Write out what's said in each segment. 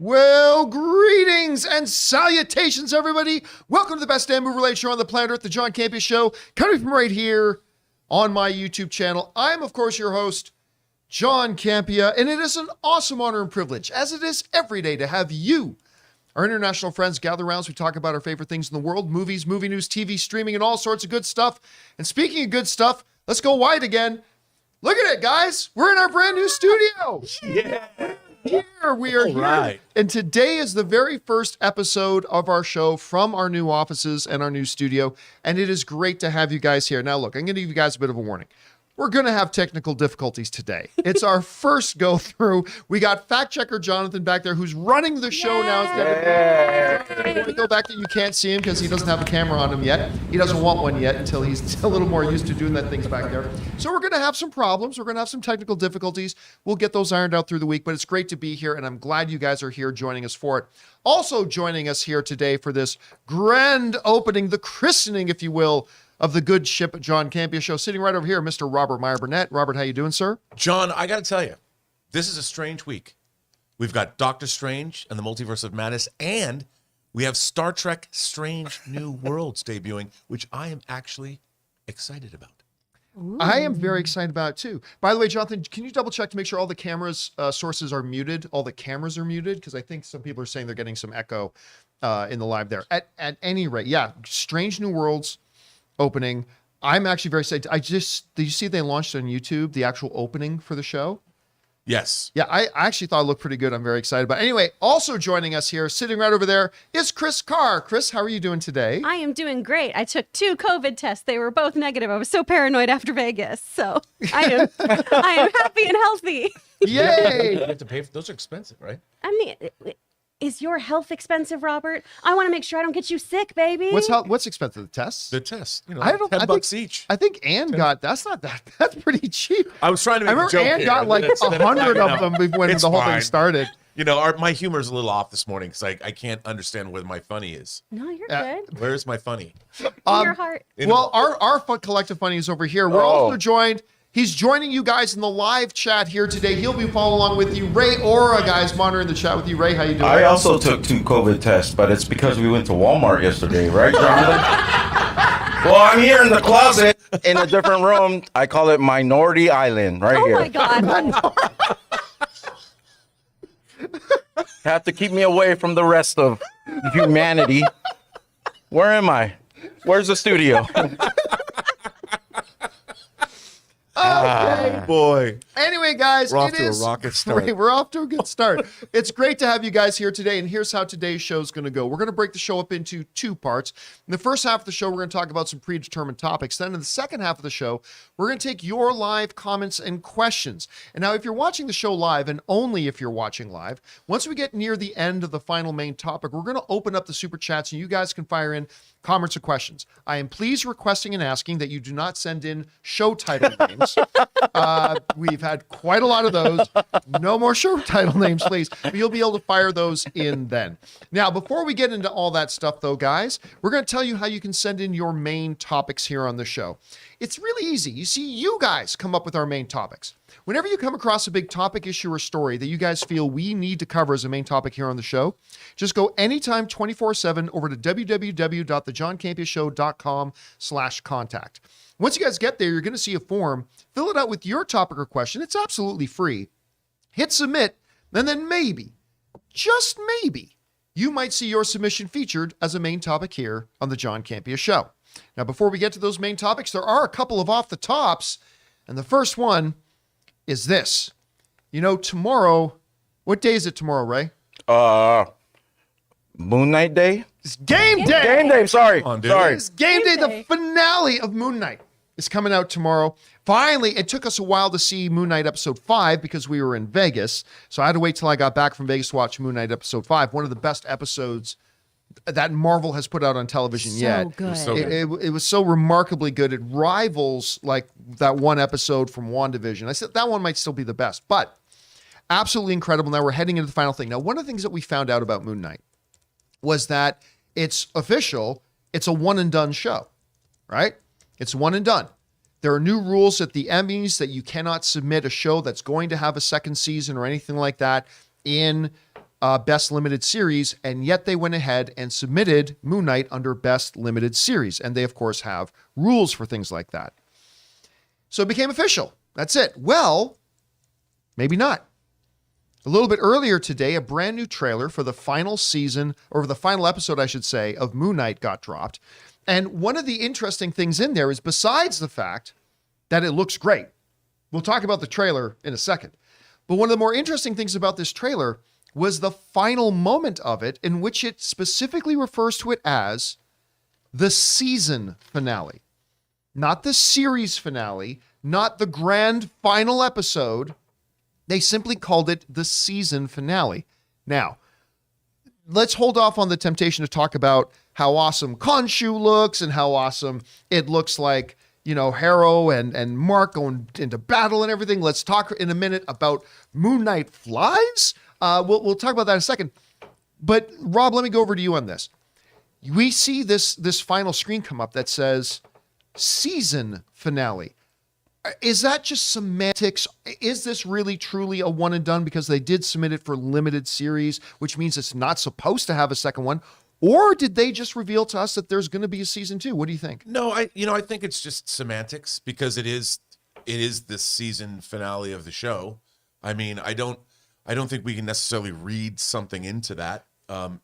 Well, greetings and salutations, everybody. Welcome to the best damn movie-related show on the planet Earth, the John Campea Show, coming from right here on my YouTube channel. I'm, of course, your host, John Campea, and it is an awesome honor and privilege, as it is every day, to have you, our international friends, gather around as we talk about our favorite things in the world, movies, movie news, TV, streaming, and all sorts of good stuff. And speaking of good stuff, let's go wide again. Look at it, guys. We're in our brand new studio. Yeah. We are here. Right. And today is the very first episode of our show from our new offices and our new studio. And it is great to have you guys here. Now, look, I'm going to give you guys a bit of a warning. We're going to have technical difficulties today. It's our first go through. We got fact checker Jonathan back there who's running the show now. Go back there. You can't see him because he doesn't have a camera on him yet. He doesn't want one yet until he's a little more used to doing that things back there. So we're going to have some problems. We're going to have some technical difficulties. We'll get those ironed out through the week, but it's great to be here, and I'm glad you guys are here joining us for it. Also joining us here today for this grand opening, the christening, if you will, of the good ship John Campea Show, sitting right over here, Mr. Robert Meyer-Burnett. Robert, how you doing, sir? John, I got to tell you, this is a strange week. We've got Doctor Strange and the Multiverse of Madness, and we have Star Trek Strange New Worlds debuting, which I am actually excited about. Ooh. I am very excited about it, too. By the way, Jonathan, can you double check to make sure all the cameras sources are muted? All the cameras are muted? Because I think some people are saying they're getting some echo in the live there. At any rate, yeah, Strange New Worlds opening. I'm actually very excited. Did you see they launched on YouTube the actual opening for the show? Yes. Yeah, I actually thought it looked pretty good. I'm very excited about it. Anyway, also joining us here, sitting right over there, is Chris Carr. Chris, how are you doing today? I am doing great. I took 2 COVID tests. They were both negative. I was so paranoid after Vegas. So I am happy and healthy. Yay! You have to pay for those. Are expensive, right? I mean, is your health expensive, Robert? I want to make sure I don't get you sick, baby. What's expensive? The tests? The tests. You know, I don't. $10 each. I think Ann got. That's not that. That's pretty cheap. I was trying to make I a joke remember Ann here. got like 100 of them when It's the whole fine. thing started. You know, my humor is a little off this morning because I can't understand where my funny is. No, you're good. Where's my funny? In your heart. Well, our collective funny is over here. We're also joined. He's joining you guys in the live chat here today. He'll be following along with you. Ray Ora, guys, monitoring the chat with you. Ray, how you doing? I also took 2 COVID tests, but it's because we went to Walmart yesterday, right, Jonathan? Well, I'm here in the closet in a different room. I call it Minority Island, right here. Oh my God. Have to keep me away from the rest of humanity. Where am I? Where's the studio? Okay. Boy. Anyway, guys, We're off to a rocket start. Great. We're off to a good start. It's great to have you guys here today, and here's how today's show is going to go. We're going to break the show up into 2 parts. In the first half of the show, we're going to talk about some predetermined topics. Then in the second half of the show, we're going to take your live comments and questions. And now, if you're watching the show live, and only if you're watching live, once we get near the end of the final main topic, we're going to open up the super chats, and you guys can fire in comments or questions. I am pleased requesting and asking that you do not send in show title names. We've had quite a lot of those. No more show title names, please. But you'll be able to fire those in then. Now, before we get into all that stuff, though, guys, we're going to tell you how you can send in your main topics here on the show. It's really easy. You see, you guys come up with our main topics. Whenever you come across a big topic, issue, or story that you guys feel we need to cover as a main topic here on the show, just go anytime 24/7 over to www.thejohncampeashow.com/contact. Once you guys get there, you're going to see a form. Fill it out with your topic or question. It's absolutely free. Hit submit, and then maybe, just maybe, you might see your submission featured as a main topic here on the John Campea Show. Now, before we get to those main topics, there are a couple of off the tops, and the first one is this. You know, tomorrow, what day is it tomorrow, Ray? Moon Knight Day? It's game day! Game Day, sorry. Come on, dude. Sorry. It's game day. Game The day. finale of Moon Knight is coming out tomorrow. Finally, it took us a while to see Moon Knight episode 5 because we were in Vegas. So I had to wait till I got back from Vegas to watch Moon Knight episode 5, one of the best episodes that Marvel has put out on television yet. Good. So good. It was so remarkably good. It rivals like that one episode from WandaVision. I said that one might still be the best, but absolutely incredible. Now we're heading into the final thing. Now, one of the things that we found out about Moon Knight was that it's official. It's a one and done show, right? It's one and done. There are new rules at the Emmys that you cannot submit a show that's going to have a second season or anything like that in Best Limited Series, and yet they went ahead and submitted Moon Knight under Best Limited Series. And they, of course, have rules for things like that. So it became official. That's it. Well, maybe not. A little bit earlier today, a brand new trailer for the final season, or the final episode, I should say, of Moon Knight got dropped. And one of the interesting things in there is, besides the fact that it looks great, we'll talk about the trailer in a second, but one of the more interesting things about this trailer was the final moment of it, in which it specifically refers to it as the season finale. Not the series finale, not the grand final episode. They simply called it the season finale. Now, let's hold off on the temptation to talk about how awesome Khonshu looks and how awesome it looks like, you know, Harrow and Mark going into battle and everything. Let's talk in a minute about Moon Knight flies. We'll talk about that in a second. But Rob, let me go over to you on this. We see this final screen come up that says season finale. Is that just semantics? Is this really truly a one and done because they did submit it for limited series, which means it's not supposed to have a second one? Or did they just reveal to us that there's going to be a season 2? What do you think? No, I think it's just semantics, because it is the season finale of the show. I mean, I don't think we can necessarily read something into that.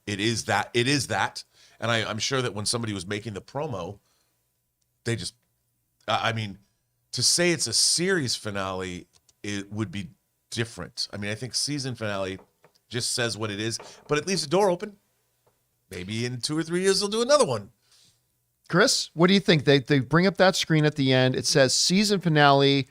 It is that. And I'm sure that when somebody was making the promo, they just, I mean, to say it's a series finale, it would be different. I mean, I think season finale just says what it is, but it leaves the door open. Maybe in 2 or 3 years they'll do another one. Chris, what do you think? They bring up that screen at the end. It says season finale.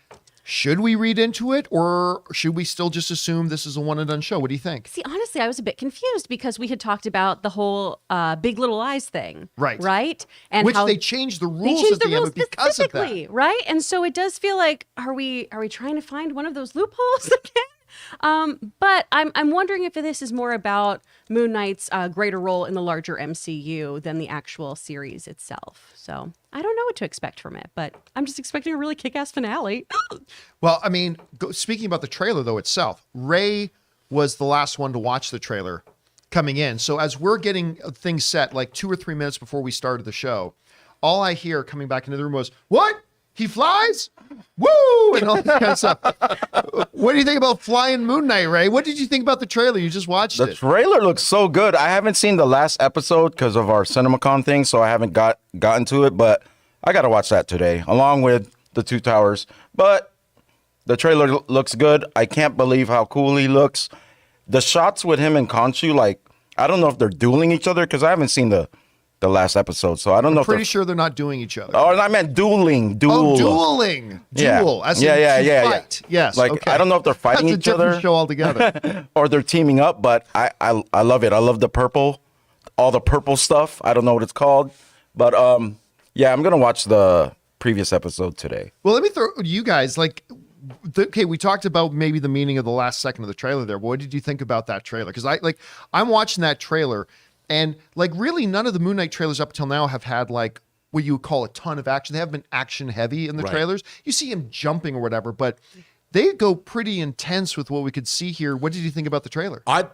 Should we read into it, or should we still just assume this is a one and done show? What do you think? See, honestly, I was a bit confused because we had talked about the whole Big Little Lies thing. Right. And which how they changed the they rules changed at the the end rules because of that. specifically, right? And so it does feel like, are we trying to find one of those loopholes again? But I'm wondering if this is more about Moon Knight's greater role in the larger MCU than the actual series itself. So I don't know what to expect from it, but I'm just expecting a really kick-ass finale. Well, I mean, speaking about the trailer, though, itself, Ray was the last one to watch the trailer coming in. So as we're getting things set, like 2 or 3 minutes before we started the show, all I hear coming back into the room was, "What? He flies? Woo!" And all that kind of stuff. What do you think about flying Moon Knight, Ray? What did you think about the trailer? You just watched The it. trailer looks so good. I haven't seen the last episode because of our CinemaCon thing, so I haven't gotten to it, but I got to watch that today, along with The Two Towers. But the trailer looks good. I can't believe how cool he looks. The shots with him and Khonshu, like, I don't know if they're dueling each other because I haven't seen the last episode, so I don't know. Pretty sure they're not doing each other. Oh, and I meant dueling. Oh, dueling. Yeah. Duel. As in Yeah. fight. Yes. Like, okay. I don't know if they're fighting That's each a different other show altogether. or they're teaming up, but I love it. I love the purple, all the purple stuff. I don't know what it's called, but yeah, I'm gonna watch the previous episode today. Well, let me throw you guys like. Okay, we talked about maybe the meaning of the last second of the trailer there. What did you think about that trailer? Because I'm watching that trailer, and like really none of the Moon Knight trailers up until now have had like what you would call a ton of action. They have been action heavy in the Right. trailers. You see him jumping or whatever, but they go pretty intense with what we could see here. What did you think about the trailer? I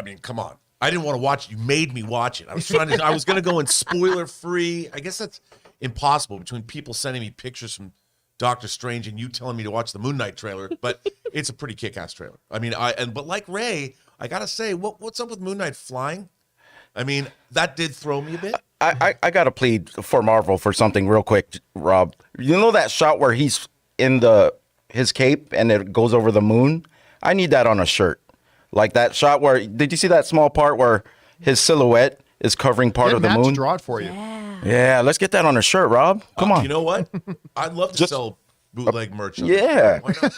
mean, come on. I didn't want to watch it. You made me watch it. I was I was going to go in spoiler free. I guess that's impossible between people sending me pictures from Doctor Strange and you telling me to watch the Moon Knight trailer, but it's a pretty kick-ass trailer. I mean, but like Ray, I got to say, what's up with Moon Knight flying? I mean, that did throw me a bit. I got to plead for Marvel for something real quick, Rob. You know that shot where he's in his cape and it goes over the moon? I need that on a shirt. Like that shot where, did you see that small part where his silhouette is covering part of the Matt to moon? draw it for you. Yeah, let's get that on a shirt, Rob. Come on. You know what? I'd love to sell bootleg merch. Yeah. Why not?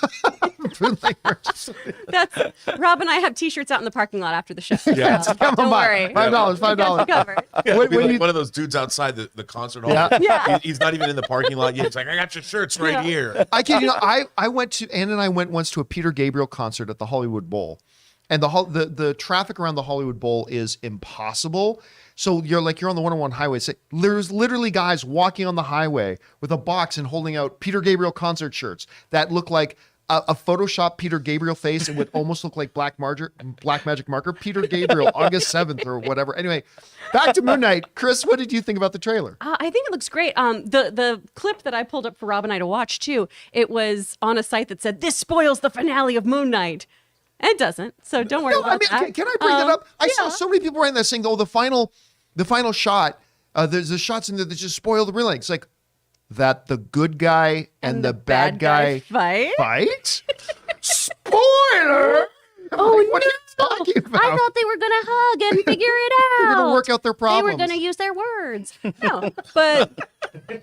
That's Rob and I have T-shirts out in the parking lot after the show. Yeah. So Come on don't by. worry. $5. Got you covered. Yeah, What- be what do like you- one of those dudes outside the concert hall. Yeah. Yeah. He's not even in the parking lot yet. He's like, I got your shirts right here. I kid you not, I went to Ann and I went once to a Peter Gabriel concert at the Hollywood Bowl, and the traffic around the Hollywood Bowl is impossible. So you're on the 101 highway. So there's literally guys walking on the highway with a box and holding out Peter Gabriel concert shirts that look like a Photoshop Peter Gabriel face. It would almost look like black magic marker. Peter Gabriel, August 7th or whatever. Anyway, back to Moon Knight. Chris, what did you think about the trailer? I think it looks great. The clip that I pulled up for Rob and I to watch too, it was on a site that said, "This spoils the finale of Moon Knight." And it doesn't, so don't worry about that. Can I bring that up? I saw so many people writing that saying, "Oh, the final shot, there's the shots in there that just spoil the real thing." It's like that the good guy and the bad guy fight? Spoiler! Oh, what are you talking about? I thought they were going to hug and figure it out. They're going to work out their problems. They were going to use their words. No, but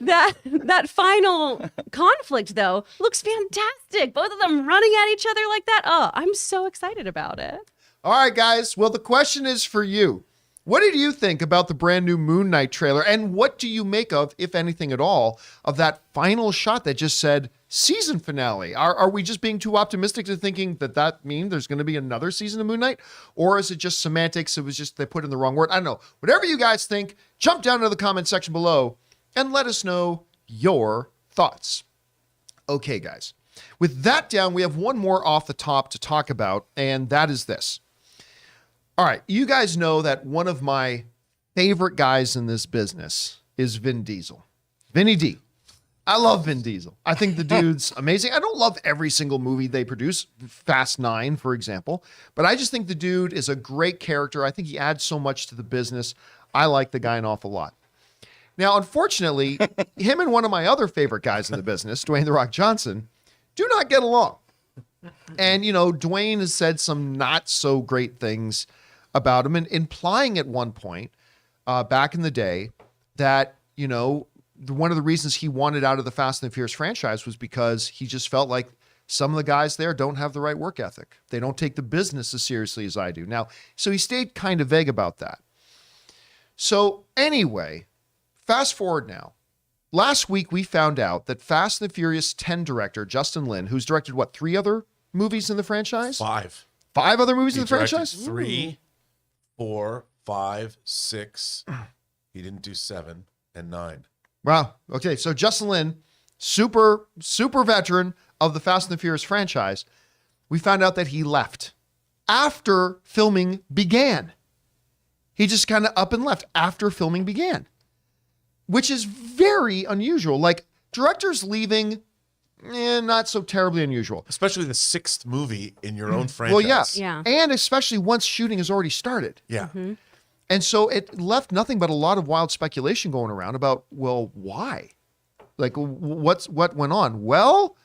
that final conflict, though, looks fantastic. Both of them running at each other like that. Oh, I'm so excited about it. All right, guys. Well, the question is for you. What did you think about the brand new Moon Knight trailer? And what do you make of, if anything at all, of that final shot that just said season finale? Are we just being too optimistic to thinking that means there's going to be another season of Moon Knight? Or is it just semantics? It was just they put in the wrong word. I don't know. Whatever you guys think, jump down into the comment section below and let us know your thoughts. Okay, guys. With that down, we have one more off the top to talk about, and that is this. All right, you guys know that one of my favorite guys in this business is Vin Diesel. Vinny D. I love Vin Diesel. I think the dude's amazing. I don't love every single movie they produce, Fast 9, for example, but I just think the dude is a great character. I think he adds so much to the business. I like the guy an awful lot. Now, unfortunately, him and one of my other favorite guys in the business, Dwayne "The Rock" Johnson, do not get along. And, you know, Dwayne has said some not so great things about him, and implying at one point back in the day that, you know, one of the reasons he wanted out of the Fast and the Furious franchise was because he just felt like some of the guys there don't have the right work ethic. They don't take the business as seriously as I do. Now, so he stayed kind of vague about that. So anyway, fast forward now. Last week, we found out that Fast and the Furious 10 director, Justin Lin, who's directed, what, 3 other movies in the franchise? 5. 5 other movies He in the franchise? 3, 4, 5, 6. He didn't do 7 and 9. Wow. Okay. So Justin Lin, super veteran of the Fast and the Furious franchise. We found out that he left after filming began. He just kind of up and left after filming began, which is very unusual. Like directors leaving, not so terribly unusual. Especially the 6th movie in your own franchise. Well, Yeah. And especially once shooting has already started. Yeah. And so it left nothing but a lot of wild speculation going around about, well, why? Like, what went on? Well,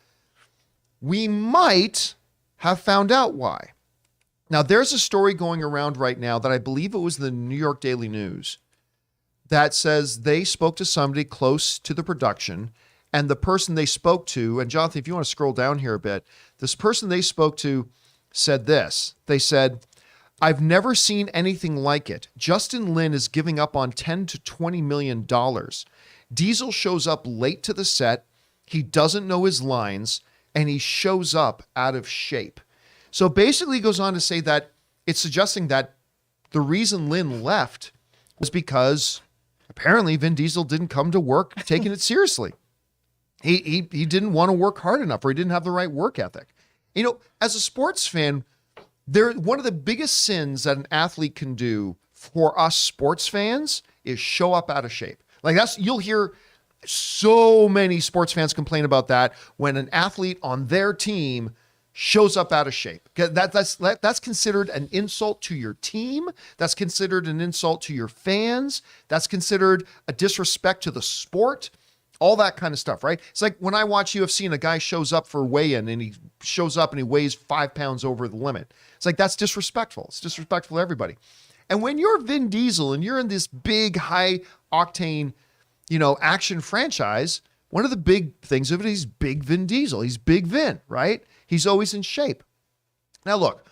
we might have found out why. Now, there's a story going around right now that I believe it was the New York Daily News that says they spoke to somebody close to the production, and the person they spoke to, and Jonathan, if you want to scroll down here a bit, this person they spoke to said this. They said, "I've never seen anything like it. Justin Lin is giving up on $10 to $20 million. Diesel shows up late to the set. He doesn't know his lines, and he shows up out of shape." So basically he goes on to say that it's suggesting that the reason Lin left was because apparently Vin Diesel didn't come to work taking it seriously. He didn't want to work hard enough, or he didn't have the right work ethic. You know, as a sports fan, one of the biggest sins that an athlete can do for us sports fans is show up out of shape. Like you'll hear so many sports fans complain about that when an athlete on their team shows up out of shape. That's considered an insult to your team. That's considered an insult to your fans. That's considered a disrespect to the sport. All that kind of stuff, right? It's like when I watch UFC and a guy shows up for weigh-in and he shows up and he weighs 5 pounds over the limit. It's like, that's disrespectful. It's disrespectful to everybody. And when you're Vin Diesel and you're in this big, high octane, action franchise, one of the big things of it is big Vin Diesel. He's big Vin, right? He's always in shape. Now, look,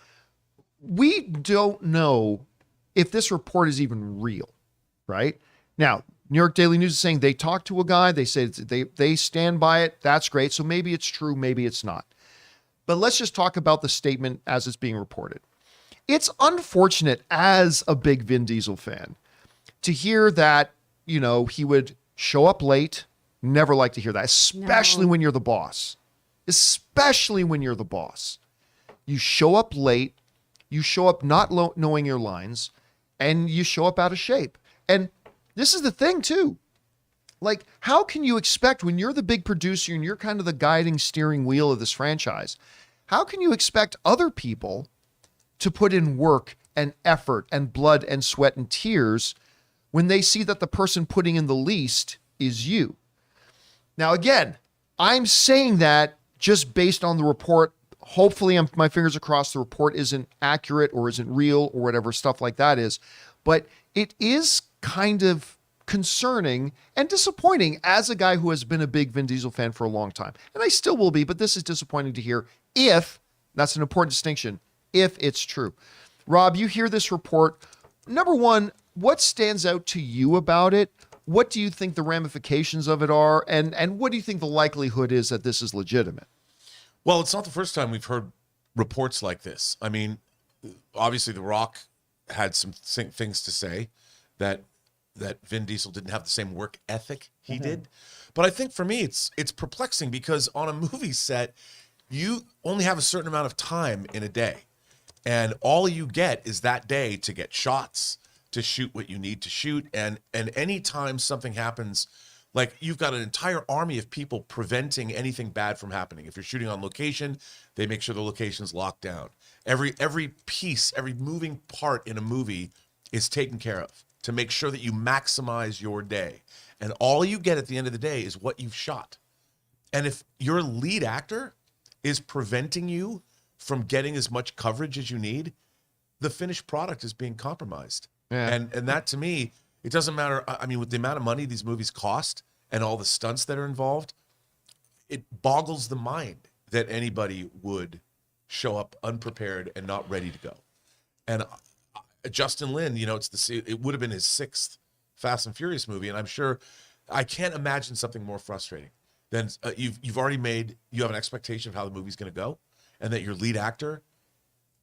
we don't know if this report is even real, right? Now, New York Daily News is saying they talked to a guy. They say they stand by it. That's great. So maybe it's true. Maybe it's not. But let's just talk about the statement as it's being reported. It's unfortunate as a big Vin Diesel fan to hear that, he would show up late. Never like to hear that, especially when you're the boss. especially when you're the boss. You show up late, you show up not knowing your lines, and you show up out of shape. And this is the thing too. Like, how can you expect, when you're the big producer and you're kind of the guiding steering wheel of this franchise, how can you expect other people to put in work and effort and blood and sweat and tears when they see that the person putting in the least is you? Now, again, I'm saying that just based on the report. Hopefully, my fingers are crossed, the report isn't accurate or isn't real or whatever stuff like that is. But it is kind of concerning and disappointing as a guy who has been a big Vin Diesel fan for a long time. And I still will be, but this is disappointing to hear if, that's an important distinction, if it's true. Rob, you hear this report. Number one, what stands out to you about it? What do you think the ramifications of it are? And what do you think the likelihood is that this is legitimate? Well, it's not the first time we've heard reports like this. I mean, obviously The Rock had some things to say that Vin Diesel didn't have the same work ethic he did. But I think for me, it's perplexing because on a movie set, you only have a certain amount of time in a day. And all you get is that day to get shots, to shoot what you need to shoot. And anytime something happens, like you've got an entire army of people preventing anything bad from happening. If you're shooting on location, they make sure the location's locked down. Every piece, every moving part in a movie is taken care of to make sure that you maximize your day. And all you get at the end of the day is what you've shot. And if your lead actor is preventing you from getting as much coverage as you need, the finished product is being compromised. Yeah. And that to me, it doesn't matter. I mean, with the amount of money these movies cost and all the stunts that are involved, it boggles the mind that anybody would show up unprepared and not ready to go. And Justin Lin, you know, it would have been his 6th Fast and Furious movie, and I'm sure I can't imagine something more frustrating than you have an expectation of how the movie's going to go, and that your lead actor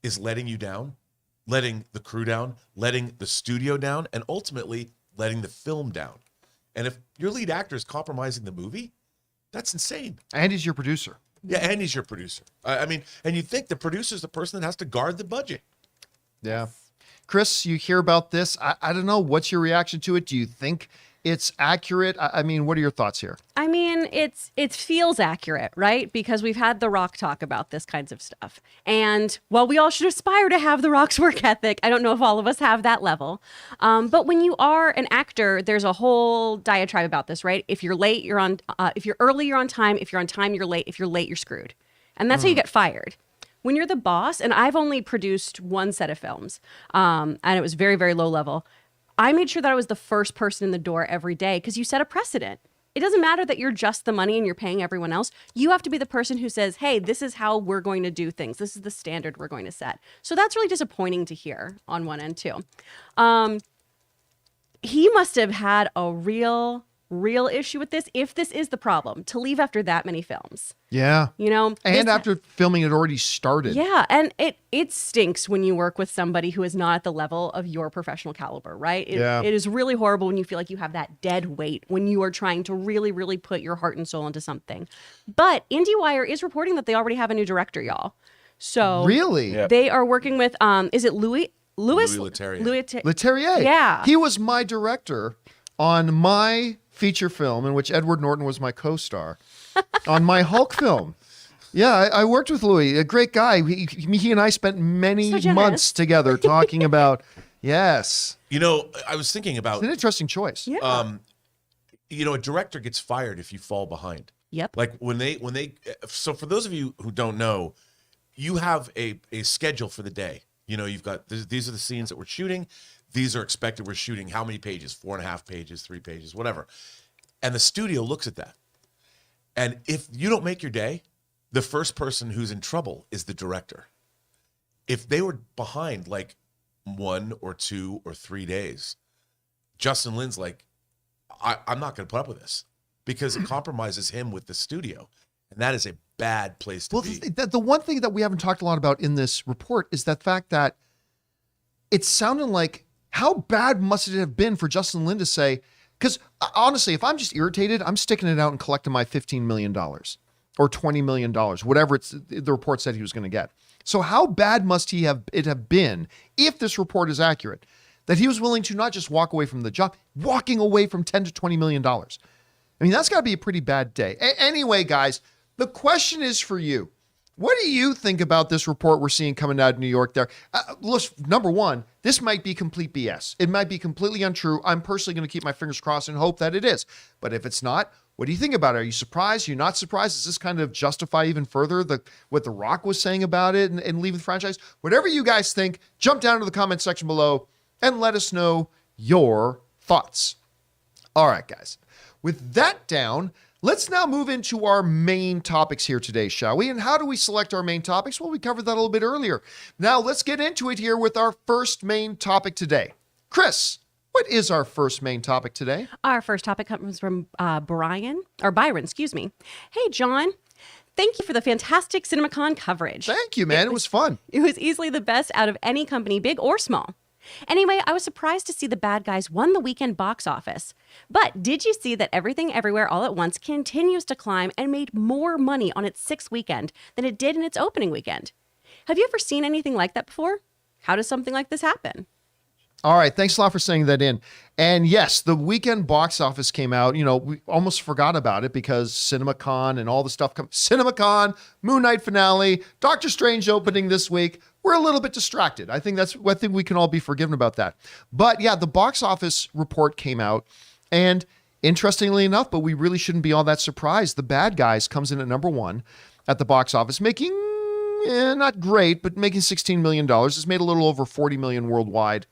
is letting you down, letting the crew down, letting the studio down, and ultimately letting the film down. And if your lead actor is compromising the movie, that's insane. And he's your producer. Yeah, and he's your producer. I mean, and you think the producer's the person that has to guard the budget. Yeah. Chris, you hear about this. I don't know. What's your reaction to it? Do you think it's accurate? I mean, what are your thoughts here? I mean, it feels accurate, right? Because we've had The Rock talk about this kinds of stuff. And while we all should aspire to have The Rock's work ethic, I don't know if all of us have that level. But when you are an actor, there's a whole diatribe about this, right? If you're late, you're on. If you're early, you're on time. If you're on time, you're late. If you're late, you're screwed. And that's how you get fired. When you're the boss, and I've only produced one set of films, and it was very, very low level, I made sure that I was the first person in the door every day because you set a precedent. It doesn't matter that you're just the money and you're paying everyone else. You have to be the person who says, hey, this is how we're going to do things. This is the standard we're going to set. So that's really disappointing to hear on one end too. He must have had a real issue with this, if this is the problem, to leave after that many films. Yeah. You know? And after filming had already started. Yeah, and it stinks when you work with somebody who is not at the level of your professional caliber, right? It is really horrible when you feel like you have that dead weight when you are trying to really, really put your heart and soul into something. But IndieWire is reporting that they already have a new director, y'all. So really? Yep. They are working with, is it Louis Leterrier. Leterrier. Yeah. He was my director on my feature film in which Edward Norton was my co-star on my Hulk film. Yeah, I worked with Louis, a great guy. He and I spent many months together talking about, yes. You know, I was thinking about... It's an interesting choice. Yeah. You know, a director gets fired if you fall behind. Yep. Like when they so for those of you who don't know, you have a schedule for the day. You know, you've got, these are the scenes that we're shooting. These are expected. We're shooting how many pages? 4.5 pages, 3 pages, whatever. And the studio looks at that. And if you don't make your day, the first person who's in trouble is the director. If they were behind like 1 or 2 or 3 days, Justin Lin's like, I'm not going to put up with this because it compromises him with the studio. And that is a bad place to be. The one thing that we haven't talked a lot about in this report is that fact that it sounded like, how bad must it have been for Justin Lin to say, because honestly, if I'm just irritated, I'm sticking it out and collecting my $15 million. or $20 million, whatever the report said he was going to get. So how bad must it have been, if this report is accurate, that he was willing to not just walk away from the job, walking away from $10 to $20 million? I mean, that's got to be a pretty bad day. Anyway, guys, the question is for you. What do you think about this report we're seeing coming out of New York there? Number one, this might be complete BS. It might be completely untrue. I'm personally going to keep my fingers crossed and hope that it is. But if it's not, what do you think about it? Are you surprised? You're not surprised? Does this kind of justify even further what The Rock was saying about it and leaving the franchise? Whatever you guys think, jump down to the comment section below and let us know your thoughts. All right, guys. With that down, let's now move into our main topics here today, shall we? And how do we select our main topics? Well, we covered that a little bit earlier. Now, let's get into it here with our first main topic today. Chris, what is our first main topic today? Our first topic comes from Byron, excuse me. Hey, John. Thank you for the fantastic CinemaCon coverage. Thank you, man. It was fun. It was easily the best out of any company, big or small. Anyway, I was surprised to see The Bad Guys won the weekend box office. But did you see that Everything Everywhere All at Once continues to climb and made more money on its sixth weekend than it did in its opening weekend? Have you ever seen anything like that before? How does something like this happen? All right. Thanks a lot for saying that in. And yes, the weekend box office came out. You know, we almost forgot about it because CinemaCon and all the stuff CinemaCon, Moon Knight finale, Doctor Strange opening this week. We're a little bit distracted. I think we can all be forgiven about that. But yeah, the box office report came out, and interestingly enough, but we really shouldn't be all that surprised. The Bad Guys comes in at number one at the box office, making not great, but making $16 million. It's made a little over $40 million worldwide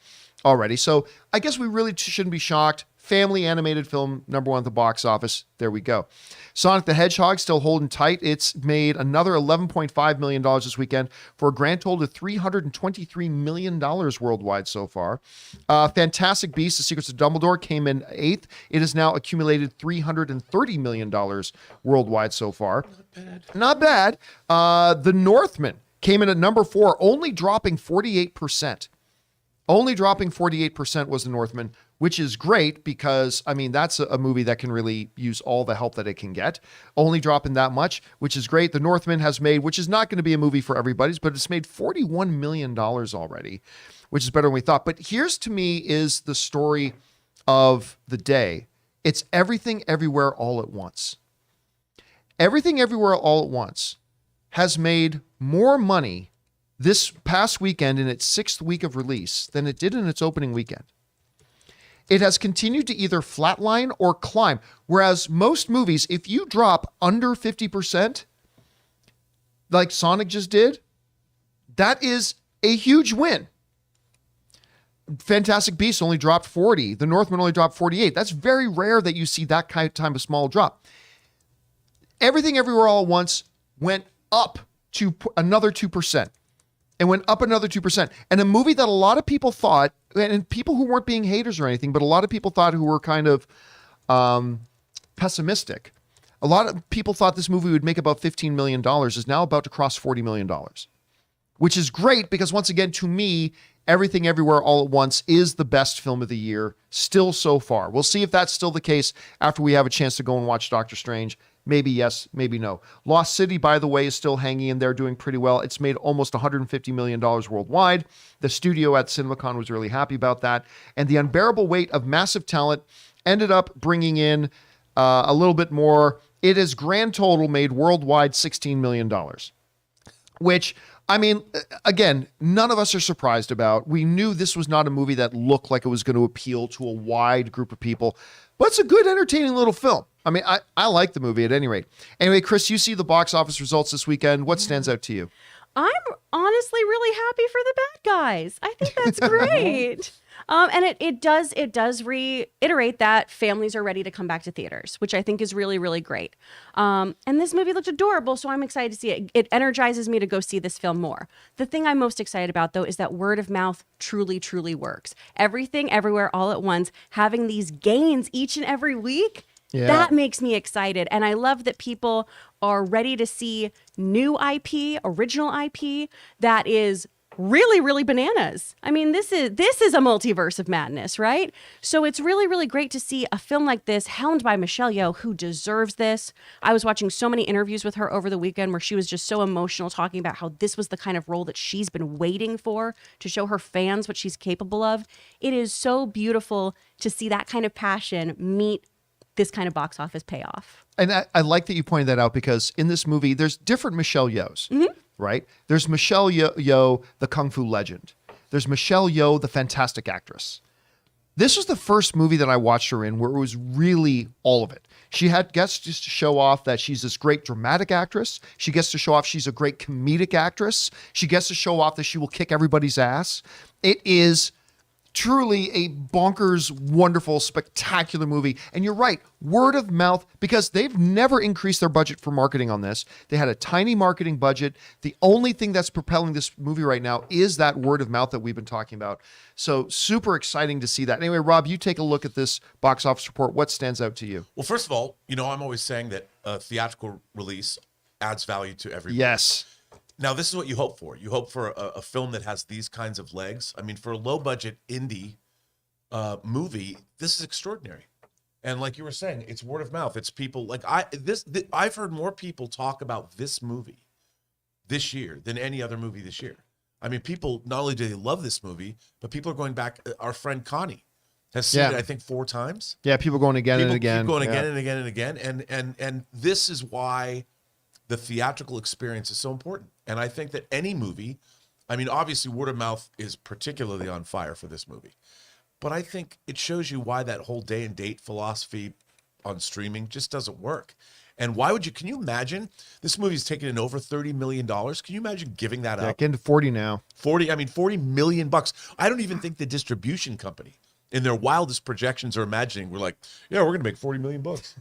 already. So I guess we really shouldn't be shocked. Family animated film, number one at the box office. There we go. Sonic the Hedgehog still holding tight. It's made another $11.5 million this weekend for a grand total of $323 million worldwide so far. Fantastic Beasts, The Secrets of Dumbledore came in eighth. It has now accumulated $330 million worldwide so far. Not bad. The Northman came in at number 4, only dropping 48%. Only dropping 48% was The Northman, which is great because, I mean, that's a movie that can really use all the help that it can get. Only dropping that much, which is great. The Northman has made, which is not going to be a movie for everybody's, but it's made $41 million already, which is better than we thought. But here's, to me, is the story of the day. It's Everything Everywhere All at Once. Everything Everywhere All at Once has made more money this past weekend in its 6th week of release than it did in its opening weekend. It has continued to either flatline or climb, whereas most movies, if you drop under 50%, like Sonic just did, that is a huge win. Fantastic Beasts only dropped 40. The Northman only dropped 48. That's very rare that you see that kind of small drop. Everything Everywhere All at Once went up to another 2%. And went up another 2%. And a movie that a lot of people thought, and people who weren't being haters or anything, but a lot of people thought who were kind of pessimistic. A lot of people thought this movie would make about $15 million, is now about to cross $40 million. Which is great because, once again, to me, Everything Everywhere All at Once is the best film of the year, still so far. We'll see if that's still the case after we have a chance to go and watch Doctor Strange. Maybe yes, maybe no. Lost City, by the way, is still hanging in there, doing pretty well. It's made almost $150 million worldwide. The studio at CinemaCon was really happy about that. And The Unbearable Weight of Massive Talent ended up bringing in a little bit more. It has grand total made worldwide $16 million, which, I mean, again, none of us are surprised about. We knew this was not a movie that looked like it was going to appeal to a wide group of people, but it's a good, entertaining little film. I mean, I like the movie at any rate. Anyway, Chris, you see the box office results this weekend. What stands out to you? I'm honestly really happy for The Bad Guys. I think that's great. And it does reiterate that families are ready to come back to theaters, which I think is really, really great. And this movie looked adorable, so I'm excited to see it. It energizes me to go see this film more. The thing I'm most excited about, though, is that word of mouth truly, truly works. Everything Everywhere All at Once, having these gains each and every week, that makes me excited. And I love that people are ready to see new IP, original IP that is really, really bananas. I mean, this is a multiverse of madness, right? So it's really, really great to see a film like this helmed by Michelle Yeoh, who deserves this. I was watching so many interviews with her over the weekend where she was just so emotional, talking about how this was the kind of role that she's been waiting for to show her fans what she's capable of. It is so beautiful to see that kind of passion meet this kind of box office payoff. And I like that you pointed that out, because in this movie, there's different Michelle Yeohs, right? There's Michelle Yeoh, the Kung Fu legend. There's Michelle Yeoh, the fantastic actress. This was the first movie that I watched her in where it was really all of it. She gets just to show off that she's this great dramatic actress. She gets to show off she's a great comedic actress. She gets to show off that she will kick everybody's ass. It is truly a bonkers, wonderful, spectacular movie. And you're right, word of mouth, because they've never increased their budget for marketing on this. They had a tiny marketing budget. The only thing that's propelling this movie right now is that word of mouth that we've been talking about. So super exciting to see that. Anyway, Rob, you take a look at this box office report. What stands out to you? Well, first of all, I'm always saying that a theatrical release adds value to everyone. Yes. Now, this is what you hope for. You hope for a film that has these kinds of legs. I mean, for a low-budget indie movie, this is extraordinary. And like you were saying, it's word of mouth. It's people like I've heard more people talk about this movie this year than any other movie this year. I mean, people, not only do they love this movie, but people are going back. Our friend Connie has seen it, I think, 4 times. Yeah, people going again and again. Keep going again and again and again. And this is why the theatrical experience is so important. And I think that any movie, I mean, obviously word of mouth is particularly on fire for this movie, but I think it shows you why that whole day and date philosophy on streaming just doesn't work. And why would you, can you imagine this movie's taken in over $30 million? Can you imagine giving that up? Getting to 40 now. 40 million bucks. I don't even think the distribution company in their wildest projections are imagining, we're like, yeah, we're going to make 40 million bucks.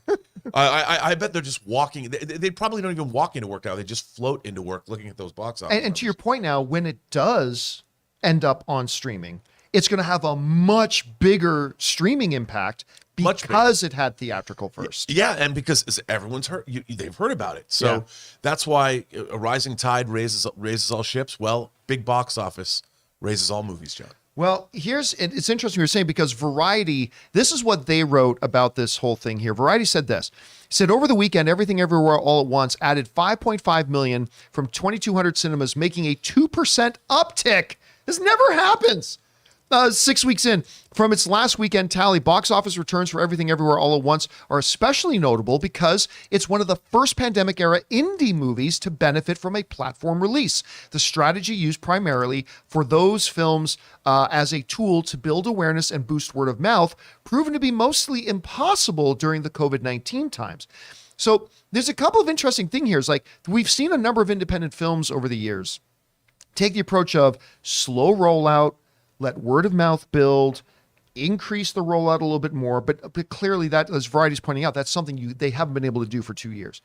I bet they're just walking. They probably don't even walk into work now. They just float into work looking at those box office. And to your point now, when it does end up on streaming, it's going to have a much bigger streaming impact because it had theatrical first. Yeah, and because everyone's heard, they've heard about it. So that's why a rising tide raises all ships. Well, big box office raises all movies, John. Well, it's interesting you're saying, because Variety, this is what they wrote about this whole thing here. Variety said this. It said, over the weekend, Everything Everywhere All at Once added $5.5 million from 2,200 cinemas, making a 2% uptick. This never happens. 6 weeks in. From its last weekend tally, box office returns for Everything Everywhere All at Once are especially notable because it's one of the first pandemic-era indie movies to benefit from a platform release. The strategy used primarily for those films as a tool to build awareness and boost word of mouth, proven to be mostly impossible during the COVID-19 times. So there's a couple of interesting things here. It's like we've seen a number of independent films over the years take the approach of slow rollout, let word of mouth build, increase the rollout a little bit more. But clearly that, as Variety's pointing out, that's something they haven't been able to do for 2 years.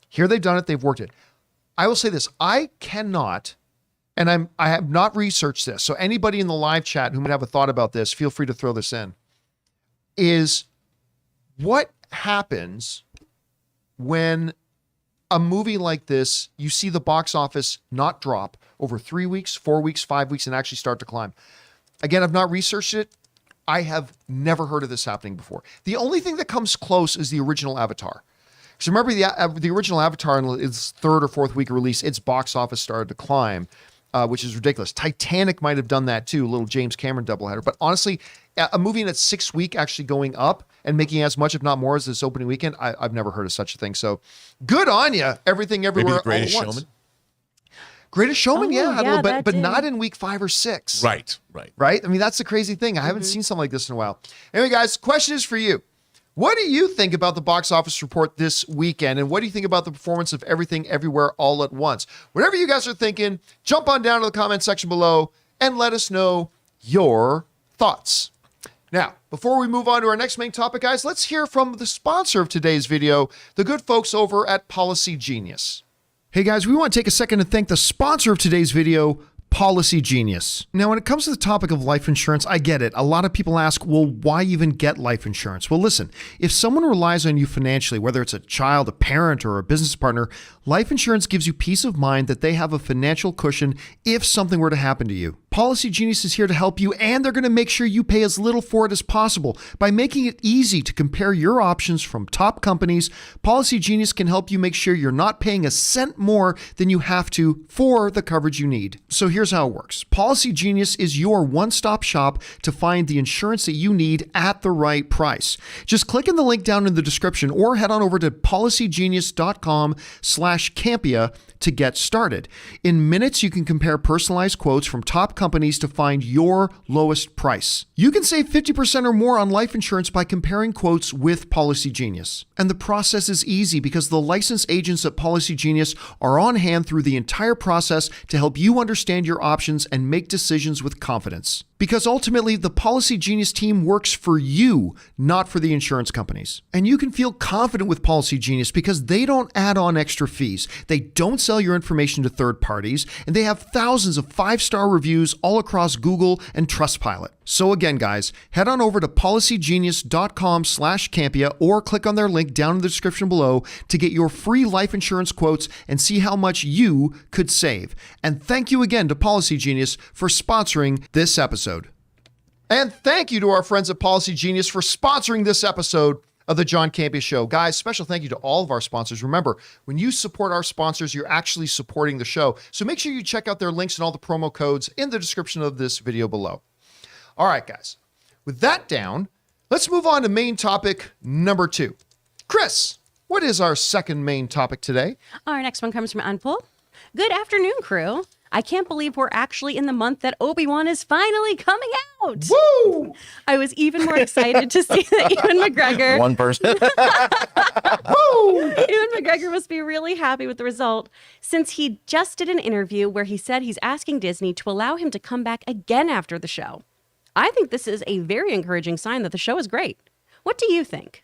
Here they've done it. They've worked it. I will say this. I cannot, and I have not researched this. So anybody in the live chat who might have a thought about this, feel free to throw this in, is what happens when a movie like this, you see the box office not drop over 3 weeks, 4 weeks, 5 weeks, and actually start to climb. Again, I've not researched it. I have never heard of this happening before. The only thing that comes close is the original Avatar. So remember the original Avatar in its 3rd or 4th week of release, its box office started to climb, which is ridiculous. Titanic might have done that too, a little James Cameron doubleheader. But honestly, a movie in its 6th week actually going up and making as much, if not more, as this opening weekend, I've never heard of such a thing. So good on you. Everything Everywhere. Maybe The Greatest Showman? Greatest Showman, had a little bit, but did. not in week 5 or 6. Right. Right? I mean, that's the crazy thing. I haven't seen something like this in a while. Anyway, guys, question is for you. What do you think about the box office report this weekend? And what do you think about the performance of Everything Everywhere All at Once? Whatever you guys are thinking, jump on down to the comment section below and let us know your thoughts. Now, before we move on to our next main topic, guys, let's hear from the sponsor of today's video, the good folks over at Policy Genius. Hey guys, we want to take a second to thank the sponsor of today's video, Policy Genius. Now, when it comes to the topic of life insurance, I get it. A lot of people ask, well, why even get life insurance? Well, listen, if someone relies on you financially, whether it's a child, a parent, or a business partner, life insurance gives you peace of mind that they have a financial cushion if something were to happen to you. Policy Genius is here to help you, and they're going to make sure you pay as little for it as possible. By making it easy to compare your options from top companies, Policy Genius can help you make sure you're not paying a cent more than you have to for the coverage you need. So here's how it works. Policy Genius is your one-stop shop to find the insurance that you need at the right price. Just click in the link down in the description or head on over to policygenius.com/Campea to get started. In minutes, you can compare personalized quotes from top companies to find your lowest price. You can save 50% or more on life insurance by comparing quotes with Policy Genius. And the process is easy because the licensed agents at Policy Genius are on hand through the entire process to help you understand your options and make decisions with confidence. Because ultimately, the Policy Genius team works for you, not for the insurance companies. And you can feel confident with Policy Genius because they don't add on extra fees. They don't sell your information to third parties, and they have thousands of 5-star reviews all across Google and Trustpilot. So again, guys, head on over to policygenius.com/Campea or click on their link down in the description below to get your free life insurance quotes and see how much you could save. And thank you again to Policy Genius for sponsoring this episode. And thank you to our friends at Policy Genius for sponsoring this episode of the John Campea Show. Guys, special thank you to all of our sponsors. Remember, when you support our sponsors, you're actually supporting the show. So make sure you check out their links and all the promo codes in the description of this video below. All right, guys. With that down, let's move on to main topic number 2. Chris, what is our second main topic today? Our next one comes from Unpull. Good afternoon, crew. I can't believe we're actually in the month that Obi-Wan is finally coming out. Woo! I was even more excited to see that Ewan McGregor. One person. Ewan McGregor must be really happy with the result, since he just did an interview where he said he's asking Disney to allow him to come back again after the show. I think this is a very encouraging sign that the show is great. What do you think?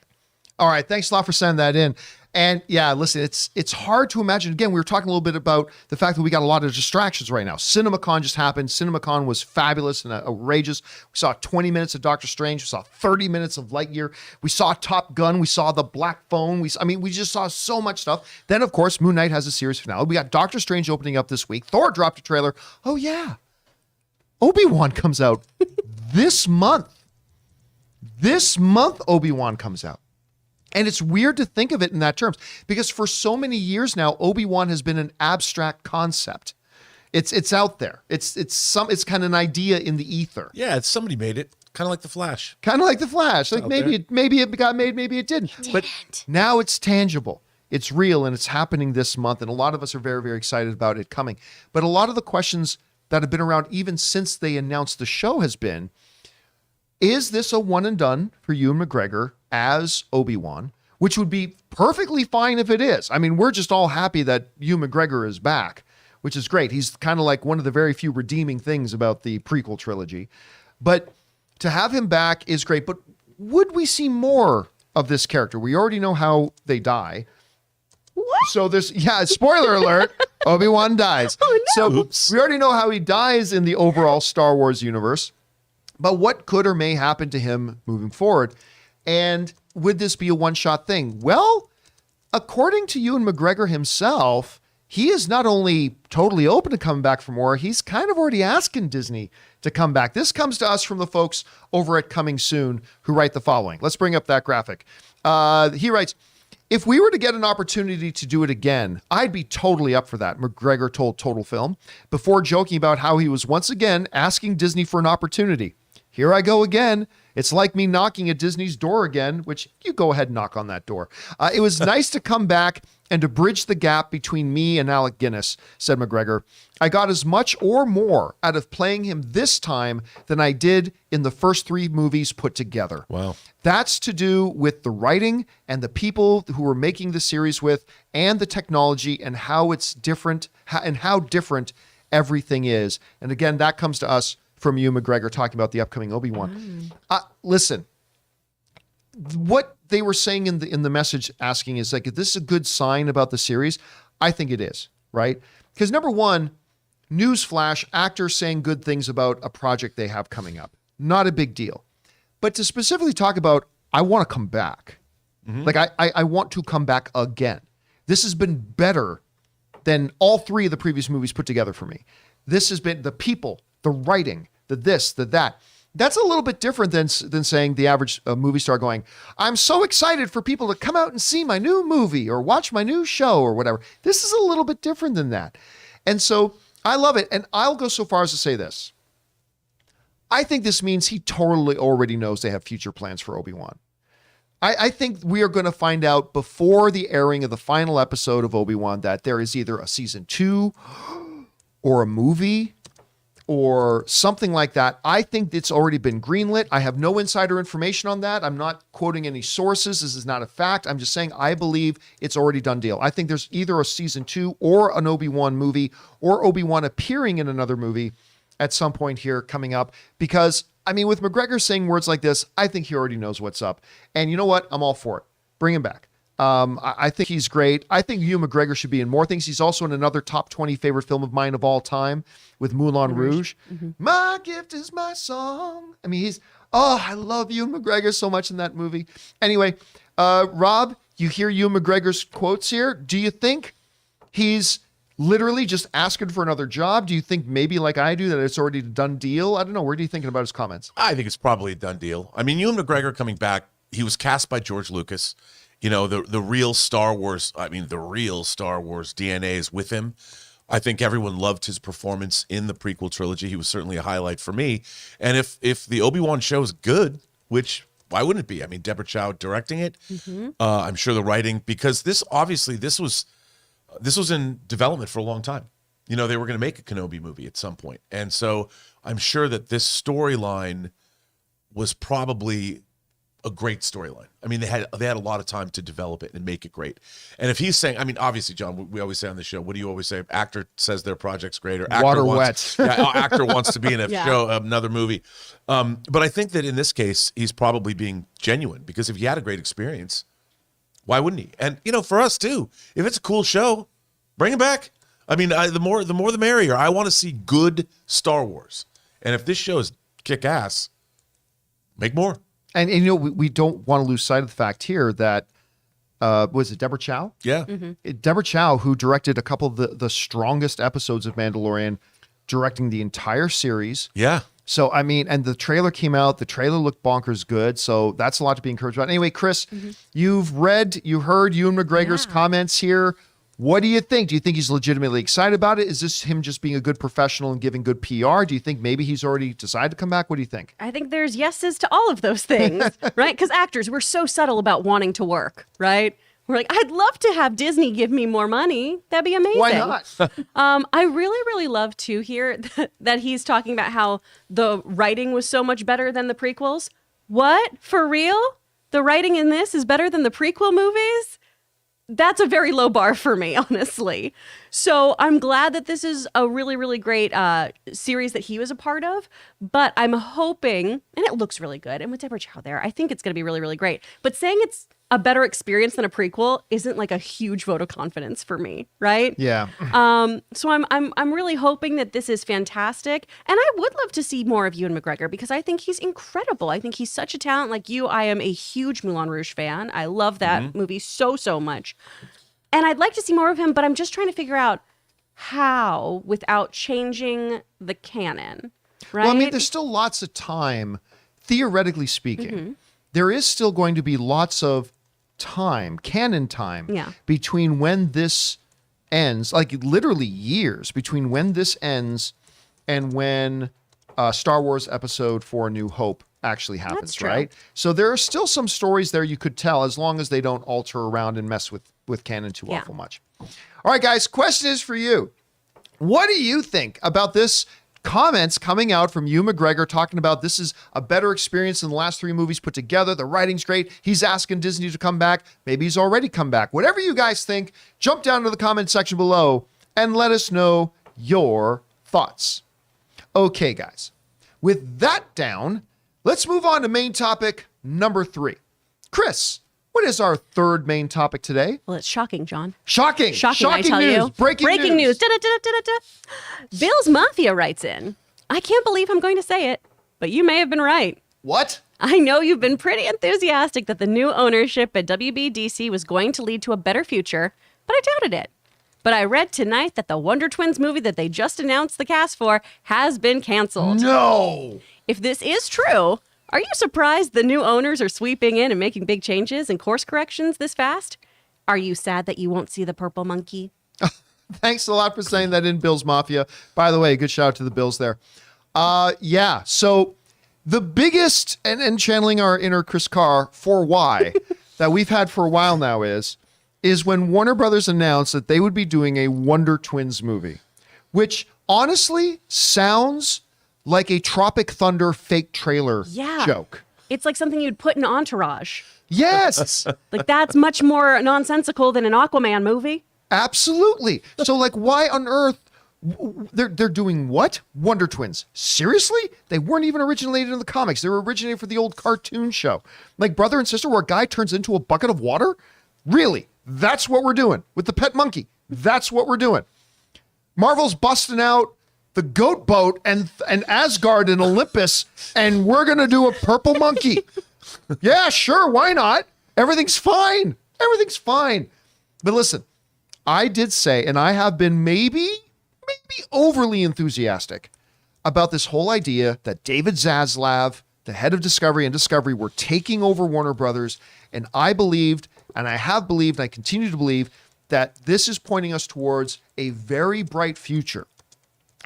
All right, thanks a lot for sending that in. And yeah, listen, it's hard to imagine. Again, we were talking a little bit about the fact that we got a lot of distractions right now. CinemaCon just happened. CinemaCon was fabulous and outrageous. We saw 20 minutes of Doctor Strange. We saw 30 minutes of Lightyear. We saw Top Gun. We saw the Black Phone. We just saw so much stuff. Then, of course, Moon Knight has a series finale. We got Doctor Strange opening up this week. Thor dropped a trailer. Oh, yeah. Obi-Wan comes out this month. This month, Obi-Wan comes out. And it's weird to think of it in that terms because for so many years now, Obi-Wan has been an abstract concept. It's out there. It's kind of an idea in the ether. Yeah, somebody made it. Kind of like The Flash. Kind of like The Flash. Like maybe it got made, maybe it didn't. But now it's tangible. It's real and it's happening this month. And a lot of us are very, very excited about it coming. But a lot of the questions that have been around even since they announced the show has been, is this a one and done for Ewan McGregor as Obi-Wan, which would be perfectly fine if it is. I mean, we're just all happy that Ewan McGregor is back, which is great. He's kind of like one of the very few redeeming things about the prequel trilogy. But to have him back is great. But would we see more of this character? We already know how they die. What? So spoiler alert, Obi-Wan dies. Oh, no. So we already know how he dies in the overall Star Wars universe. But what could or may happen to him moving forward? And would this be a one-shot thing? Well, according to Ewan McGregor himself, he is not only totally open to coming back for more, he's kind of already asking Disney to come back. This comes to us from the folks over at Coming Soon who write the following. Let's bring up that graphic. He writes, if we were to get an opportunity to do it again, I'd be totally up for that, McGregor told Total Film, before joking about how he was once again asking Disney for an opportunity. Here I go again. It's like me knocking at Disney's door again, which you go ahead and knock on that door. It was nice to come back and to bridge the gap between me and Alec Guinness, said McGregor. I got as much or more out of playing him this time than I did in the first 3 movies put together. Wow. That's to do with the writing and the people who were making the series with and the technology and how it's different and how different everything is. And again, that comes to us from Ewan McGregor talking about the upcoming Obi-Wan. Listen, what they were saying in the message asking is like, is this a good sign about the series? I think it is, right? Because number one, newsflash, actors saying good things about a project they have coming up. Not a big deal. But to specifically talk about, I want to come back. Like, I want to come back again. This has been better than all three of the previous movies put together for me. This has been the people, the writing, the this, the that. That's a little bit different than saying the average movie star going, I'm so excited for people to come out and see my new movie or watch my new show or whatever. This is a little bit different than that. And so I love it. And I'll go so far as to say this. I think this means he totally already knows they have future plans for Obi-Wan. I think we are going to find out before the airing of the final episode of Obi-Wan that there is either a season 2 or a movie or something like that. I think it's already been greenlit. I have no insider information on that. I'm not quoting any sources. This is not a fact. I'm just saying I believe it's already done deal. I think there's either a season 2 or an Obi-Wan movie or Obi-Wan appearing in another movie at some point here coming up, because I mean, with McGregor saying words like this, I think he already knows what's up. And you know what? I'm all for it. Bring him back. I think he's great. I think Ewan McGregor should be in more things. He's also in another top 20 favorite film of mine of all time with Moulin Rouge. My gift is my song. I mean, I love Ewan McGregor so much in that movie. Anyway, Rob, you hear Ewan McGregor's quotes here. Do you think he's literally just asking for another job? Do you think maybe like I do that it's already a done deal? I don't know. Where are you thinking about his comments? I think it's probably a done deal. I mean, Ewan McGregor coming back, he was cast by George Lucas. You know, the real Star Wars, the real Star Wars DNA is with him. I think everyone loved his performance in the prequel trilogy. He was certainly a highlight for me. And if the Obi-Wan show is good, which why wouldn't it be? I mean, Deborah Chow directing it. I'm sure the writing, because this was in development for a long time. You know, they were going to make a Kenobi movie at some point. And so I'm sure that this storyline was probably a great storyline. I mean, they had a lot of time to develop it and make it great. And if he's saying, I mean, obviously, John, we always say on the show, what do you always say? Actor says their project's great, or actor wants to be in a show, another movie. But I think that in this case, he's probably being genuine, because if he had a great experience, why wouldn't he? And, you know, for us too, if it's a cool show, bring it back. I mean, the more the merrier. I want to see good Star Wars. And if this show is kick ass, make more. And you know, we don't want to lose sight of the fact here that, was it Deborah Chow? Yeah. Deborah Chow, who directed a couple of the strongest episodes of Mandalorian, directing the entire series. Yeah. So, I mean, and the trailer came out. The trailer looked bonkers good. So that's a lot to be encouraged about. Anyway, Chris, you heard Ewan McGregor's comments here. What do you think? Do you think he's legitimately excited about it? Is this him just being a good professional and giving good PR? Do you think maybe he's already decided to come back? What do you think? I think there's yeses to all of those things, right? Because actors, we're so subtle about wanting to work, right? We're like, I'd love to have Disney give me more money. That'd be amazing. Why not? I really, really love to hear that he's talking about how the writing was so much better than the prequels. What? For real? The writing in this is better than the prequel movies? That's a very low bar for me, honestly. So I'm glad that this is a really, really great series that he was a part of. But I'm hoping, and it looks really good, and with Deborah Chow there, I think it's going to be really, really great. But saying it's a better experience than a prequel isn't like a huge vote of confidence for me, right? Yeah. So I'm really hoping that this is fantastic, and I would love to see more of Ewan McGregor because I think he's incredible. I think he's such a talent. Like you, I am a huge Moulin Rouge fan. I love that movie so much, and I'd like to see more of him. But I'm just trying to figure out how without changing the canon. Right? Well, I mean, there's still lots of time, theoretically speaking. There is still going to be lots of time, canon time, between when this ends, like literally years between when this ends and when Star Wars Episode 4 New Hope actually happens, That's true. right? So there are still some stories there you could tell as long as they don't alter around and mess with canon too awful much. All right, guys, question is for you. What do you think about this comments coming out from Ewan McGregor talking about this is a better experience than the last three movies put together. The writing's great. He's asking Disney to come back. Maybe he's already come back. Whatever you guys think, jump down to the comment section below and let us know your thoughts. Okay, guys. With that down, let's move on to main topic number 3. Chris, What is our third main topic today? Well, it's shocking, John. Shocking. I tell news. you. Breaking news. Da-da-da-da-da-da. Bill's Mafia writes in. I can't believe I'm going to say it, but you may have been right. What? I know you've been pretty enthusiastic that the new ownership at WBDC was going to lead to a better future, but I doubted it. But I read tonight that the Wonder Twins movie that they just announced the cast for has been canceled. No. If this is true, are you surprised the new owners are sweeping in and making big changes and course corrections this fast? Are you sad that you won't see the purple monkey? Thanks a lot for saying that in Bill's Mafia. By the way, good shout out to the Bills there. Yeah, so the biggest, and channeling our inner Chris Carr for why, that we've had for a while now is when Warner Brothers announced that they would be doing a Wonder Twins movie, which honestly sounds like a Tropic Thunder fake trailer joke. It's like something you'd put in Entourage. Yes. Like that's much more nonsensical than an Aquaman movie. Absolutely. So like why on earth they're doing what? Wonder Twins. Seriously? They weren't even originated in the comics. They were originated for the old cartoon show. Like brother and sister where a guy turns into a bucket of water? Really? That's what we're doing with the pet monkey. That's what we're doing. Marvel's busting out the goat boat and Asgard and Olympus, and we're going to do a purple monkey. Yeah, sure. Why not? Everything's fine. Everything's fine. But listen, I did say, and I have been maybe overly enthusiastic about this whole idea that David Zaslav, the head of Discovery and Discovery, were taking over Warner Brothers. And I believed, and I have believed, and I continue to believe that this is pointing us towards a very bright future,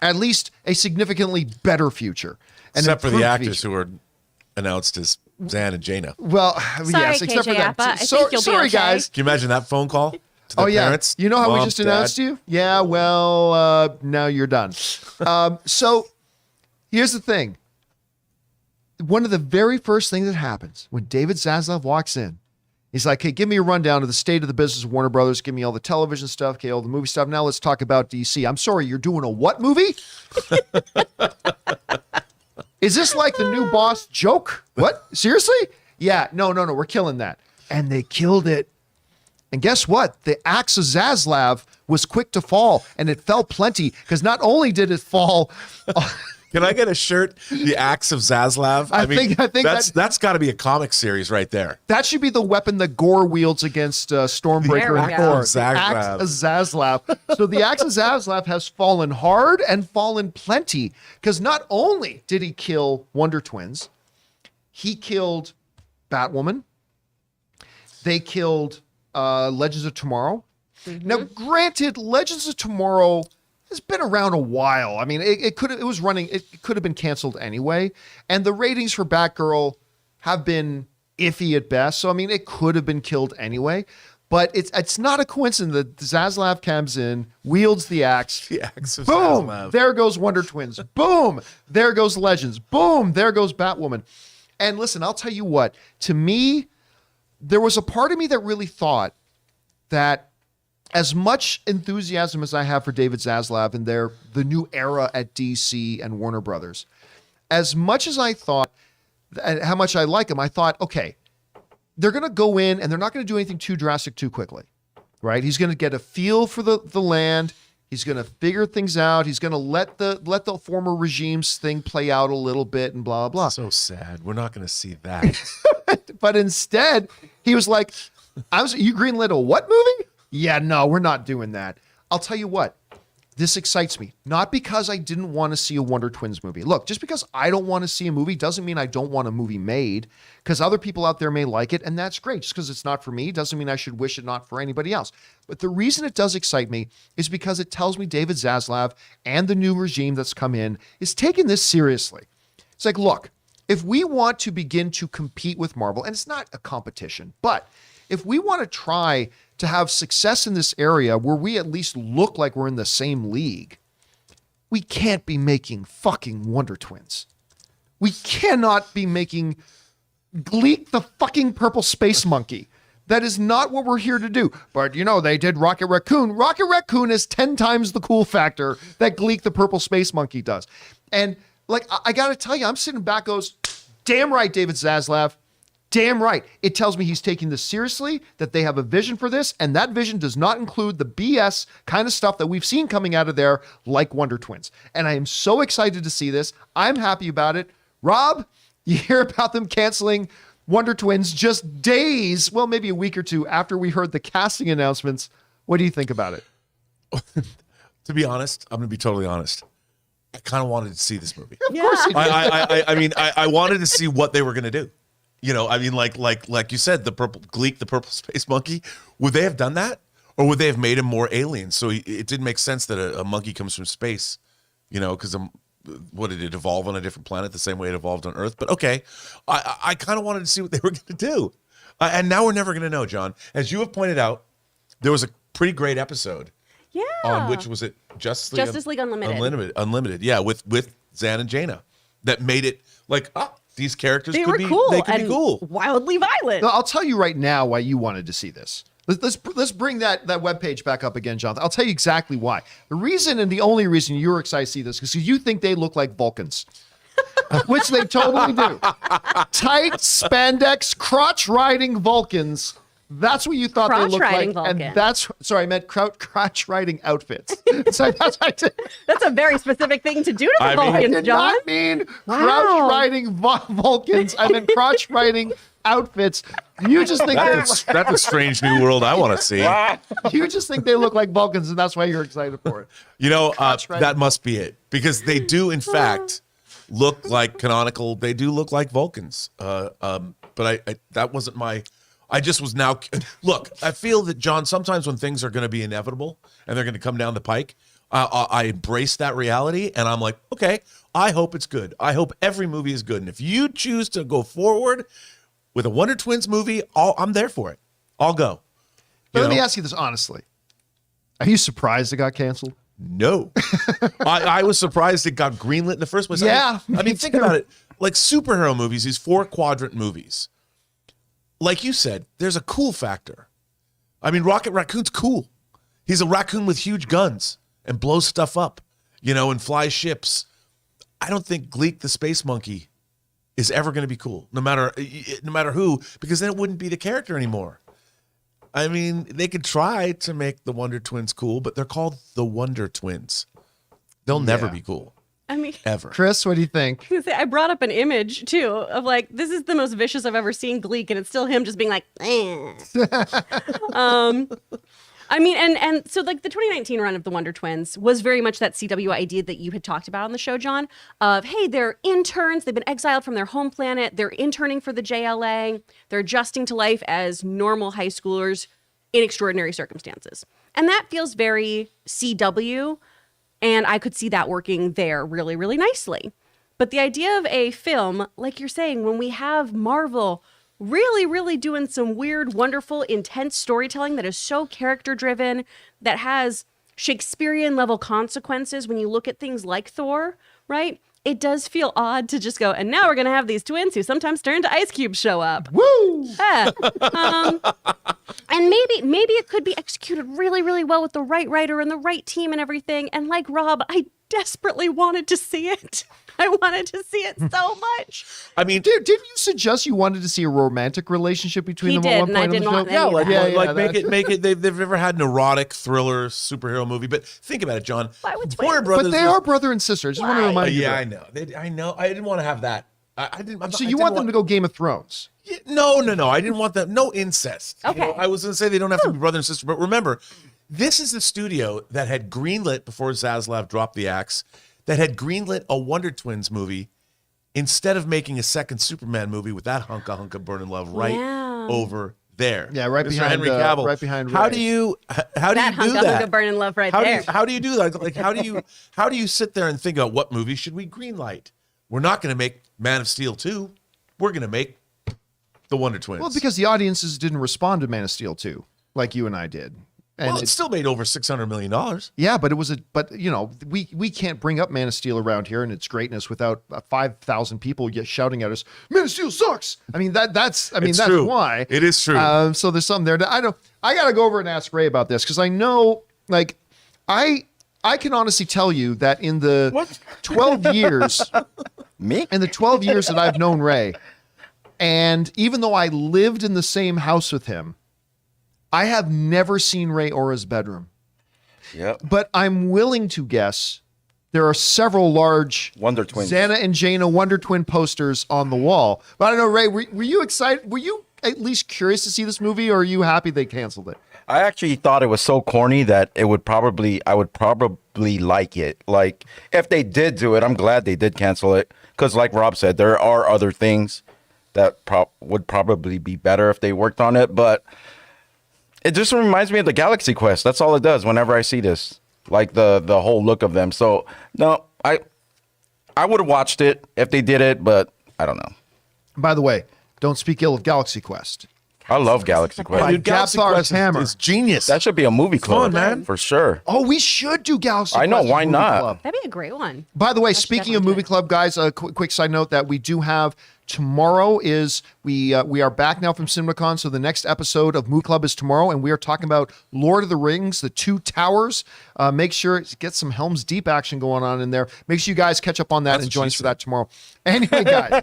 at least a significantly better future. Except for the actors who were announced as Zan and Jaina. Well, Sorry, yes, except KJ for that. Appa. I think you'll be Sorry, okay. guys. Can you imagine that phone call to their parents? You know how we Mom, just Dad? announced you? Yeah, well, now you're done. So here's the thing. One of the very first things that happens when David Zaslav walks in, he's like, hey, give me a rundown of the state of the business of Warner Brothers. Give me all the television stuff, okay, all the movie stuff. Now let's talk about DC. I'm sorry, you're doing a what movie? Is this like the new boss joke? What? Seriously? Yeah, no, we're killing that. And they killed it. And guess what? The axe of Zaslav was quick to fall, and it fell plenty, because not only did it fall... Can I get a shirt? The Axe of Zaslav. I think that's got to be a comic series right there. that should be the weapon that Gore wields against Stormbreaker There and we Thor. go. The axe of Zaslav. So the axe of Zaslav has fallen hard and fallen plenty, because not only did he kill Wonder Twins, he killed Batwoman. They killed Legends of Tomorrow. Now, granted, Legends of Tomorrow has been around a while. I mean, it could have been canceled anyway. And the ratings for Batgirl have been iffy at best. So, I mean, it could have been killed anyway. But it's not a coincidence that Zaslav comes in, wields the axe. The Axe of Boom! Zaslav. There goes Wonder Twins. Boom! There goes Legends. Boom! There goes Batwoman. And listen, I'll tell you what. To me, there was a part of me that really thought that as much enthusiasm as I have for David Zaslav and the new era at DC and Warner Brothers, as much as I thought and how much I like him, I thought, okay, they're going to go in and they're not going to do anything too drastic too quickly, right? He's going to get a feel for the land. He's going to figure things out. He's going to let the former regime's thing play out a little bit and blah, blah, blah. So sad. We're not going to see that. But instead, he was like, you greenlit a what movie? Yeah, no, we're not doing that. I'll tell you what, this excites me. Not because I didn't want to see a Wonder Twins movie. Look, just because I don't want to see a movie doesn't mean I don't want a movie made, because other people out there may like it, and that's great. Just because it's not for me doesn't mean I should wish it not for anybody else. But the reason it does excite me is because it tells me David Zaslav and the new regime that's come in is taking this seriously. It's like, look, if we want to begin to compete with Marvel, and it's not a competition, but if we want to try to have success in this area where we at least look like we're in the same league, we can't be making fucking Wonder Twins. We cannot be making Gleek the fucking purple space monkey. That is not what we're here to do. But, they did Rocket Raccoon. Rocket Raccoon is 10 times the cool factor that Gleek the purple space monkey does. And, I got to tell you, I'm sitting back goes, damn right, David Zaslav. Damn right. It tells me he's taking this seriously, that they have a vision for this, and that vision does not include the BS kind of stuff that we've seen coming out of there, like Wonder Twins. And I am so excited to see this. I'm happy about it. Rob, you hear about them canceling Wonder Twins just days, well, maybe a week or two after we heard the casting announcements. What do you think about it? To be honest, I'm going to be totally honest. I kind of wanted to see this movie. Of course you did. I mean, I wanted to see what they were going to do. You know, I mean, like you said, the purple Gleek, the purple space monkey. Would they have done that, or would they have made him more alien? So it didn't make sense that a monkey comes from space. You know, because what did it evolve on a different planet the same way it evolved on Earth? But okay, I kind of wanted to see what they were going to do, and now we're never going to know, John. As you have pointed out, there was a pretty great episode. Yeah. On which was it? Justice League Unlimited. Unlimited. Yeah, with Zan and Jaina, that made it like these characters They could were be cool they could and be cool. wildly violent. No, I'll tell you right now why you wanted to see this. Let's bring that webpage back up again, Jonathan. I'll tell you exactly why. The reason and the only reason you were excited to see this is because you think they look like Vulcans. Which they totally do. Tight spandex, crotch-riding Vulcans. That's what you thought they looked like. Vulcan. And I meant crotch-riding outfits. So that's what I did. That's a very specific thing to do to the I mean- I Vulcans, did John. not mean Wow. crouch-riding Vulcans. I meant crotch-riding outfits. You just think That's a strange new world I want to see. you just think they look like Vulcans, and that's why you're excited for it. You know, Crotch-riding. that must be it, because they do in fact look like canonical. They do look like Vulcans. But I that wasn't my. I just was now. Look, I feel that, John, sometimes when things are going to be inevitable and they're going to come down the pike, I embrace that reality, and I'm like, okay, I hope it's good. I hope every movie is good. And if you choose to go forward with a Wonder Twins movie, I'm there for it. I'll go. But You let me know? ask you this honestly. Are you surprised it got canceled? No. I was surprised it got greenlit in the first place. Yeah, I me mean think too. about it. Like superhero movies, these 4-quadrant movies. Like you said, there's a cool factor. I mean, Rocket Raccoon's cool. He's a raccoon with huge guns and blows stuff up, you know, and flies ships. I don't think Gleek the space monkey is ever going to be cool, no matter who, because then it wouldn't be the character anymore. I mean, they could try to make the Wonder Twins cool, but they're called the Wonder Twins. They'll never Yeah. be cool, I mean, ever. Chris, what do you think? I brought up an image too of like, this is the most vicious I've ever seen Gleek, and it's still him just being like, eh. I mean, and so like the 2019 run of the Wonder Twins was very much that CW idea that you had talked about on the show, John, of, hey, they're interns. They've been exiled from their home planet. They're interning for the JLA. They're adjusting to life as normal high schoolers in extraordinary circumstances. And that feels very CW. And I could see that working there really, really nicely. But the idea of a film, like you're saying, when we have Marvel really, really doing some weird, wonderful, intense storytelling that is so character driven, that has Shakespearean level consequences when you look at things like Thor, right? It does feel odd to just go, and now we're going to have these twins who sometimes turn into ice cubes show up. Woo! Yeah. And maybe it could be executed really, really well with the right writer and the right team and everything. And like Rob, I desperately wanted to see it. I wanted to see it so much. I mean, Didn't you suggest you wanted to see a romantic relationship between He them did, at one and I point in didn't the want show? any of like, that. Yeah, like yeah, make it. They've never had an erotic thriller superhero movie, but think about it, John. Why would Warner twins? Brothers. But they was- are brother and sister. I just want to Why? remind you. Yeah, that. I know. I know. I didn't want to have that. I didn't. So I you didn't want them to go Game of Thrones? No. I didn't want that. No incest. You Okay. know, I was going to say they don't have to be brother and sister, but remember, this is the studio that had greenlit before Zaslav dropped the axe, that had greenlit a Wonder Twins movie instead of making a second Superman movie with that hunk of burning love right Yeah. over there. Yeah, right Mr. behind, Henry Cavill. right behind How Ray. do you That do hunk that? of burning love right How there. do you do that? Like how do you sit there and think about what movie should we greenlight? We're not going to make Man of Steel 2. We're going to make the Wonder Twins. Well, because the audiences didn't respond to Man of Steel 2 like you and I did. And it still made over $600 million. yeah, but you know, we can't bring up Man of Steel around here and its greatness without 5,000 people shouting at us, "Man of Steel sucks." I mean, that's true. why. It is true. So there's something there. I got to go over and ask Ray about this because I know, like, I can honestly tell you that in the 12 years, Me? in the 12 years that I've known Ray, And even though I lived in the same house with him, I have never seen Ray Ora's bedroom. Yep. But I'm willing to guess there are several large Wonder Twins. Xana and Jaina Wonder Twin posters on the wall. But I don't know, Ray, were you excited? Were you at least curious to see this movie, or are you happy they canceled it? I actually thought it was so corny that I would probably like it. Like, if they did do it, I'm glad they did cancel it. Because like Rob said, there are other things that would probably be better if they worked on it. But it just reminds me of the Galaxy Quest. That's all it does whenever I see this. Like the whole look of them. So, no, I would have watched it if they did it, but I don't know. By the way, don't speak ill of Galaxy Quest. I love Galaxy Quest. By Gapthar's hammer. It's genius. That should be a movie club, fun, man. For sure. Oh, we should do Galaxy I know, Quest as why a movie not? club. That'd be a great one. By the way, I should speaking of definitely do movie it. club, guys, a quick side note that we do have tomorrow is we are back now from CinemaCon, so the next episode of Movie Club is tomorrow, and we are talking about Lord of the Rings, The Two Towers. Make sure to get some Helm's Deep action going on in there. Make sure you guys catch up on that That's and what join she us for that tomorrow. Anyway, guys,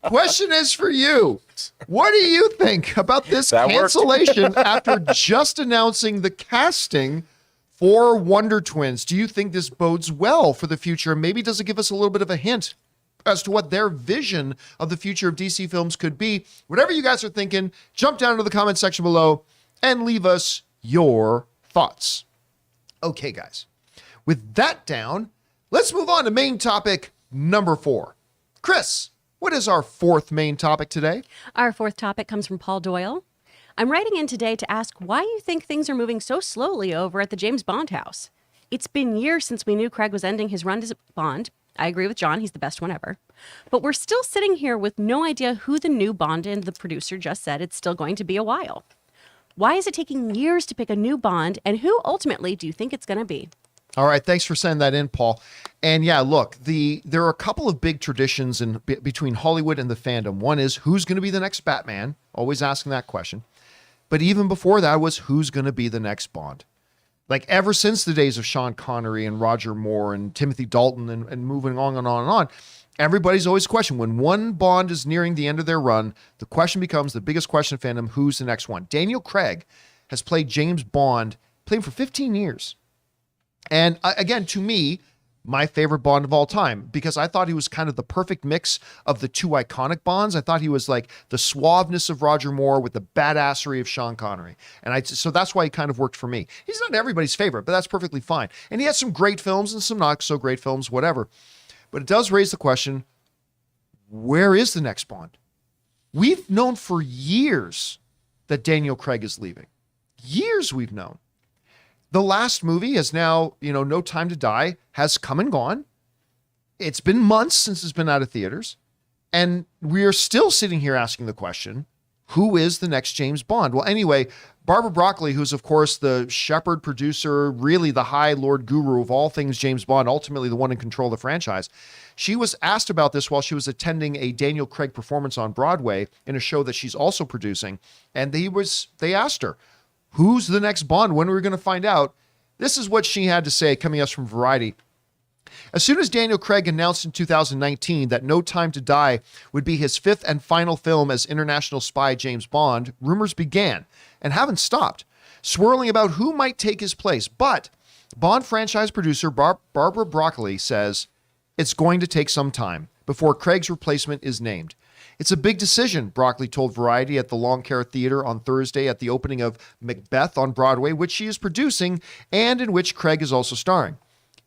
question is for you. What do you think about this That worked. cancellation after just announcing the casting for Wonder Twins? Do you think this bodes well for the future? Maybe does it give us a little bit of a hint as to what their vision of the future of DC films could be? Whatever you guys are thinking, jump down into the comment section below and leave us your thoughts. Okay, guys. With that down, let's move on to main topic number 4. Chris, what is our 4th main topic today? Our 4th topic comes from Paul Doyle. I'm writing in today to ask why you think things are moving so slowly over at the James Bond house. It's been years since we knew Craig was ending his run as Bond. I agree with John, he's the best one ever. But we're still sitting here with no idea who the new Bond is, and the producer just said it's still going to be a while. Why is it taking years to pick a new Bond, and who ultimately do you think it's going to be? All right, thanks for sending that in, Paul. And yeah, look, there are a couple of big traditions between Hollywood and the fandom. One is who's going to be the next Batman, always asking that question. But even before that was who's going to be the next Bond. Like ever since the days of Sean Connery and Roger Moore and Timothy Dalton and moving on and on and on, everybody's always questioned when one Bond is nearing the end of their run, the question becomes the biggest question in fandom, who's the next one? Daniel Craig has played James Bond, played him for 15 years. And again, to me, my favorite Bond of all time, because I thought he was kind of the perfect mix of the two iconic Bonds. I thought he was like the suaveness of Roger Moore with the badassery of Sean Connery. And so that's why he kind of worked for me. He's not everybody's favorite, but that's perfectly fine. And he has some great films and some not so great films, whatever. But it does raise the question, where is the next Bond? We've known for years that Daniel Craig is leaving. Years we've known. The last movie is now, No Time to Die has come and gone. It's been months since it's been out of theaters. And we are still sitting here asking the question, who is the next James Bond? Well, anyway, Barbara Broccoli, who's of course the shepherd producer, really the high lord guru of all things James Bond, ultimately the one in control of the franchise. She was asked about this while she was attending a Daniel Craig performance on Broadway in a show that she's also producing. And they asked her, who's the next Bond? When are we going to find out? This is what she had to say, coming us from Variety. As soon as Daniel Craig announced in 2019 that No Time to Die would be his 5th and final film as international spy James Bond, rumors began and haven't stopped, swirling about who might take his place. But Bond franchise producer Barbara Broccoli says it's going to take some time before Craig's replacement is named. It's a big decision, Broccoli told Variety at the Longcare Theater on Thursday at the opening of Macbeth on Broadway, which she is producing and in which Craig is also starring.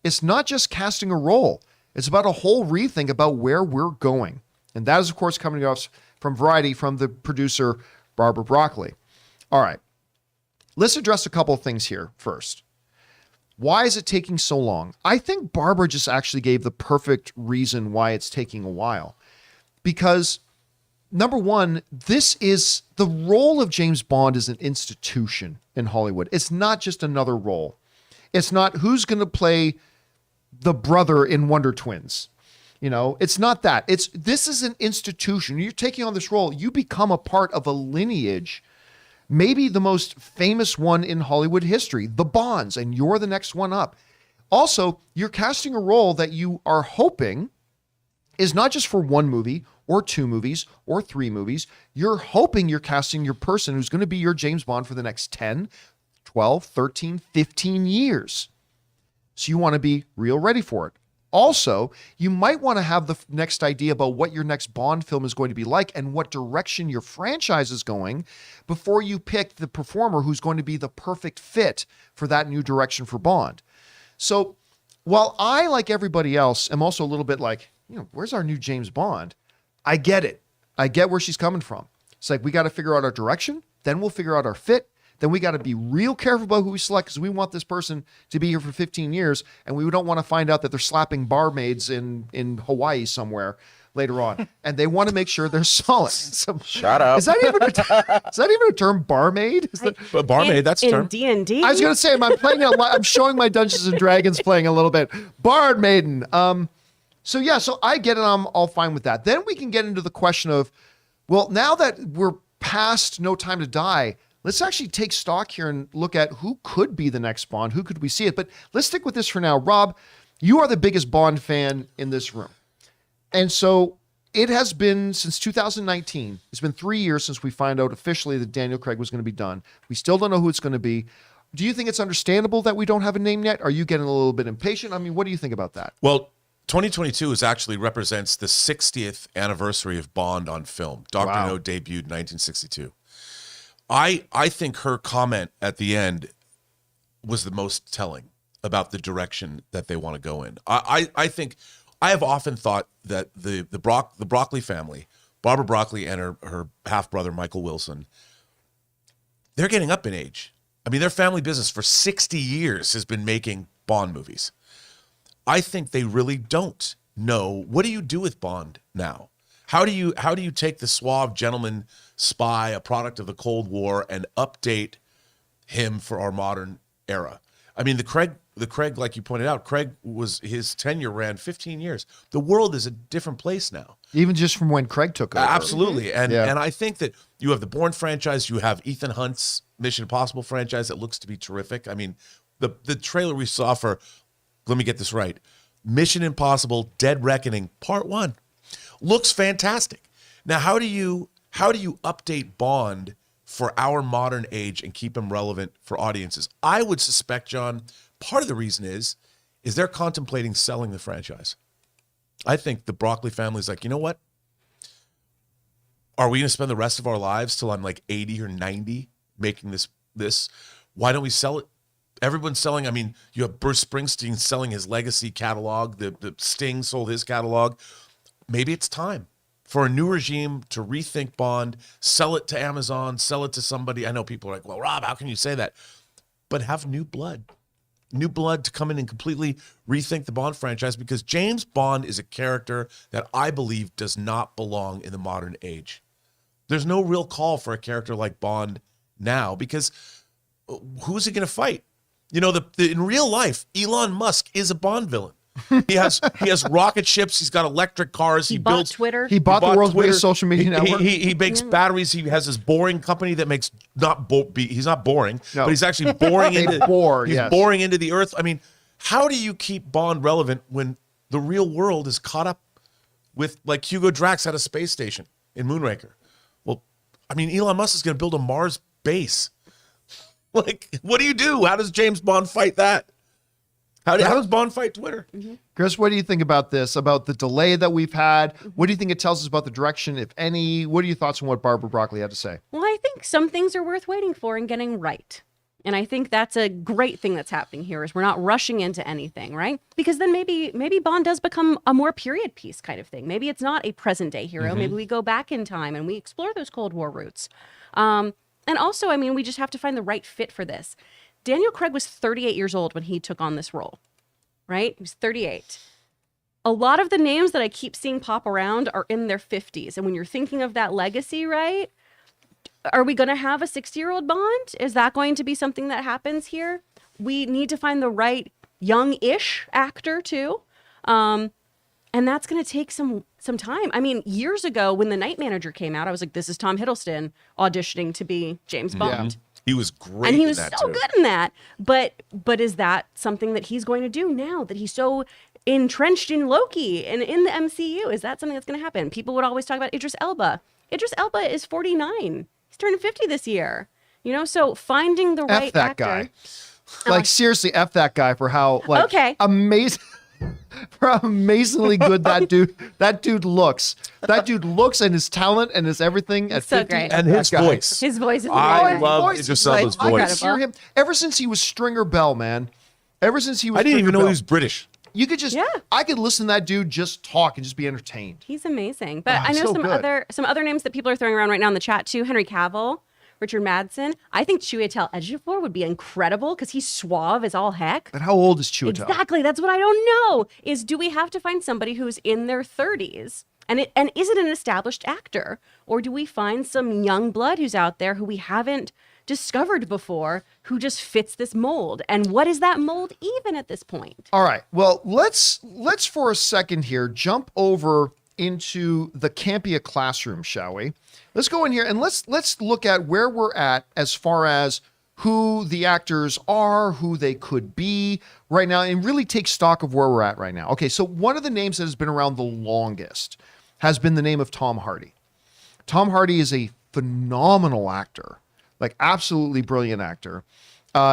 It's not just casting a role. It's about a whole rethink about where we're going. And that is, of course, coming to us from Variety from the producer, Barbara Broccoli. All right. Let's address a couple of things here first. Why is it taking so long? I think Barbara just actually gave the perfect reason why it's taking a while. Because number one, this is the role of James Bond is an institution in Hollywood. It's not just another role. It's not who's going to play the brother in Wonder Twins. It's not that. This is an institution. You're taking on this role. You become a part of a lineage, maybe the most famous one in Hollywood history, the Bonds, and you're the next one up. Also, you're casting a role that you are hoping is not just for one movie or 2 movies or 3 movies. You're hoping you're casting your person who's going to be your James Bond for the next 10, 12, 13, 15 years. So you want to be real ready for it. Also, you might want to have the next idea about what your next Bond film is going to be like and what direction your franchise is going before you pick the performer who's going to be the perfect fit for that new direction for Bond. So while I, like everybody else, am also a little bit like, where's our new James Bond? I get it. I get where she's coming from. It's like, we got to figure out our direction. Then we'll figure out our fit. Then we got to be real careful about who we select because we want this person to be here for 15 years and we don't want to find out that they're slapping barmaids in Hawaii somewhere later on. And they want to make sure they're solid. So, Shut up. Is that even a term, barmaid? But barmaid, that's a term. In D&D? I was going to say, I'm showing my Dungeons and Dragons playing a little bit. Bard maiden. So I get it. I'm all fine with that. Then we can get into the question of, well, now that we're past No Time to Die, let's actually take stock here and look at who could be the next Bond. Who could we see it? But let's stick with this for now. Rob, you are the biggest Bond fan in this room. And so it has been since 2019. It's been 3 years since we find out officially that Daniel Craig was going to be done. We still don't know who it's going to be. Do you think it's understandable that we don't have a name yet? Are you getting a little bit impatient? I mean, what do you think about that? Well, 2022 actually represents the 60th anniversary of Bond on film. Dr. Wow. No debuted in 1962. I think her comment at the end was the most telling about the direction that they want to go in. I think I have often thought that the Broccoli family, Barbara Broccoli and her half brother Michael Wilson, they're getting up in age. I mean, their family business for 60 years has been making Bond movies. I think they really don't know, what do you do with Bond now? How do you take the suave gentleman spy, a product of the Cold War, and update him for our modern era? I mean, the Craig, like you pointed out, his tenure ran 15 years. The world is a different place now. Even just from when Craig took over. Absolutely. And I think that you have the Bourne franchise, you have Ethan Hunt's Mission Impossible franchise that looks to be terrific. I mean, the trailer we saw for, let me get this right, Mission Impossible Dead Reckoning Part 1 looks fantastic. Now, how do you update Bond for our modern age and keep him relevant for audiences? I would suspect, John, part of the reason is they're contemplating selling the franchise. I think the Broccoli family's like, you know what? Are we going to spend the rest of our lives till I'm like 80 or 90 making this? Why don't we sell it? Everyone's selling. I mean, you have Bruce Springsteen selling his legacy catalog. The Sting sold his catalog. Maybe it's time for a new regime to rethink Bond, sell it to Amazon, sell it to somebody. I know people are like, well, Rob, how can you say that? But have new blood to come in and completely rethink the Bond franchise, because James Bond is a character that I believe does not belong in the modern age. There's no real call for a character like Bond now, because who's he going to fight? In real life, Elon Musk is a Bond villain. He has rocket ships. He's got electric cars. He built Twitter. He bought the world's biggest social media network. He makes batteries. He has his boring company that makes he's not boring, No. but he's actually boring Yes. boring into the earth. I mean, how do you keep Bond relevant when the real world is caught up with, like, Hugo Drax had a space station in Moonraker? Well, I mean, Elon Musk is going to build a Mars base. Like, what do you do? How does James Bond fight that? How does Bond fight Twitter? Mm-hmm. Chris, what do you think about this, about the delay that we've had? What do you think it tells us about the direction, if any? What are your thoughts on what Barbara Broccoli had to say? Well, I think some things are worth waiting for and getting right. And I think that's a great thing that's happening here, is we're not rushing into anything, right? Because then maybe Bond does become a more period piece kind of thing. Maybe it's not a present day hero. Mm-hmm. Maybe we go back in time and we explore those Cold War roots. And also, I mean, we just have to find the right fit for this. Daniel Craig was 38 years old when he took on this role, right? He was 38. A lot of the names that I keep seeing pop around are in their 50s. And when you're thinking of that legacy, right? Are we going to have a 60-year-old Bond? Is that going to be something that happens here? We need to find the right young-ish actor, too. And that's going to take some time. I mean, years ago when The Night Manager came out, I was like, this is Tom Hiddleston auditioning to be James Bond. Yeah. He was great. And he was in that so too. good in that. But is that something that he's going to do now that he's so entrenched in Loki and in the MCU? Is that something that's going to happen? People would always talk about Idris Elba. Idris Elba is 49. He's turning 50 this year. You know, so finding the right F that actor. guy. Like seriously, F that guy for how amazing for how amazingly good that dude looks. That dude looks and his talent and his everything at So 50. great. And his That guy. voice. His voice is I amazing. love Voice Idris is Elba's I voice. could hear him ever since he was Stringer Bell, man. Ever since he was I didn't even Stringer know Bell. he was British. You could just, Yeah. I could listen to that dude just talk and just be entertained. He's amazing. But Oh, I know so some good. other names that people are throwing around right now in the chat too. Henry Cavill, Richard Madsen. I think Chiwetel Ejiofor would be incredible because he's suave as all heck. But how old is Chiwetel? Exactly. That's what I don't know. Is do we have to find somebody who's in their 30s? And is it an established actor? Or do we find some young blood who's out there who we haven't discovered before who just fits this mold? And what is that mold even at this point? All right. Well, let's for a second here jump over into the Campea classroom, shall we? Let's go in here and let's look at where we're at as far as who the actors are, who they could be right now, and really take stock of where we're at right now. Okay, so one of the names that has been around the longest has been the name of Tom Hardy. Tom Hardy is a phenomenal actor, like absolutely brilliant actor.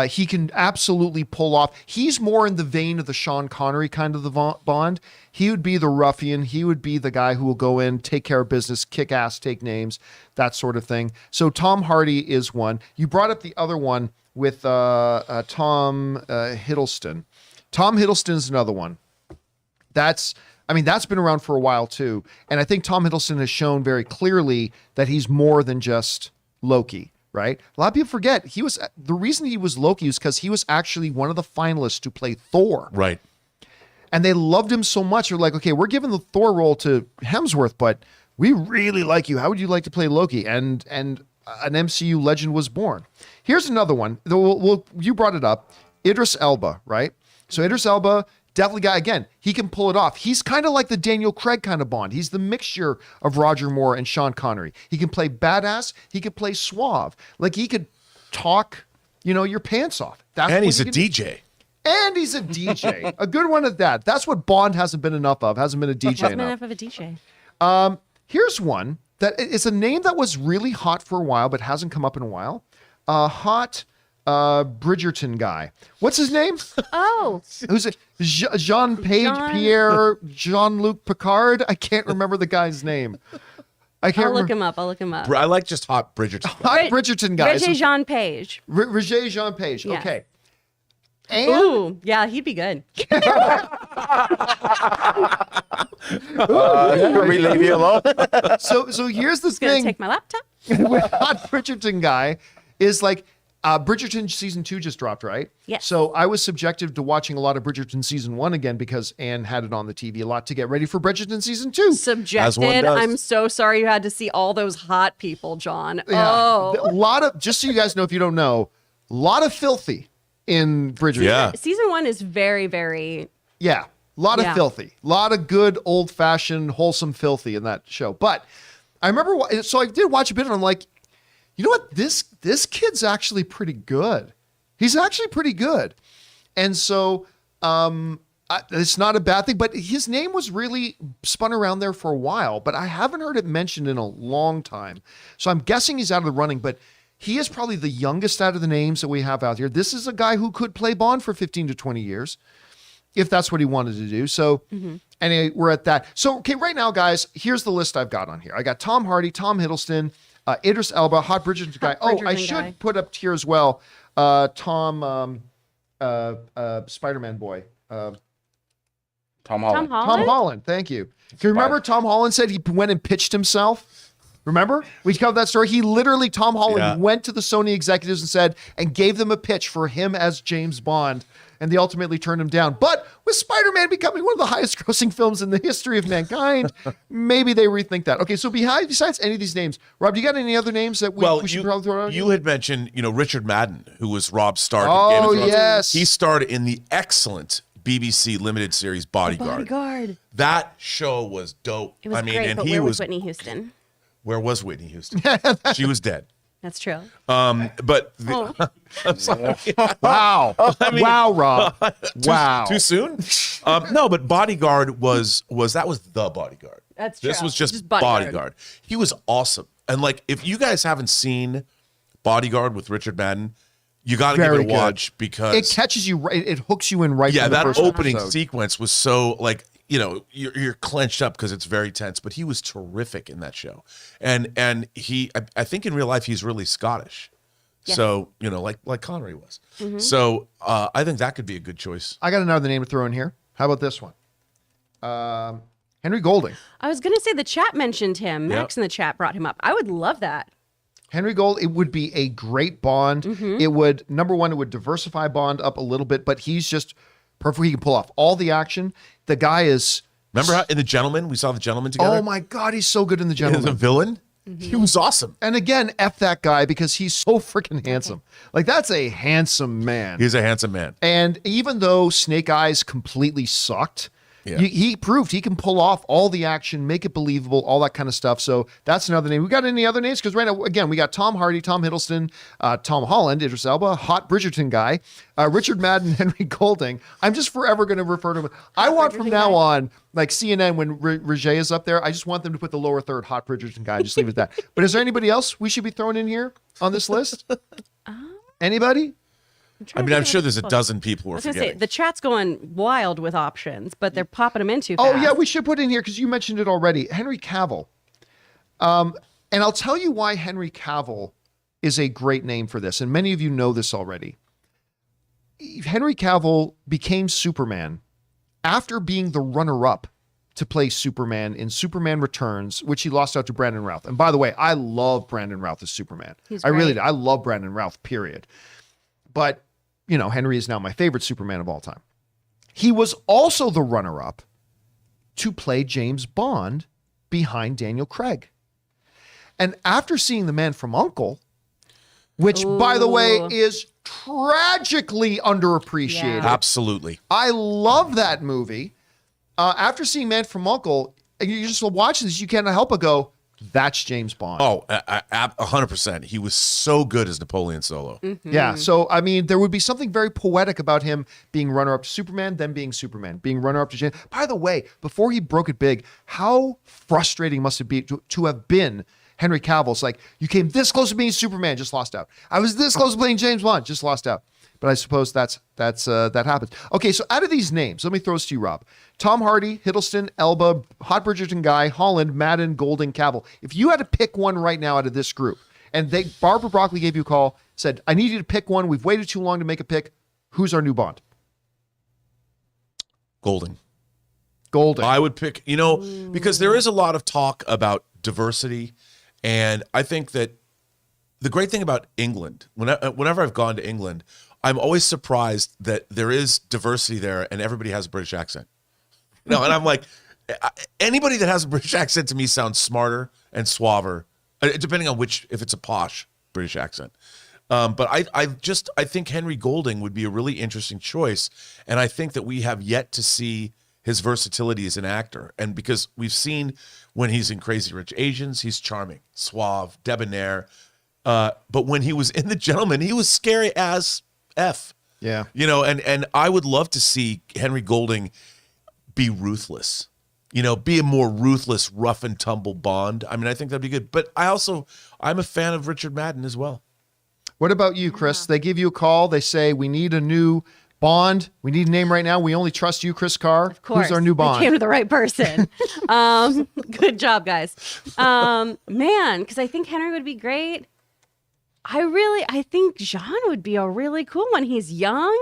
He can absolutely pull off. He's more in the vein of the Sean Connery kind of the Bond. He would be the ruffian. He would be the guy who will go in, take care of business, kick ass, take names, that sort of thing. So Tom Hardy is one. You brought up the other one with Tom Hiddleston. Tom Hiddleston is another one. That's been around for a while too. And I think Tom Hiddleston has shown very clearly that he's more than just Loki. Right? A lot of people forget the reason he was Loki is because he was actually one of the finalists to play Thor. Right. And they loved him so much. They're like, okay, we're giving the Thor role to Hemsworth, but we really like you. How would you like to play Loki? And an MCU legend was born. Here's another one. You brought it up. Idris Elba, right? So Idris Elba, definitely guy, again, he can pull it off. He's kind of like the Daniel Craig kind of Bond. He's the mixture of Roger Moore and Sean Connery. He can play badass. He can play suave. Like he could talk, your pants off. That's And what he's he a can do. DJ. And he's a DJ. A good one at that. That's what Bond hasn't been enough of. Hasn't been a DJ Wasn't enough. enough of a DJ. Here's one that is a name that was really hot for a while, but hasn't come up in a while. Hot Bridgerton guy. What's his name? Oh, Who's it? Jean Page, Jean- Pierre, Jean-Luc Picard. I can't remember the guy's name. I can't I'll look remember. him up. I'll look him up. I like just hot Bridgerton. Hot Bridgerton guy. Regé Jean Page. Regé Jean Page. Yes. Okay. And Ooh, yeah, he'd be good. Should we leave you alone? so here's the Gonna thing take my laptop. with Hot Bridgerton guy is like Bridgerton season 2 just dropped, right? Yes. So I was subjected to watching a lot of Bridgerton season 1 again because Anne had it on the TV a lot to get ready for Bridgerton season 2. Subjected. does. I'm so sorry you had to see all those hot people, John. Yeah. Oh. A lot of, just so you guys know, if you don't know, a lot of filthy in Bridgerton. Yeah. Season 1 is very, very. Yeah. A lot of Yeah. filthy. A lot of good, old-fashioned, wholesome filthy in that show. But I remember, so I did watch a bit and I'm like, you know what? This kid's actually pretty good. He's actually pretty good. And so it's not a bad thing, but his name was really spun around there for a while, but I haven't heard it mentioned in a long time. So I'm guessing he's out of the running, but he is probably the youngest out of the names that we have out here. This is a guy who could play Bond for 15 to 20 years if that's what he wanted to do. So anyway, we're at that. So, okay, right now, guys, here's the list I've got on here. I got Tom Hardy, Tom Hiddleston, Idris Elba, Hot Bridgerton guy. Oh, I Bridgerton should guy. put up here as well. Tom Spider-Man boy. Tom Tom Holland. Holland. Tom Holland. Thank you. Can you remember Tom Holland said he went and pitched himself? Remember? We covered that story. He literally, Tom Holland went to the Sony executives and said, and gave them a pitch for him as James Bond. And they ultimately turned him down. But with Spider-Man becoming one of the highest grossing films in the history of mankind, maybe they rethink that. Okay, so besides any of these names, Rob, do you got any other names that we should probably throw out? You had mentioned, Richard Madden, who was Rob Stark in Game Oh, of Thrones. yes. He starred in the excellent BBC limited series Bodyguard. Bodyguard. That show was dope. It was great, and but he where was was Whitney Houston? Where was Whitney Houston? She was dead. That's true. But Oh. I'm sorry. Wow. Wow, Rob. Wow. Too soon? No, but Bodyguard was the Bodyguard. That's This true. was just Just Bodyguard. Bodyguard. He was awesome. And like, if you guys haven't seen Bodyguard with Richard Madden, you got to give Very it a good. watch because It catches you right. It hooks you in right yeah, from the that first opening episode. sequence was so like, you know, you're clenched up because it's very tense. But he was terrific in that show, and he I think in real life he's really Scottish, Yes. so you know like Connery was. So I think that could be a good choice. I got another name to throw in here. How about this one? Henry Golding. I was going to say the chat mentioned him. Max in the chat brought him up. I would love that. Henry Gold, it would be a great Bond. It would, number one, it would diversify Bond up a little bit, but he's just perfect. He can pull off all the action. The guy is, Remember how in The Gentleman we saw The Gentleman together? oh my God, he's so good in The He was a Gentleman. villain. He was awesome. And again, F that guy because he's so freaking handsome. Like, that's a handsome man. He's a handsome man. And even though Snake Eyes completely sucked, Yeah. he proved he can pull off all the action, make it believable, all that kind of stuff. So that's another name. We got any other names? Because right now, again, we got Tom Hardy, Tom Hiddleston, Tom Holland, Idris Elba, hot Bridgerton guy, Richard Madden, Henry Golding. I'm just forever going to refer to him. I want from Bridgerton now guy. on, like CNN, when Roger is up there, I just want them to put the lower third, hot Bridgerton guy. Just leave it at that. But is there anybody else we should be throwing in here on this list? Anybody? I mean, I'm sure there's a dozen people I we're was going to say, forgetting. the chat's going wild with options, but they're popping them in too Oh fast. yeah, we should put in here because you mentioned it already. Henry Cavill. And I'll tell you why Henry Cavill is a great name for this, and many of you know this already. Henry Cavill became Superman after being the runner-up to play Superman in Superman Returns, which he lost out to Brandon Routh. And by the way, I love Brandon Routh as Superman. He's I really great. do. I love Brandon Routh, period. But, you know, Henry is now my favorite Superman of all time. He was also the runner-up to play James Bond behind Daniel Craig. And after seeing The Man from U.N.C.L.E., which, by the way, Ooh. is tragically underappreciated. Yeah. Absolutely. I love that movie. After seeing Man from U.N.C.L.E., and you just watch this, you can't help but go, that's James Bond. Oh, 100%. He was so good as Napoleon Solo. Yeah. So, I mean, there would be something very poetic about him being runner-up to Superman, then being Superman, being runner-up to James. By the way, before he broke it big, how frustrating must it be to have been Henry Cavill? It's like, you came this close to being Superman, just lost out. I was this close to playing James Bond, just lost out. But I suppose that happens. Okay, so out of these names, let me throw this to you, Rob. Tom Hardy, Hiddleston, Elba, Hot Bridgerton Guy, Holland, Madden, Golding, Cavill. If you had to pick one right now out of this group, and Barbara Broccoli gave you a call, said, I need you to pick one. We've waited too long to make a pick. Who's our new Bond? Golding. Golding. I would pick, you know, because there is a lot of talk about diversity. And I think that the great thing about England, whenever I've gone to England, I'm always surprised that there is diversity there and everybody has a British accent. No, and I'm like, anybody that has a British accent to me sounds smarter and suaver, depending on if it's a posh British accent. But I think Henry Golding would be a really interesting choice. And I think that we have yet to see his versatility as an actor. And because we've seen when he's in Crazy Rich Asians, he's charming, suave, debonair. But when he was in The Gentleman, he was scary as F. Yeah. You know, and I would love to see Henry Golding be ruthless. You know, be a more ruthless, rough and tumble Bond. I mean, I think that'd be good. But I'm a fan of Richard Madden as well. What about you, Chris? They give you a call. They say, we need a new Bond. We need a name right now. We only trust you, Chris Carr. Of course. Who's our new We Bond? came to the right person. Good job, guys. Man, because I think Henry would be great. I think Jean would be a really cool one. He's young.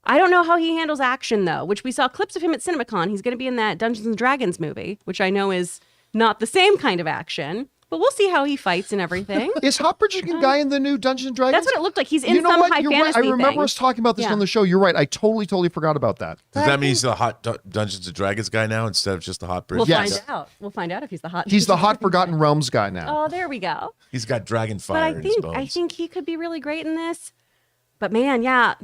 I don't know how he handles action, though, which we saw clips of him at CinemaCon. He's going to be in that Dungeons and Dragons movie, which I know is not the same kind of action, but we'll see how he fights and everything. Is Hot Bridgerton Guy in the new Dungeons and Dragons? That's what it looked like. He's in You know some what? high You're right. fantasy I remember thing. us talking about this Yeah. on the show. You're right. I totally forgot about that. Does that mean he's the hot Dungeons and Dragons guy now instead of just the hot British? We'll Yes. find out. We'll find out if he's the hot. He's the hot Forgotten Realms guy now. Oh, there we go. He's got dragon But fire in his bones. I think he could be really great in this. But man, yeah,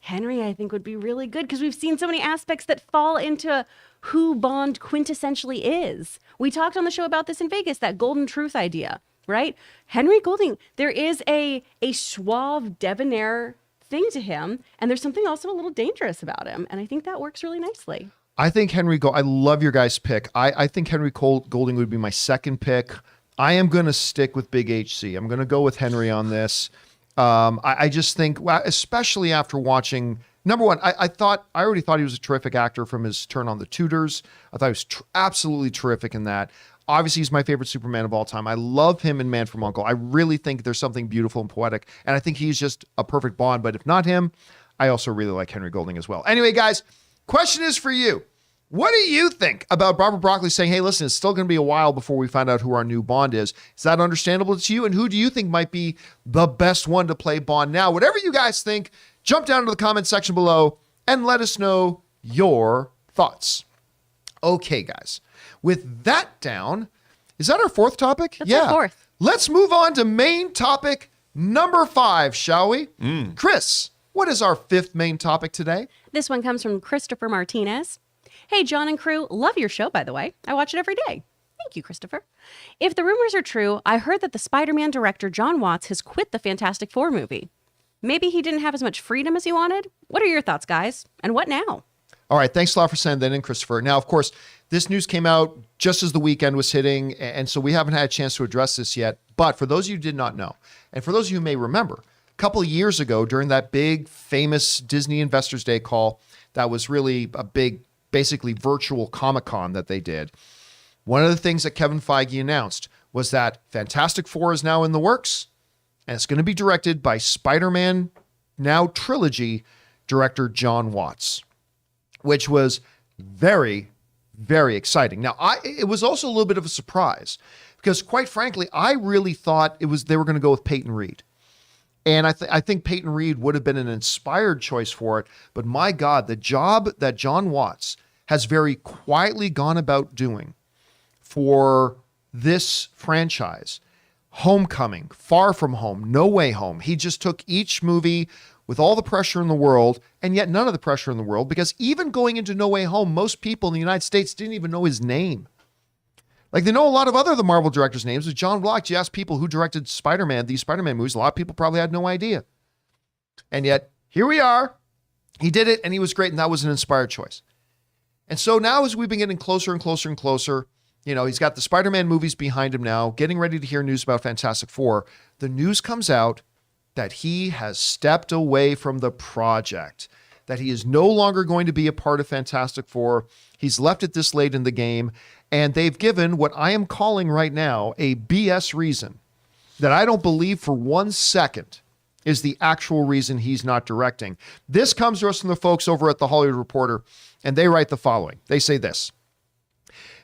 Henry, I think would be really good because we've seen so many aspects that fall into who Bond quintessentially is. We talked on the show about this in Vegas, that golden truth idea. right? Henry Golding, there is a suave, debonair thing to him, and there's something also a little dangerous about him, and I think that works really nicely. I think I love your guys' pick. I think Henry Golding would be my second pick. I am going to stick with Big HC. I'm going to go with Henry on this. I just think, well, especially after watching, number one, I already thought he was a terrific actor from his turn on The Tudors. I thought he was absolutely terrific in that. Obviously, he's my favorite Superman of all time. I love him in Man from U.N.C.L.E. I really think there's something beautiful and poetic, and I think he's just a perfect Bond. But if not him, I also really like Henry Golding as well. Anyway, guys, question is for you. What do you think about Barbara Broccoli saying, hey, listen, it's still going to be a while before we find out who our new Bond is? Is that understandable to you? And who do you think might be the best one to play Bond now? Whatever you guys think, jump down to the comment section below and let us know your thoughts. Okay, guys. With that down, is that our fourth topic? That's our fourth. Let's move on to main topic number 5, shall we? Chris, what is our 5th main topic today? This one comes from Christopher Martinez. Hey, John and crew, love your show, by the way. I watch it every day. Thank you, Christopher. If the rumors are true, I heard that the Spider-Man director John Watts has quit the Fantastic Four movie. Maybe he didn't have as much freedom as he wanted? What are your thoughts, guys? And what now? All right, thanks a lot for sending that in, Christopher. Now, of course, this news came out just as the weekend was hitting, and so we haven't had a chance to address this yet. But for those of you who did not know, and for those of you who may remember, a couple of years ago during that big, famous Disney Investors Day call, that was really a big, basically virtual Comic-Con that they did, one of the things that Kevin Feige announced was that Fantastic Four is now in the works, and it's going to be directed by Spider-Man Now trilogy director John Watts, which was very, very exciting. Now, it was also a little bit of a surprise because, quite frankly, I really thought they were going to go with Peyton Reed. And I think Peyton Reed would have been an inspired choice for it. But my God, the job that John Watts has very quietly gone about doing for this franchise, Homecoming, Far From Home, No Way Home. He just took each movie with all the pressure in the world, and yet none of the pressure in the world, because even going into No Way Home, most people in the United States didn't even know his name. Like, they know a lot of the Marvel directors' names. With John Block, you ask people who directed Spider-Man, these Spider-Man movies, a lot of people probably had no idea. And yet, here we are. He did it, and he was great, and that was an inspired choice. And so now, as we've been getting closer and closer and closer, he's got the Spider-Man movies behind him now, getting ready to hear news about Fantastic Four. The news comes out that he has stepped away from the project, that he is no longer going to be a part of Fantastic Four. He's left it this late in the game, and they've given what I am calling right now a BS reason that I don't believe for 1 second is the actual reason he's not directing. This comes to us from the folks over at The Hollywood Reporter, and they write the following. They say this: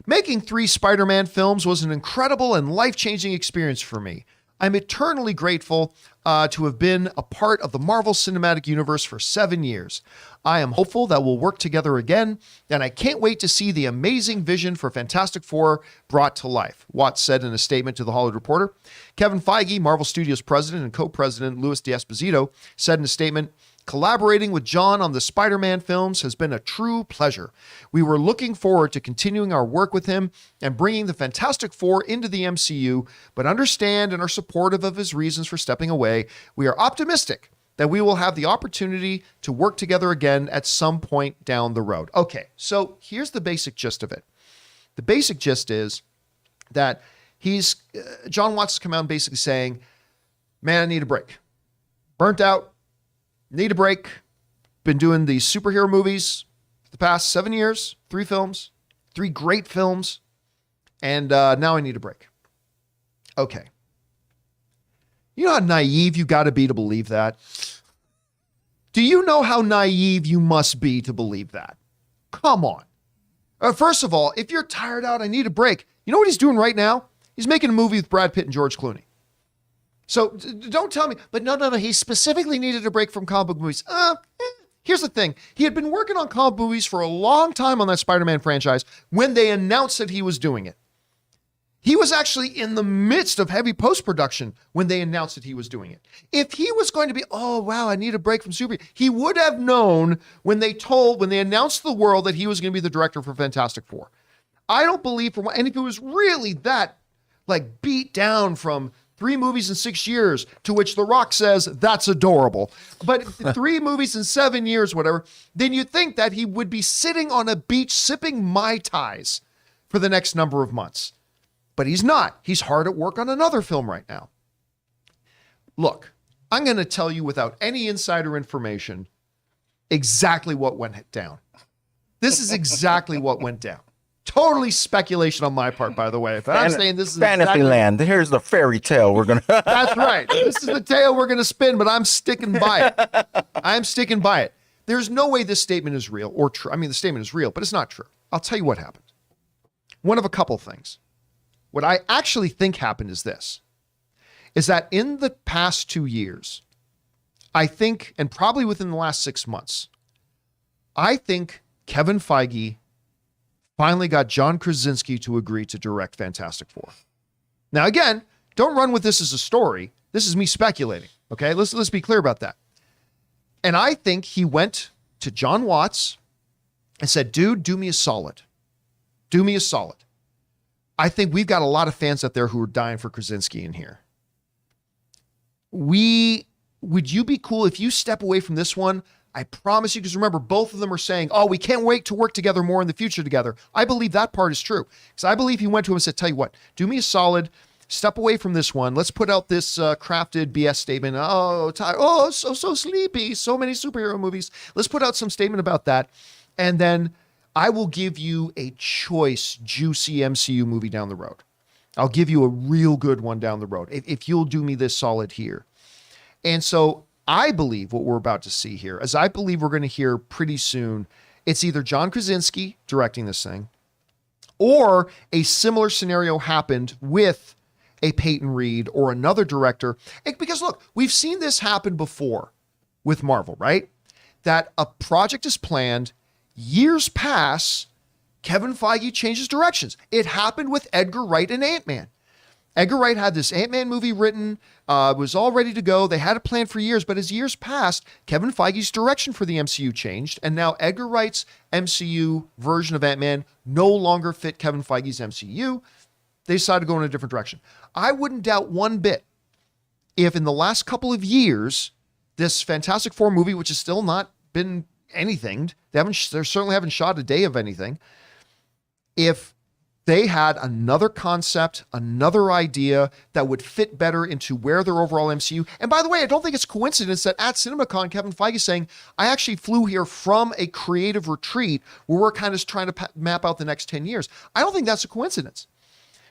making 3 Spider-Man films was an incredible and life-changing experience for me. I'm eternally grateful to have been a part of the Marvel Cinematic Universe for 7 years. I am hopeful that we'll work together again, and I can't wait to see the amazing vision for Fantastic Four brought to life, Watts said in a statement to The Hollywood Reporter. Kevin Feige, Marvel Studios president, and co-president Louis D'Esposito said in a statement, collaborating with John on the Spider-Man films has been a true pleasure. We were looking forward to continuing our work with him and bringing the Fantastic Four into the MCU, but understand and are supportive of his reasons for stepping away. We are optimistic that we will have the opportunity to work together again at some point down the road. Okay, so here's the basic gist of it. The basic gist is that John Watts has come out basically saying, man, I need a break. Burnt out. Need a break. Been doing these superhero movies for the past 7 years, 3 films, 3 great films, and now I need a break. Okay. You know how naive you got to be to believe that? Do you know how naive you must be to believe that? Come on. First of all, if you're tired out, I need a break. You know what he's doing right now? He's making a movie with Brad Pitt and George Clooney. So don't tell me, but no, he specifically needed a break from comic book movies. Here's the thing. He had been working on comic book movies for a long time on that Spider-Man franchise when they announced that he was doing it. He was actually in the midst of heavy post-production when they announced that he was doing it. If he was going to be, oh, wow, I need a break from superhero, he would have known when they announced to the world that he was going to be the director for Fantastic Four. I don't believe, and if it was really that like beat down from 3 movies in 6 years, to which The Rock says, that's adorable. But 3 movies in 7 years, whatever, then you'd think that he would be sitting on a beach sipping Mai Tais for the next number of months. But he's not. He's hard at work on another film right now. Look, I'm going to tell you without any insider information exactly what went down. This is exactly what went down. Totally speculation on my part, by the way. But I'm saying this is Fantasyland. Here's the fairy tale we're gonna. That's right. This is the tale we're gonna spin, but I'm sticking by it. I'm sticking by it. There's no way this statement is real or true. I mean, the statement is real, but it's not true. I'll tell you what happened. One of a couple things. What I actually think happened is this: is that in the past 2 years, I think, and probably within the last 6 months, I think Kevin Feige finally got John Krasinski to agree to direct Fantastic Four. Now, again, don't run with this as a story. This is me speculating, okay? Let's be clear about that. And I think he went to John Watts and said, dude, do me a solid. Do me a solid. I think we've got a lot of fans out there who are dying for Krasinski in here. Would you be cool if you step away from this one? I promise you, because remember, both of them are saying, oh, we can't wait to work together more in the future together. I believe that part is true. Because I believe he went to him and said, tell you what, do me a solid, step away from this one. Let's put out this crafted BS statement. Oh, tired. Oh, so sleepy. So many superhero movies. Let's put out some statement about that. And then I will give you a choice, juicy MCU movie down the road. I'll give you a real good one down the road if you'll do me this solid here. And so I believe what we're about to see here, as I believe we're going to hear pretty soon, it's either John Krasinski directing this thing, or a similar scenario happened with a Peyton Reed or another director. Because look, we've seen this happen before with Marvel, right? That a project is planned, years pass, Kevin Feige changes directions. It happened with Edgar Wright and Ant-Man. Edgar Wright had this Ant-Man movie written, was all ready to go. They had a plan for years, but as years passed, Kevin Feige's direction for the MCU changed, and now Edgar Wright's MCU version of Ant-Man no longer fit Kevin Feige's MCU. They decided to go in a different direction. I wouldn't doubt one bit if in the last couple of years, this Fantastic Four movie, which has still not been anything, they certainly haven't shot a day of anything, if they had another concept, another idea that would fit better into where their overall MCU. And by the way, I don't think it's coincidence that at CinemaCon, Kevin Feige is saying, I actually flew here from a creative retreat where we're kind of trying to map out the next 10 years. I don't think that's a coincidence.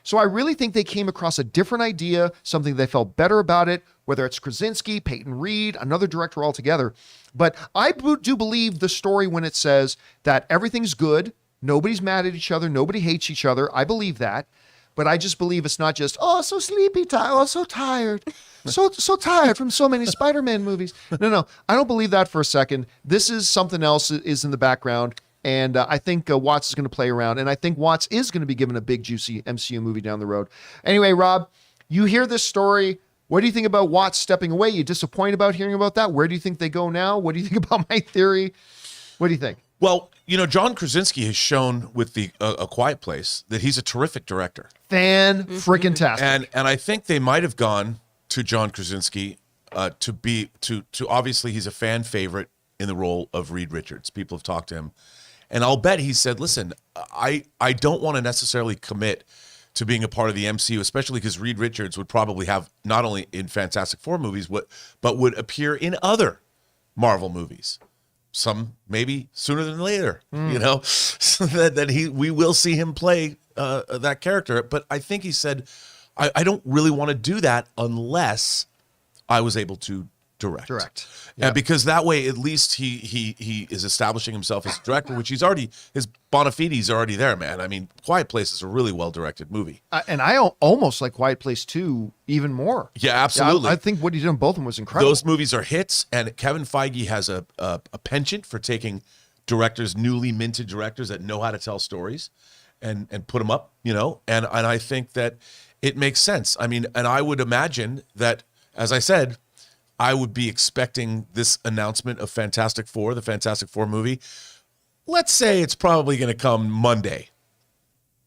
So I really think they came across a different idea, something they felt better about it, whether it's Krasinski, Peyton Reed, another director altogether. But I do believe the story when it says that everything's good, nobody's mad at each other, nobody hates each other. I believe that. But I just believe it's not just, oh, so sleepy, oh, so tired. So tired from so many Spider-Man movies. No, I don't believe that for a second. This is something else is in the background. And I think Watts is going to play around. And I think Watts is going to be given a big, juicy MCU movie down the road. Anyway, Rob, you hear this story. What do you think about Watts stepping away? You disappointed about hearing about that? Where do you think they go now? What do you think about my theory? What do you think? Well, John Krasinski has shown with the A Quiet Place that he's a terrific director. Fan-freaking-tastic. And I think they might have gone to John Krasinski to obviously he's a fan favorite in the role of Reed Richards. People have talked to him. And I'll bet he said, listen, I don't want to necessarily commit to being a part of the MCU, especially because Reed Richards would probably have not only in Fantastic Four movies, but would appear in other Marvel movies. Some maybe sooner than later, so that we will see him play that character. But I think he said, I don't really want to do that unless I was able to direct. Yeah. Because that way, at least he is establishing himself as a director, which his bona fide's already there, man. I mean, Quiet Place is a really well-directed movie. And I almost like Quiet Place 2 even more. Yeah, absolutely. I think what he did in both of them was incredible. Those movies are hits, and Kevin Feige has a penchant for taking newly minted directors that know how to tell stories and put them up, and I think that it makes sense. I mean, and I would imagine that, as I said, I would be expecting this announcement of Fantastic Four, the Fantastic Four movie. Let's say it's probably going to come Monday,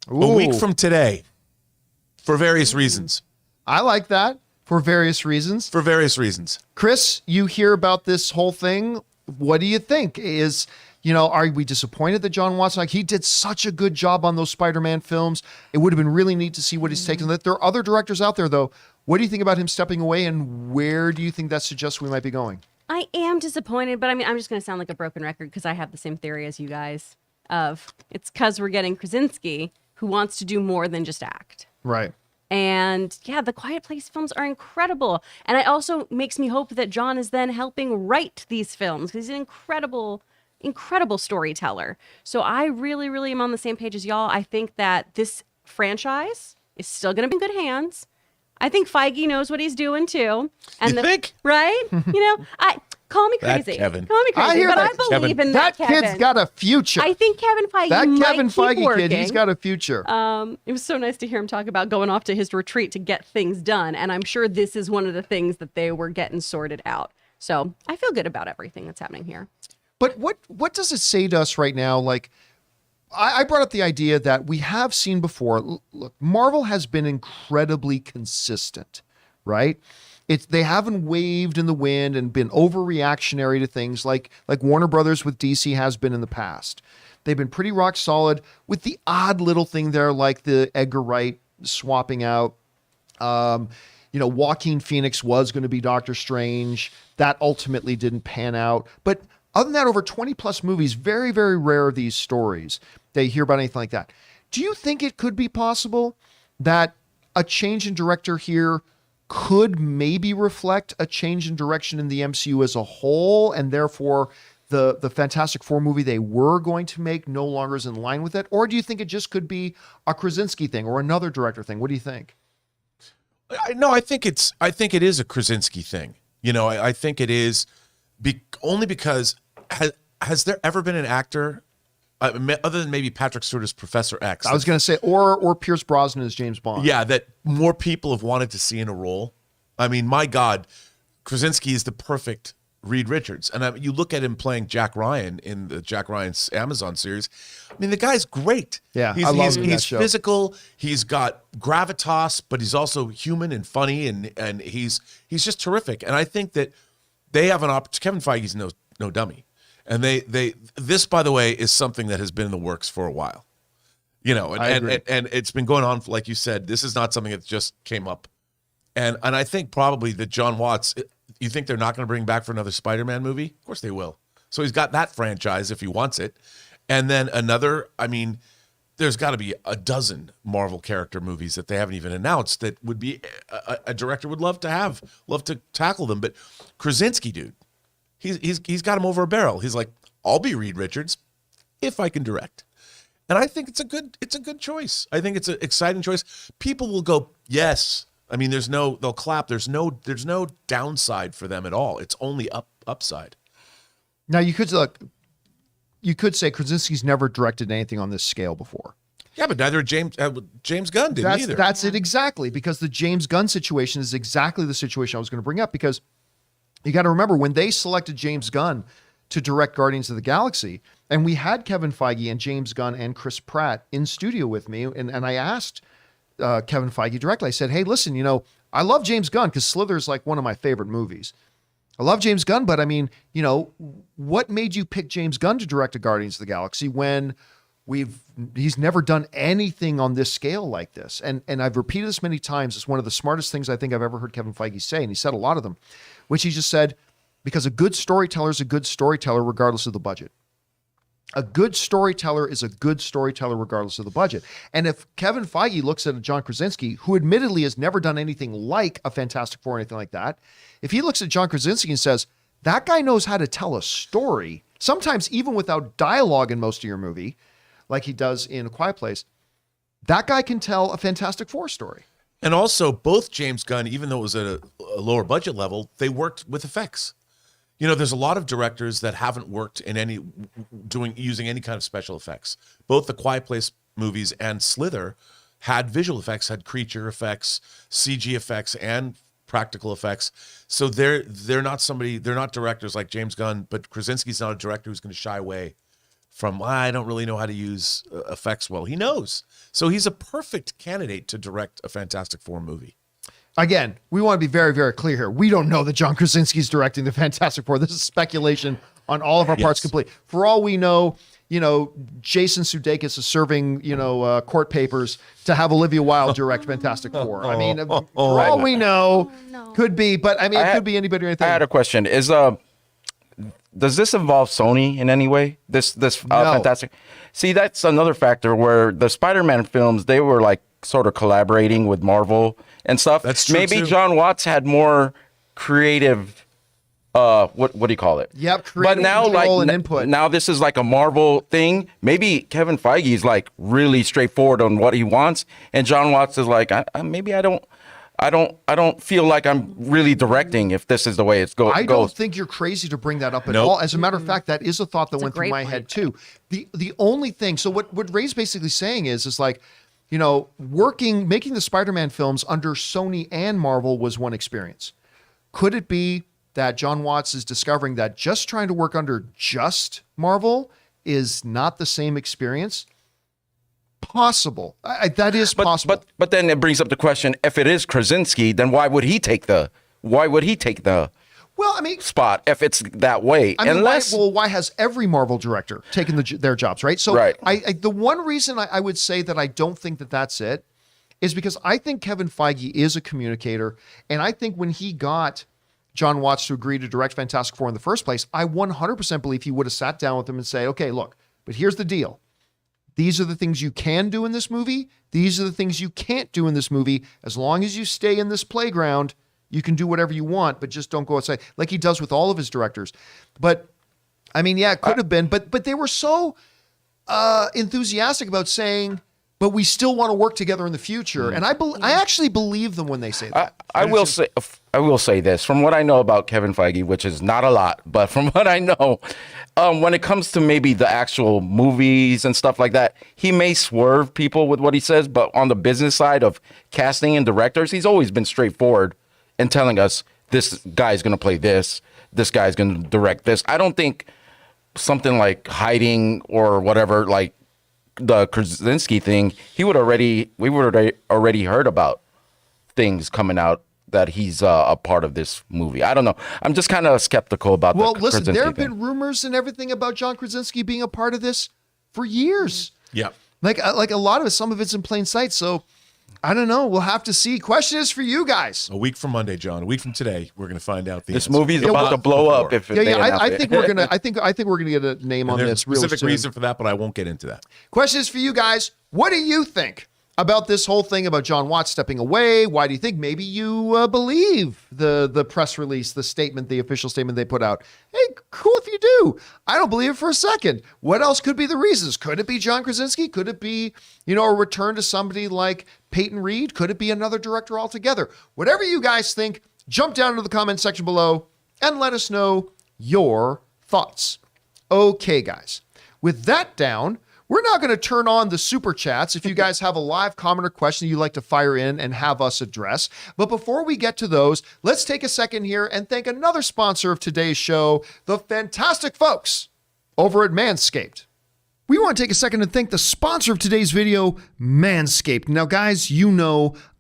a week from today. For various reasons. I like that for various reasons. For various reasons. Chris, you hear about this whole thing. What do you think? Are we disappointed that John Watson, like he did such a good job on those Spider-Man films? It would have been really neat to see what he's taken. There are other directors out there, though. What do you think about him stepping away, and where do you think that suggests we might be going? I am disappointed, but I mean, I'm just going to sound like a broken record because I have the same theory as you guys of it's because we're getting Krasinski, who wants to do more than just act. Right. And yeah, the Quiet Place films are incredible. And it also makes me hope that John is then helping write these films because he's an incredible storyteller. So I really, really am on the same page as y'all. I think that this franchise is still going to be in good hands. I think Feige knows what he's doing too. And You think? Right? Call me That crazy. Kevin. Call me crazy. I hear but that, I believe in That Kevin. kid's got a future. I think Kevin Feige That might Kevin keep Feige working. kid, he's got a future. It was so nice to hear him talk about going off to his retreat to get things done. And I'm sure this is one of the things that they were getting sorted out. So I feel good about everything that's happening here. But what does it say to us right now? Like, I brought up the idea that we have seen before. Look, Marvel has been incredibly consistent, right? They haven't waved in the wind and been overreactionary to things like Warner Brothers with DC has been in the past. They've been pretty rock solid with the odd little thing there, like the Edgar Wright swapping out. Joaquin Phoenix was going to be Doctor Strange. That ultimately didn't pan out. But other than that, over 20 plus movies, very, very rare of these stories that you hear about anything like that. Do you think it could be possible that a change in director here could maybe reflect a change in direction in the MCU as a whole, and therefore the Fantastic Four movie they were going to make no longer is in line with it? Or do you think it just could be a Krasinski thing or another director thing? What do you think? I think it is a Krasinski thing. I think it is only because has there ever been an actor other than maybe Patrick Stewart as Professor X? I was going to say, or Pierce Brosnan as James Bond. Yeah, that more people have wanted to see in a role. I mean, my God, Krasinski is the perfect Reed Richards. And you look at him playing Jack Ryan in the Jack Ryan's Amazon series. I mean, the guy's great. Yeah, I love him in that he's show. physical. He's got gravitas, but he's also human and funny, and he's just terrific. And I think that they have an opportunity. Kevin Feige's no dummy. And this, by the way, is something that has been in the works for a while, and it's been going on, like you said. This is not something that just came up, and I think probably that John Watts. You think they're not going to bring back for another Spider-Man movie? Of course they will. So he's got that franchise if he wants it, and then another. I mean, there's got to be a dozen Marvel character movies that they haven't even announced that would be a director would love to tackle them. But Krasinski, dude. He's got him over a barrel. He's like, I'll be Reed Richards if I can direct. And I think it's a good choice. I think it's an exciting choice. People will go, yes. I mean, they'll clap. There's no downside for them at all. It's only upside. Now you could say Krasinski's never directed anything on this scale before. Yeah, but neither James Gunn did either. That's it exactly, because the James Gunn situation is exactly the situation I was going to bring up, because you got to remember when they selected James Gunn to direct Guardians of the Galaxy, and we had Kevin Feige and James Gunn and Chris Pratt in studio with me, and I asked Kevin Feige directly. I said, hey, listen, I love James Gunn because Slither is like one of my favorite movies. I love James Gunn, but I mean, what made you pick James Gunn to direct a Guardians of the Galaxy when he's never done anything on this scale like this? And I've repeated this many times. It's one of the smartest things I think I've ever heard Kevin Feige say, and he said a lot of them, which he just said, because a good storyteller is a good storyteller regardless of the budget. A good storyteller is a good storyteller regardless of the budget. And if Kevin Feige looks at John Krasinski, who admittedly has never done anything like a Fantastic Four or anything like that, if he looks at John Krasinski and says, that guy knows how to tell a story, sometimes even without dialogue in most of your movie, like he does in A Quiet Place, that guy can tell a Fantastic Four story. And also, both James Gunn, even though it was at a lower budget level, they worked with effects. There's a lot of directors that haven't worked in using any kind of special effects. Both the Quiet Place movies and Slither had visual effects, had creature effects, CG effects, and practical effects. So they're not directors like James Gunn, but Krasinski's not a director who's going to shy away from I don't really know how to use effects well. He knows. So he's a perfect candidate to direct a Fantastic Four movie. Again, we want to be very, very clear here. We don't know that John Krasinski's directing the Fantastic Four. This is speculation on all of our parts complete. For all we know, Jason Sudeikis is serving, court papers to have Olivia Wilde direct Fantastic Four. I mean, for all we know, could be, but I mean, it could be anybody or anything. I had a question. Does this involve Sony in any way? This No. Fantastic. See, that's another factor where the Spider-Man films, they were like sort of collaborating with Marvel and stuff. That's true. Maybe too. John Watts had more creative. What do you call it? Yep, But now, control and input. Now this is like a Marvel thing. Maybe Kevin Feige is like really straightforward on what he wants, and John Watts is like, I don't feel like I'm really directing if this is the way it's goes. I don't think you're crazy to bring that up at Nope. all. As a matter of fact, that is a thought that That's a went through great my point. head too. The only thing, so what Ray's basically saying is like, making the Spider-Man films under Sony and Marvel was one experience. Could it be that John Watts is discovering that just trying to work under just Marvel is not the same experience? Possible. That is possible. But then it brings up the question: if it is Krasinski, then why would he take the Well, I mean, spot if it's that way? I mean, Unless why has every Marvel director taken their jobs, right? So Right. the one reason I would say that I don't think that that's it is because I think Kevin Feige is a communicator. And I think when he got John Watts to agree to direct Fantastic Four in the first place, I 100% believe he would have sat down with him and say, okay, look, but here's the deal. These are the things you can do in this movie. These are the things you can't do in this movie. As long as you stay in this playground, you can do whatever you want, but just don't go outside, like he does with all of his directors. But I mean, yeah, it could have been, but they were so enthusiastic about saying, but we still want to work together in the future. And I actually believe them when they say that. I will say this from what I know about Kevin Feige, which is not a lot, but from what I know, when it comes to maybe the actual movies and stuff like that, he may swerve people with what he says, but on the business side of casting and directors, he's always been straightforward in telling us this guy's going to play this guy's going to direct this. I don't think something like hiding or whatever, like the Krasinski thing, we would already heard about things coming out that he's a part of this movie. I don't know. I'm just kind of skeptical about Well, the listen, Krasinski there have thing. been rumors and everything about John Krasinski being a part of this for years. Yeah. Like a lot of it, some of it's in plain sight. So I don't know. We'll have to see. Question is for you guys. A week from Monday, John. A week from today, we're going to find out the This answer. movie's about to blow up if they announce I it. think we're gonna. I think we're gonna get a name on There's a this real specific soon. reason for that, but I won't get into that. Question is for you guys. What do you think about this whole thing about John Watts stepping away? Why do you think? Maybe you believe the press release, the statement, the official statement they put out. Hey, cool if you do. I don't believe it for a second. What else could be the reasons? Could it be John Krasinski? Could it be, a return to somebody like Peyton Reed? Could it be another director altogether? Whatever you guys think, jump down into the comment section below and let us know your thoughts. Okay, guys. With that down, we're now going to turn on the super chats if you guys have a live comment or question you'd like to fire in and have us address. But before we get to those, let's take a second here and thank another sponsor of today's show, the fantastic folks over at Manscaped. We want to take a second and thank the sponsor of today's video, Manscaped. Now, guys,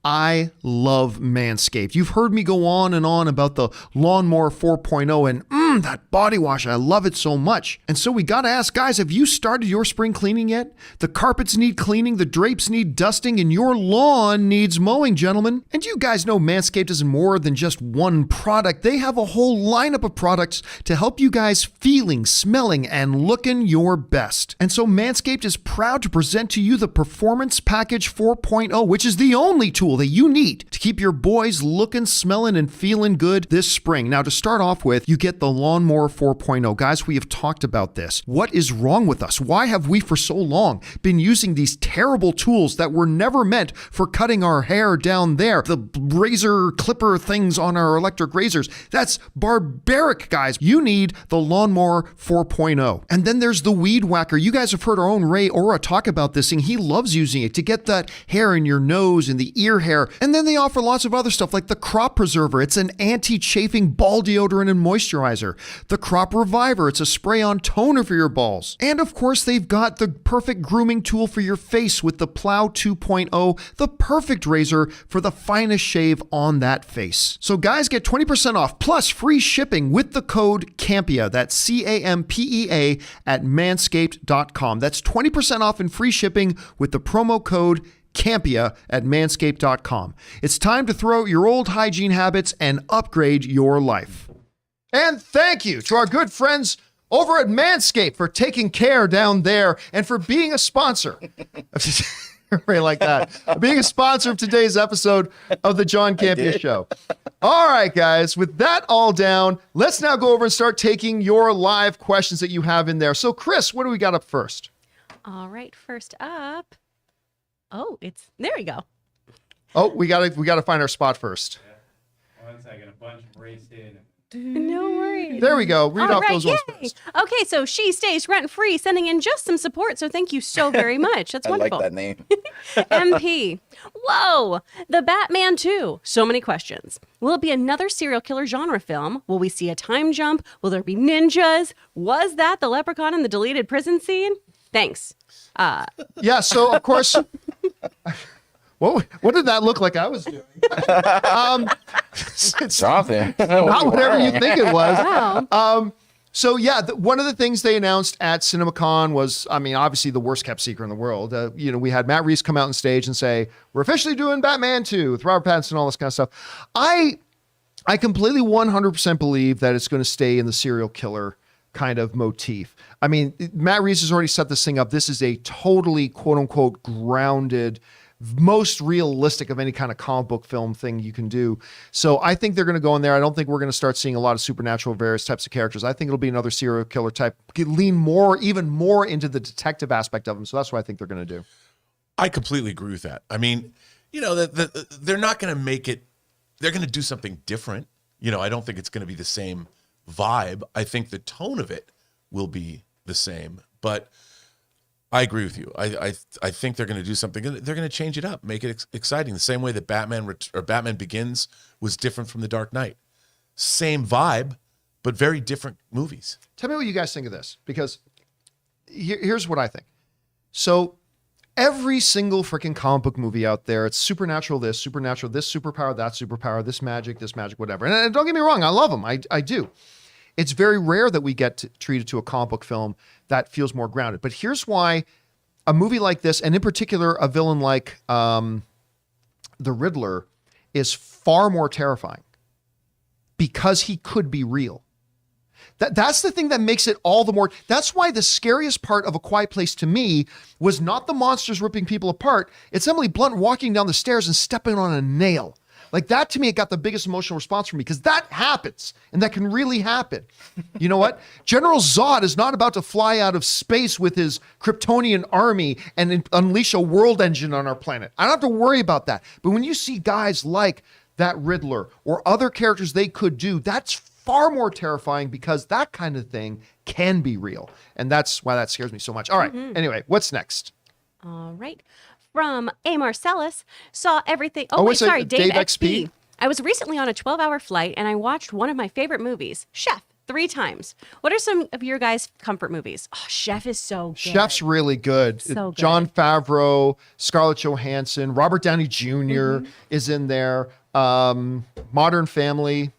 I love Manscaped. You've heard me go on and on about the Lawnmower 4.0 and that body wash. I love it so much. And so we got to ask, guys, have you started your spring cleaning yet? The carpets need cleaning, the drapes need dusting, and your lawn needs mowing, gentlemen. And you guys know Manscaped is more than just one product. They have a whole lineup of products to help you guys feeling, smelling, and looking your best. And so Manscaped is proud to present to you the Performance Package 4.0, which is the only tool that you need to keep your boys looking, smelling, and feeling good this spring. Now, to start off with, you get the Lawnmower 4.0. Guys, we have talked about this. What is wrong with us? Why have we for so long been using these terrible tools that were never meant for cutting our hair down there? The razor clipper things on our electric razors. That's barbaric, guys. You need the Lawnmower 4.0. And then there's the Weed Whacker. You guys have heard our own Ray Ora talk about this thing. He loves using it to get that hair in your nose and the ear hair. And then they offer lots of other stuff like the Crop Preserver. It's an anti-chafing ball deodorant and moisturizer. Curler, the Crop Reviver. It's a spray-on toner for your balls. And of course, they've got the perfect grooming tool for your face with the Plow 2.0, the perfect razor for the finest shave on that face. So guys, get 20% off plus free shipping with the code CAMPEA. That's CAMPEA at manscaped.com. That's 20% off and free shipping with the promo code Campea at manscaped.com. It's time to throw out your old hygiene habits and upgrade your life. And thank you to our good friends over at Manscaped for taking care down there and for being a sponsor. Right like that. Being a sponsor of today's episode of the John Campea Show. All right, guys, with that all down, let's now go over and start taking your live questions that you have in there. So, Chris, what do we got up first? All right, first up. Oh, there we go. Oh, we gotta find our spot first. Yeah. 1 second, a bunch raced in. No worries. There we go. Read All off right, those ones yay. first. Okay, so She Stays Rent Free, sending in just some support. So thank you so very much. That's I like wonderful. that name. MP. Whoa. The Batman 2. So many questions. Will it be another serial killer genre film? Will we see a time jump? Will there be ninjas? Was that the leprechaun in the deleted prison scene? Thanks. Yeah, so of course, what did that look like I was doing? It's Something. not whatever you think it was. Wow. So yeah, one of the things they announced at CinemaCon was, I mean, obviously the worst kept secret in the world. We had Matt Reeves come out on stage and say, we're officially doing Batman 2 with Robert Pattinson and all this kind of stuff. I completely 100% believe that it's going to stay in the serial killer kind of motif. I mean, Matt Reeves has already set this thing up. This is a totally quote unquote grounded, most realistic of any kind of comic book film thing you can do. So I think they're going to go in there. I don't think we're going to start seeing a lot of supernatural, various types of characters. I think it'll be another serial killer type, lean even more into the detective aspect of them. So that's what I think they're going to do. I completely agree with that. I mean, they're not going to make it, they're going to do something different. I don't think it's going to be the same vibe. I think the tone of it will be the same, but I agree with you. I think they're going to do something. They're going to change it up, make it exciting. The same way that Batman Begins was different from The Dark Knight. Same vibe, but very different movies. Tell me what you guys think of this, because here's what I think. So every single freaking comic book movie out there, it's supernatural this superpower, that superpower, this magic, whatever. And don't get me wrong, I love them. I do. It's very rare that we get treated to a comic book film that feels more grounded. But here's why a movie like this, and in particular a villain like the Riddler, is far more terrifying, because he could be real. That's the thing that makes it all the more. That's why the scariest part of A Quiet Place to me was not the monsters ripping people apart. It's Emily Blunt walking down the stairs and stepping on a nail. Like that, to me, it got the biggest emotional response from me, because that happens, and that can really happen. You know what? General Zod is not about to fly out of space with his Kryptonian army and unleash a world engine on our planet. I don't have to worry about that. But when you see guys like that Riddler or other characters they could do, that's far more terrifying, because that kind of thing can be real. And that's why that scares me so much. All right. Anyway, what's next? All right. From A. Marcellus, saw everything. Dave XP. I was recently on a 12-hour flight, and I watched one of my favorite movies, Chef, 3 times. What are some of your guys' comfort movies? Oh, Chef is so good. Chef's really good. So good. Jon Favreau, Scarlett Johansson, Robert Downey Jr. is in there. Modern Family.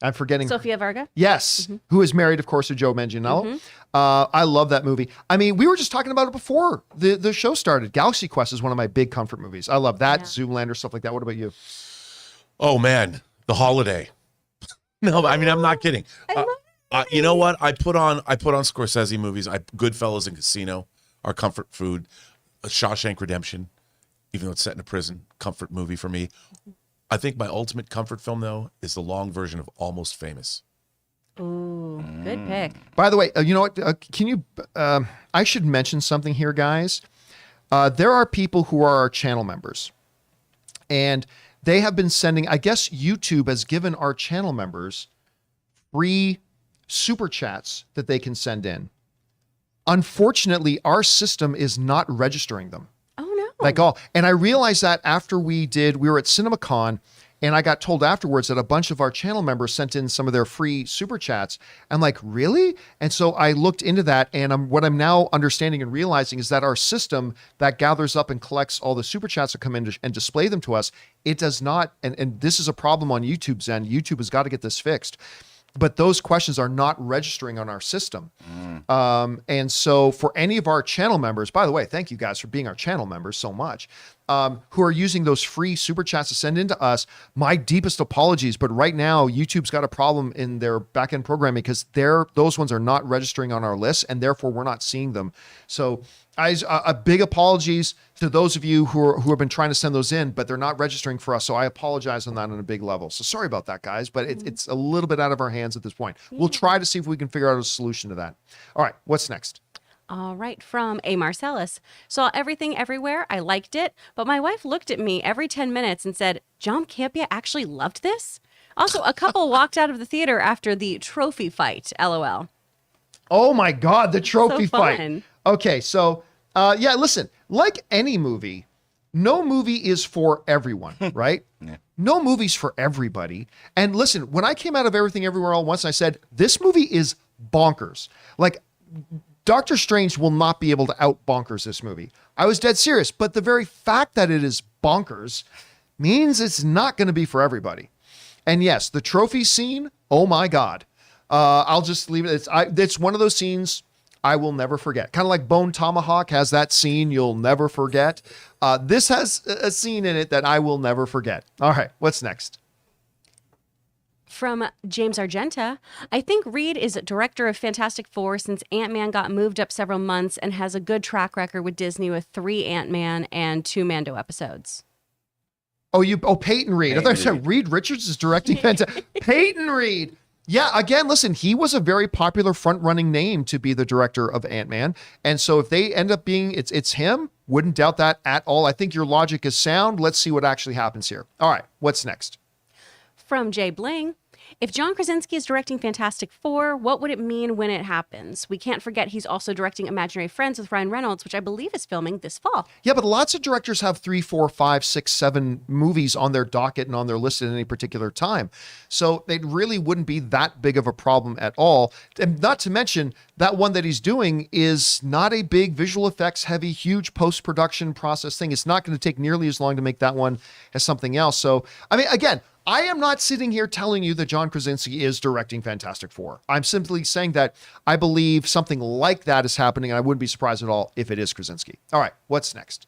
I'm forgetting. Sofia Vergara? Yes, who is married, of course, to Joe Manganiello. I love that movie. I mean, we were just talking about it before the show started. Galaxy Quest is one of my big comfort movies. I love that. Yeah. Zoolander, stuff like that. What about you? Oh man, The Holiday. No, I mean, I'm not kidding. You know what? I put on Scorsese movies. Goodfellas and Casino are comfort food. Shawshank Redemption, even though it's set in a prison, comfort movie for me. I think my ultimate comfort film, though, is the long version of Almost Famous. Ooh, good pick. By the way, you know what? Can you? I should mention something here, guys. There are people who are our channel members, and they have been sending. I guess YouTube has given our channel members free super chats that they can send in. Unfortunately, our system is not registering them. Oh, no. And I realized that after we were at CinemaCon, And I got told afterwards that a bunch of our channel members sent in some of their free super chats. I'm like, really? And so I looked into that, and what I'm now understanding and realizing is that our system that gathers up and collects all the super chats that come in and display them to us, it does not, and this is a problem on YouTube's end. YouTube has got to get this fixed. But those questions are not registering on our system. And so for any of our channel members, by the way, thank you guys for being our channel members so much, who are using those free super chats to send into us, my deepest apologies. But right now, YouTube's got a problem in their backend programming because those ones are not registering on our list, and therefore we're not seeing them. So a big apologies to those of you who have been trying to send those in, but they're not registering for us. So I apologize on that on a big level. So sorry about that, guys, but it's a little bit out of our hands at this point. We'll try to see if we can figure out a solution to that. All right, what's next? All right, from A. Marcellus. Saw Everything Everywhere. I liked it, but my wife looked at me every 10 minutes and said, John Campea actually loved this? Also, a couple walked out of the theater after the trophy fight, LOL. Oh my God, the trophy fight. Fun. Okay, so yeah, listen, like any movie, no movie is for everyone, right? Yeah. No movie's for everybody. And listen, when I came out of Everything Everywhere All at Once, I said, this movie is bonkers. Like, Doctor Strange will not be able to out bonkers this movie. I was dead serious, but the very fact that it is bonkers means it's not going to be for everybody. And yes, the trophy scene, oh my God. I'll just leave it. It's one of those scenes I will never forget. Kind of like Bone Tomahawk has that scene you'll never forget. This has a scene in it that I will never forget. All right, what's next? From James Argenta, I think Reed is director of Fantastic Four since Ant-Man got moved up several months and has a good track record with Disney with 3 Ant-Man and 2 Mando episodes. Peyton Reed. I thought you said Reed Richards is directing Fantastic. Peyton Reed. Yeah, again, listen, he was a very popular front-running name to be the director of Ant-Man. And so if they end up being, it's him, wouldn't doubt that at all. I think your logic is sound. Let's see what actually happens here. All right, what's next? From Jay Bling, if John Krasinski is directing Fantastic Four, what would it mean when it happens? We can't forget he's also directing Imaginary Friends with Ryan Reynolds, which I believe is filming this fall. Yeah, but lots of directors have 3, 4, 5, 6, 7 movies on their docket and on their list at any particular time. So it really wouldn't be that big of a problem at all. And not to mention that one that he's doing is not a big visual effects heavy, huge post-production process thing. It's not going to take nearly as long to make that one as something else. So, I mean, again, I am not sitting here telling you that John Krasinski is directing Fantastic Four. I'm simply saying that I believe something like that is happening, and I wouldn't be surprised at all if it is Krasinski. All right, what's next?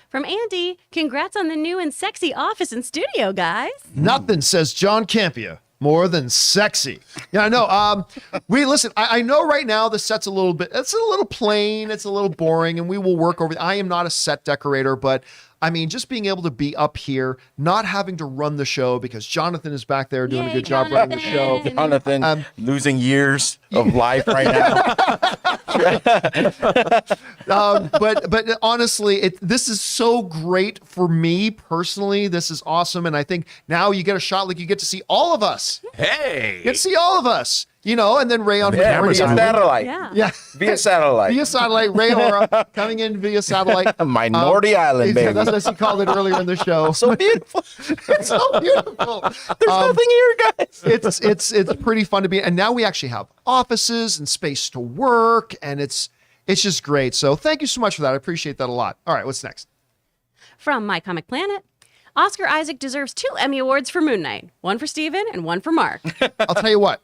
From Andy, congrats on the new and sexy office and studio, guys. Nothing says John Campea more than sexy. Yeah, I know. Listen, I know right now the set's it's a little plain, it's a little boring, and we will work over. I am not a set decorator, but I mean, just being able to be up here, not having to run the show because Jonathan is back there doing a good job running the show. Jonathan losing years of life right now. But honestly, this is so great for me personally. This is awesome. And I think now you get a shot, like you get to see all of us. Hey, You get to see all of us, and then Ray on Yeah, via satellite. Yeah. Via satellite. Via satellite, Ray Aura coming in via satellite. Minority Island, baby. That's what she called it earlier in the show. So beautiful. It's so beautiful. There's nothing here, guys. It's pretty fun to be, and now we actually have offices and space to work, and it's just great. So thank you so much for that. I appreciate that a lot. All right, what's next? From My Comic Planet, Oscar Isaac deserves 2 Emmy Awards for Moon Knight, one for Steven and one for Mark. I'll tell you what,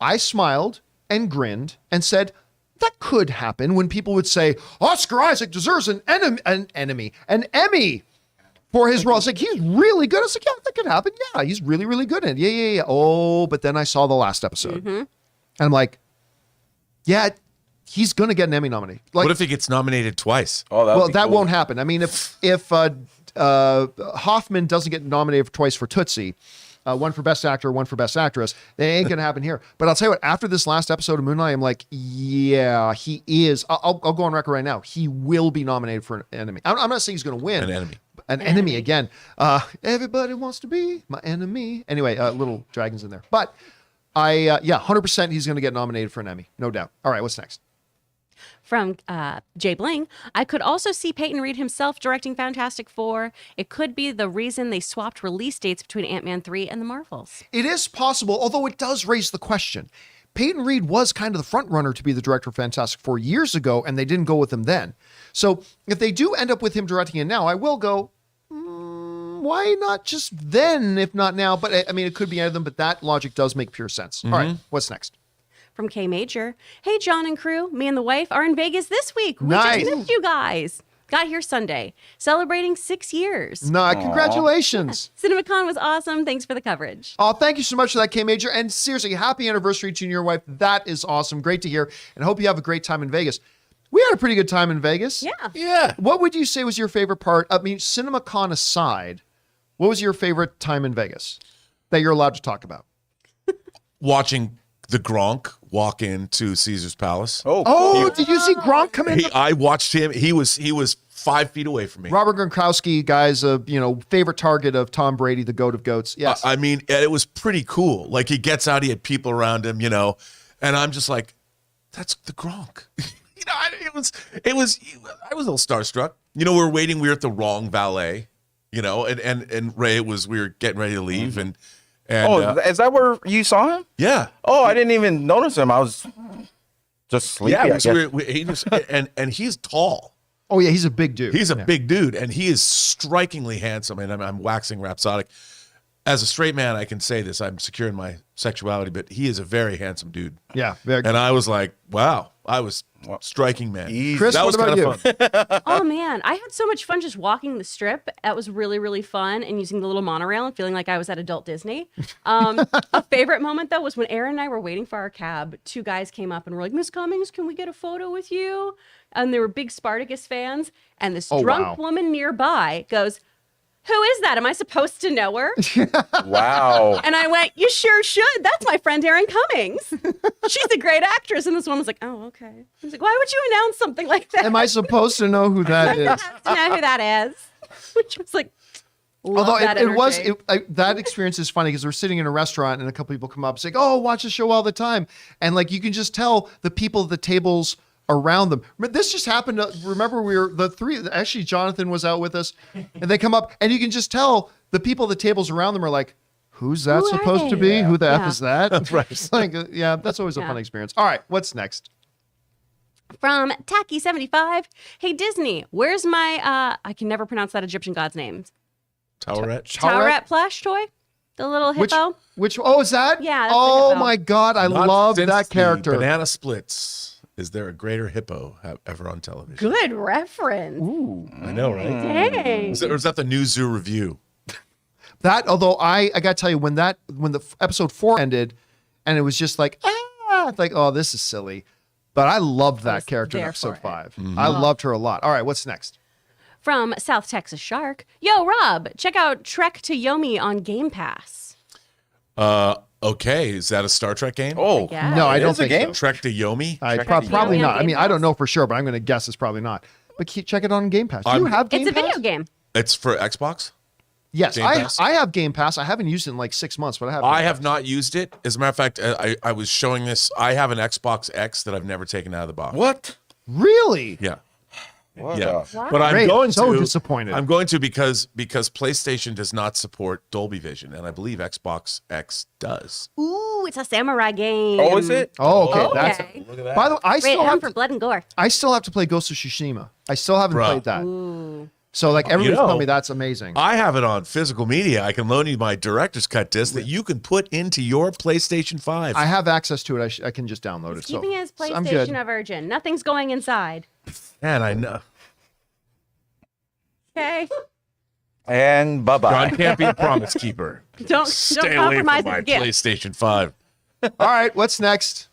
I smiled and grinned and said, that could happen when people would say, Oscar Isaac deserves an Emmy for his role. It's like, he's really good. I was like, yeah, that could happen. Yeah, he's really, really good in it. Yeah. Oh, but then I saw the last episode. And I'm like, yeah, he's going to get an Emmy nomination. Like, what if he gets nominated twice? Oh, that won't happen. I mean, if Hoffman doesn't get nominated twice for Tootsie, one for Best Actor, one for Best Actress, that ain't going to happen here. But I'll tell you what, after this last episode of Moonlight, I'm like, yeah, he is. I'll go on record right now. He will be nominated for an Emmy. I'm not saying he's going to win. An enemy again. Everybody wants to be my enemy. Anyway, little dragons in there. But 100% he's going to get nominated for an Emmy. No doubt. All right, what's next? From Jay Bling, I could also see Peyton Reed himself directing Fantastic Four. It could be the reason they swapped release dates between Ant-Man 3 and the Marvels. It is possible, although it does raise the question. Peyton Reed was kind of the front runner to be the director of Fantastic Four years ago, and they didn't go with him then. So if they do end up with him directing it now, I will go, why not just then, if not now? But I mean, it could be any of them, but that logic does make pure sense. All right, what's next? From K Major, hey, John and crew, me and the wife are in Vegas this week. We Nice. just missed you guys. Got here Sunday, celebrating 6 years. No, congratulations. CinemaCon was awesome. Thanks for the coverage. Oh, thank you so much for that, K Major. And seriously, happy anniversary to your wife. That is awesome. Great to hear. And hope you have a great time in Vegas. We had a pretty good time in Vegas. Yeah. Yeah. What would you say was your favorite part? I mean, CinemaCon aside, what was your favorite time in Vegas that you're allowed to talk about? Watching the Gronk walk into Caesar's Palace. Oh, did you see Gronk come in? I watched him. He was 5 feet away from me. Robert Gronkowski, guys, favorite target of Tom Brady, the GOAT of GOATs. Yes. I mean, it was pretty cool. Like, he gets out, he had people around him, and I'm just like, that's the Gronk. I was a little starstruck. We're waiting. We were at the wrong valet, and Ray we were getting ready to leave, and is that where you saw him? yeah. Oh, I didn't even notice him. I was just sleepy. Yeah, I guess. he just, and he's tall. Oh, yeah, he's a big dude. He's a big dude, and he is strikingly handsome. And I'm waxing rhapsodic. As a straight man, I can say this. I'm secure in my sexuality, but he is a very handsome dude. Yeah. Very And I was like, wow, I was striking man. Chris, that what was about kind of fun. Oh man, I had so much fun just walking the strip. That was really, really fun, and using the little monorail and feeling like I was at adult Disney. A favorite moment though was when Aaron and I were waiting for our cab. 2 guys came up and were like, "Miss Cummings, can we get a photo with you?" And they were big Spartacus fans. And this drunk woman nearby goes, "Who is that? Am I supposed to know her?" Wow. And I went, "You sure should. That's my friend Erin Cummings. She's a great actress." And this woman was like, "Oh, okay." I was like, "Why would you announce something like that?" Am I supposed to know who that is? I have to know who that is. Which was like, love Although that energy. that experience is funny because we're sitting in a restaurant and a couple people come up and say, "Oh, watch the show all the time," and like you can just tell the people at the tables around them. This just happened. Remember, we were the 3. Actually, Jonathan was out with us, and they come up, and you can just tell the people at the tables around them are like, "Who's that Who are supposed to they?" be? Yeah. Who the f Yeah. is that?" Right. It's like, that's always a Yeah. fun experience. All right, what's next? From Tacky75, hey Disney, where's my I can never pronounce that Egyptian god's name. Towerette. Toweret plush toy? The little hippo? Which? Oh, is that? Yeah, that's the Oh hippo. my God, I Not love since that the character. Banana Splits. Is there a greater hippo ever on television? Good reference. I know, right? Dang. Or is that the New Zoo Review? That, although I got to tell you, when the episode 4 ended, and it was just like, it's like, oh, this is silly. But I loved that was character in there episode for it. 5. I loved her a lot. All right, what's next? From South Texas Shark, yo Rob, check out Trek to Yomi on Game Pass. Okay, is that a Star Trek game? Oh, Yeah. No, I it don't is a think game? so. Trek to Yomi? Probably Yomi not. on I mean, Game I don't Pass? know for sure, but I'm going to guess it's probably not. But check it on Game Pass. Do you have Game It's a Pass? video game. It's for Xbox? Yes, Game I Pass? have Game Pass. I haven't used it in like 6 months, but I have. I have not used it. As a matter of fact, I was showing this. I have an Xbox X that I've never taken out of the box. What? Really? Yeah. What Yeah. the- But I'm Great. going So to. disappointed. I'm going to because PlayStation does not support Dolby Vision, and I believe Xbox X does. Ooh, it's a samurai game. Oh, is it? Oh, okay. Okay. That's. Look at that. By the way, I Rated still M have for blood and gore. to play Ghost of Tsushima. I still haven't Bruh. played that. Ooh. So like everybody's know, telling me that's amazing. I have it on physical media. I can loan you my director's cut disc that you can put into your PlayStation 5. I have access to it. I can just download it. So Keeping his I'm good. PlayStation a virgin. Nothing's going inside. and I know. Okay. And bye-bye. John Campea Promise Keeper. Don't Stay away from compromise my the gift. PlayStation 5. All right, what's next?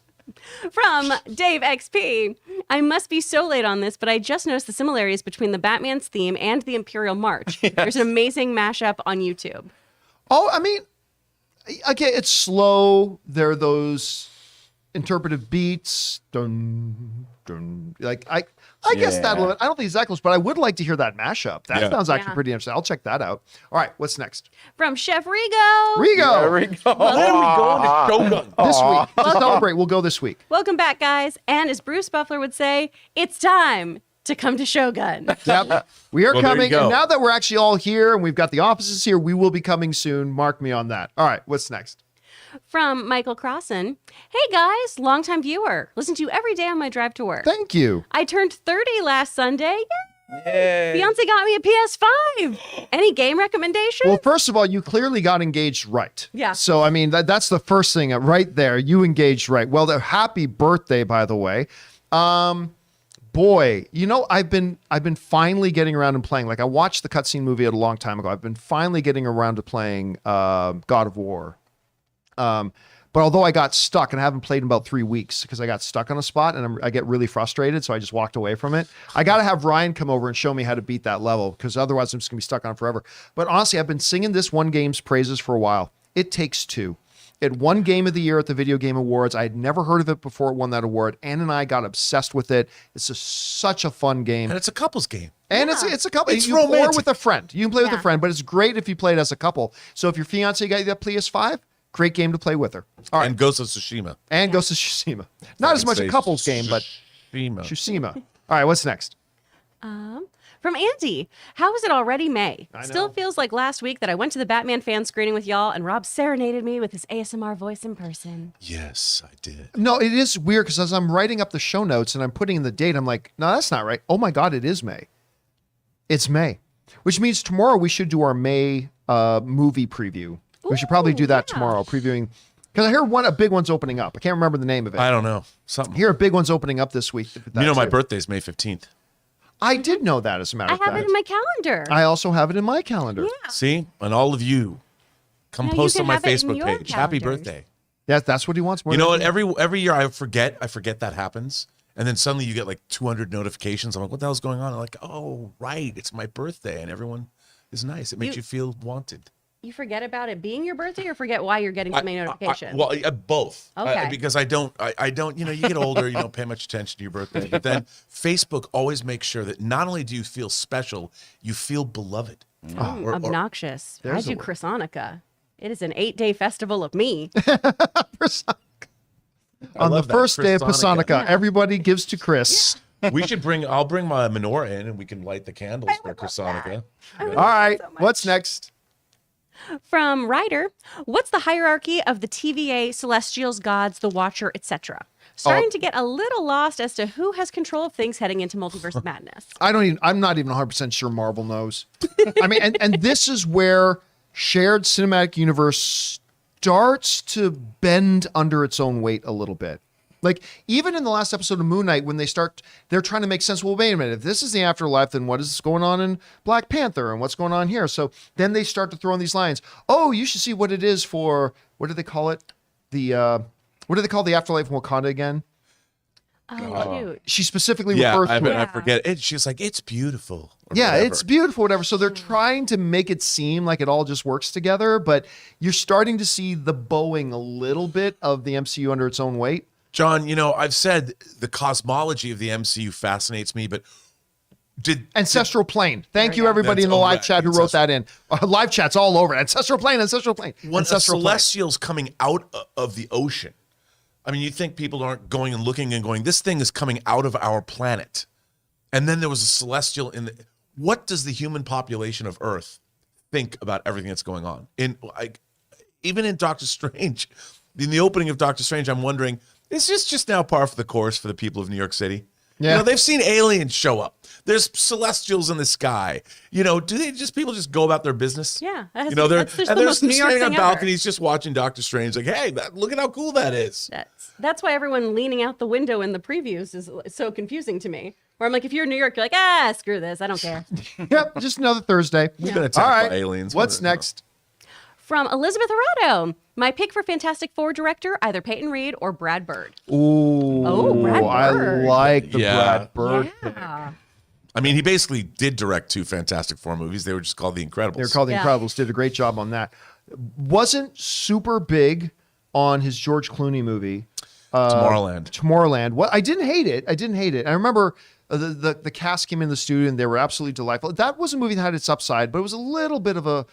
From Dave XP. I must be so late on this, but I just noticed the similarities between the Batman's theme and the Imperial March. There's an amazing mashup on YouTube. Oh, I mean, okay, it's slow. There are those interpretive beats. Dun, Like I guess that a little bit. I don't think it's that close, but I would like to hear that mashup. That sounds actually Yeah. pretty interesting. I'll check that out. All right, what's next? From Chef Rigo. Rigo. There we go. When are we going to Shogun? This week. To celebrate, we'll go this week. Welcome back, guys. And as Bruce Buffler would say, it's time to come to Shogun. Yep. We are Well, there you coming. go. And now that we're actually all here and we've got the offices here, we will be coming soon. Mark me on that. All right, what's next? From Michael Crossan. Hey, guys, longtime viewer. Listen to you every day on my drive to work. Thank you. I turned 30 last Sunday. Yay. Beyonce got me a PS5. Any game recommendations? Well, first of all, you clearly got engaged right. Yeah. So, I mean, that's the first thing right there. You engaged right. Well, happy birthday, by the way. Boy, you know, I've been finally getting around and playing. Like, I watched the cutscene movie a long time ago. I've been finally getting around to playing God of War. But although I got stuck and I haven't played in about 3 weeks because I got stuck on a spot and I get really frustrated, so I just walked away from it. I got to have Ryan come over and show me how to beat that level because otherwise I'm just gonna be stuck on it forever. But honestly, I've been singing this one game's praises for a while. It Takes Two. It won Game of the Year at the Video Game Awards. I had never heard of it before it won that award. Ann and I got obsessed with it. It's such a fun game. And it's a couple's game. And it's a couple. It's Or romantic. with a friend. You can play with a Yeah. friend, but it's great if you play it as a couple. So if your fiance got you that PS5, great game to play with her. All right. And Ghost of Tsushima. And Ghost of Tsushima. Not as much a couples game, but Tsushima. Tsushima. All right, what's next? From Andy. How is it already May? I Still know. feels like last week that I went to the Batman fan screening with y'all and Rob serenaded me with his ASMR voice in person. Yes, I did. No, it is weird because as I'm writing up the show notes and I'm putting in the date, I'm like, no, that's not right. Oh my God, it is May. It's May, which means tomorrow we should do our May movie preview. We should probably do that yeah. tomorrow, previewing. Because I hear a big one's opening up. I can't remember the name of it. I don't know. Something. I hear a big one's opening up this week. You know, my too. birthday's May 15th. I did know that, as a matter I of have fact. it in my calendar. I also have it in my calendar. Yeah. See? And all of you, come Now you post can on my have it in Facebook your page. Happy calendars. birthday. Yeah, that's what he wants. More You know than what? me. Every year I forget that happens. And then suddenly you get like 200 notifications. I'm like, what the hell's going on? I'm like, oh, right. It's my birthday. And everyone is nice. It makes you feel wanted. You forget about it being your birthday or forget why you're getting so many notifications? Both. Okay. Because I don't, you know, you get older, you don't pay much attention to your birthday. But then Facebook always makes sure that not only do you feel special, you feel beloved. Or- Obnoxious. I There's a do word. Chrisonica. It is an 8-day festival of me. On the love that. first day of Chrisonica. Pasonica, everybody gives to Chris. I'll bring my menorah in and we can light the candles for Chrisonica. All right, what's next? From Ryder, what's the hierarchy of the TVA, Celestials, Gods, the Watcher, etc.? Starting to get a little lost as to who has control of things heading into Multiverse of Madness. I'm not even 100% sure Marvel knows. I mean, and this is where shared cinematic universe starts to bend under its own weight a little bit. Like, even in the last episode of Moon Knight, when they're trying to make sense. Well, wait a minute. If this is the afterlife, then what is going on in Black Panther and what's going on here? So then they start to throw in these lines. Oh, you should see what it is for, what do they call it? What do they call the afterlife in Wakanda again? Oh, shoot. She specifically Yeah, refers to it. I forget it. She's like, it's beautiful. or Yeah, whatever. it's beautiful, whatever. So they're trying to make it seem like it all just works together, but you're starting to see the bowing a little bit of the MCU under its own weight. John, you know, I've said the cosmology of the MCU fascinates me, but Ancestral plane. Thank you, everybody in the That's- live right, chat who wrote that in. Live chat's all over. Ancestral plane, ancestral plane. when a ancestral plane. celestial's coming out of the ocean, I mean, you think people aren't going and looking and going, this thing is coming out of our planet. And then there was a celestial in the, what does the human population of Earth think about everything that's going on? Even in Doctor Strange, in the opening of Doctor Strange, I'm wondering, is this just now par for the course for the people of New York City? Yeah. You know, they've seen aliens show up. There's celestials in the sky. You know, do people just go about their business? Yeah, You know, they're that's just the most New York standing on thing ever. balconies just watching Doctor Strange. Like, hey, look at how cool that is. That's why everyone leaning out the window in the previews is so confusing to me. Where I'm like, if you're in New York, you're like, screw this. I don't care. Yep, just another Thursday. We've been All attacked right, by aliens. what's Whatever. next? From Elizabeth Arado, my pick for Fantastic Four director, either Peyton Reed or Brad Bird. Ooh, Oh, Brad I Bird. like the Yeah. Brad Bird. Yeah. I mean, he basically did direct 2 Fantastic Four movies. They were just called The Incredibles. They were called The Yeah. Incredibles. Did a great job on that. Wasn't super big on his George Clooney movie. Tomorrowland. What I didn't hate it. I remember the cast came in the studio and they were absolutely delightful. That was a movie that had its upside, but it was a little bit of a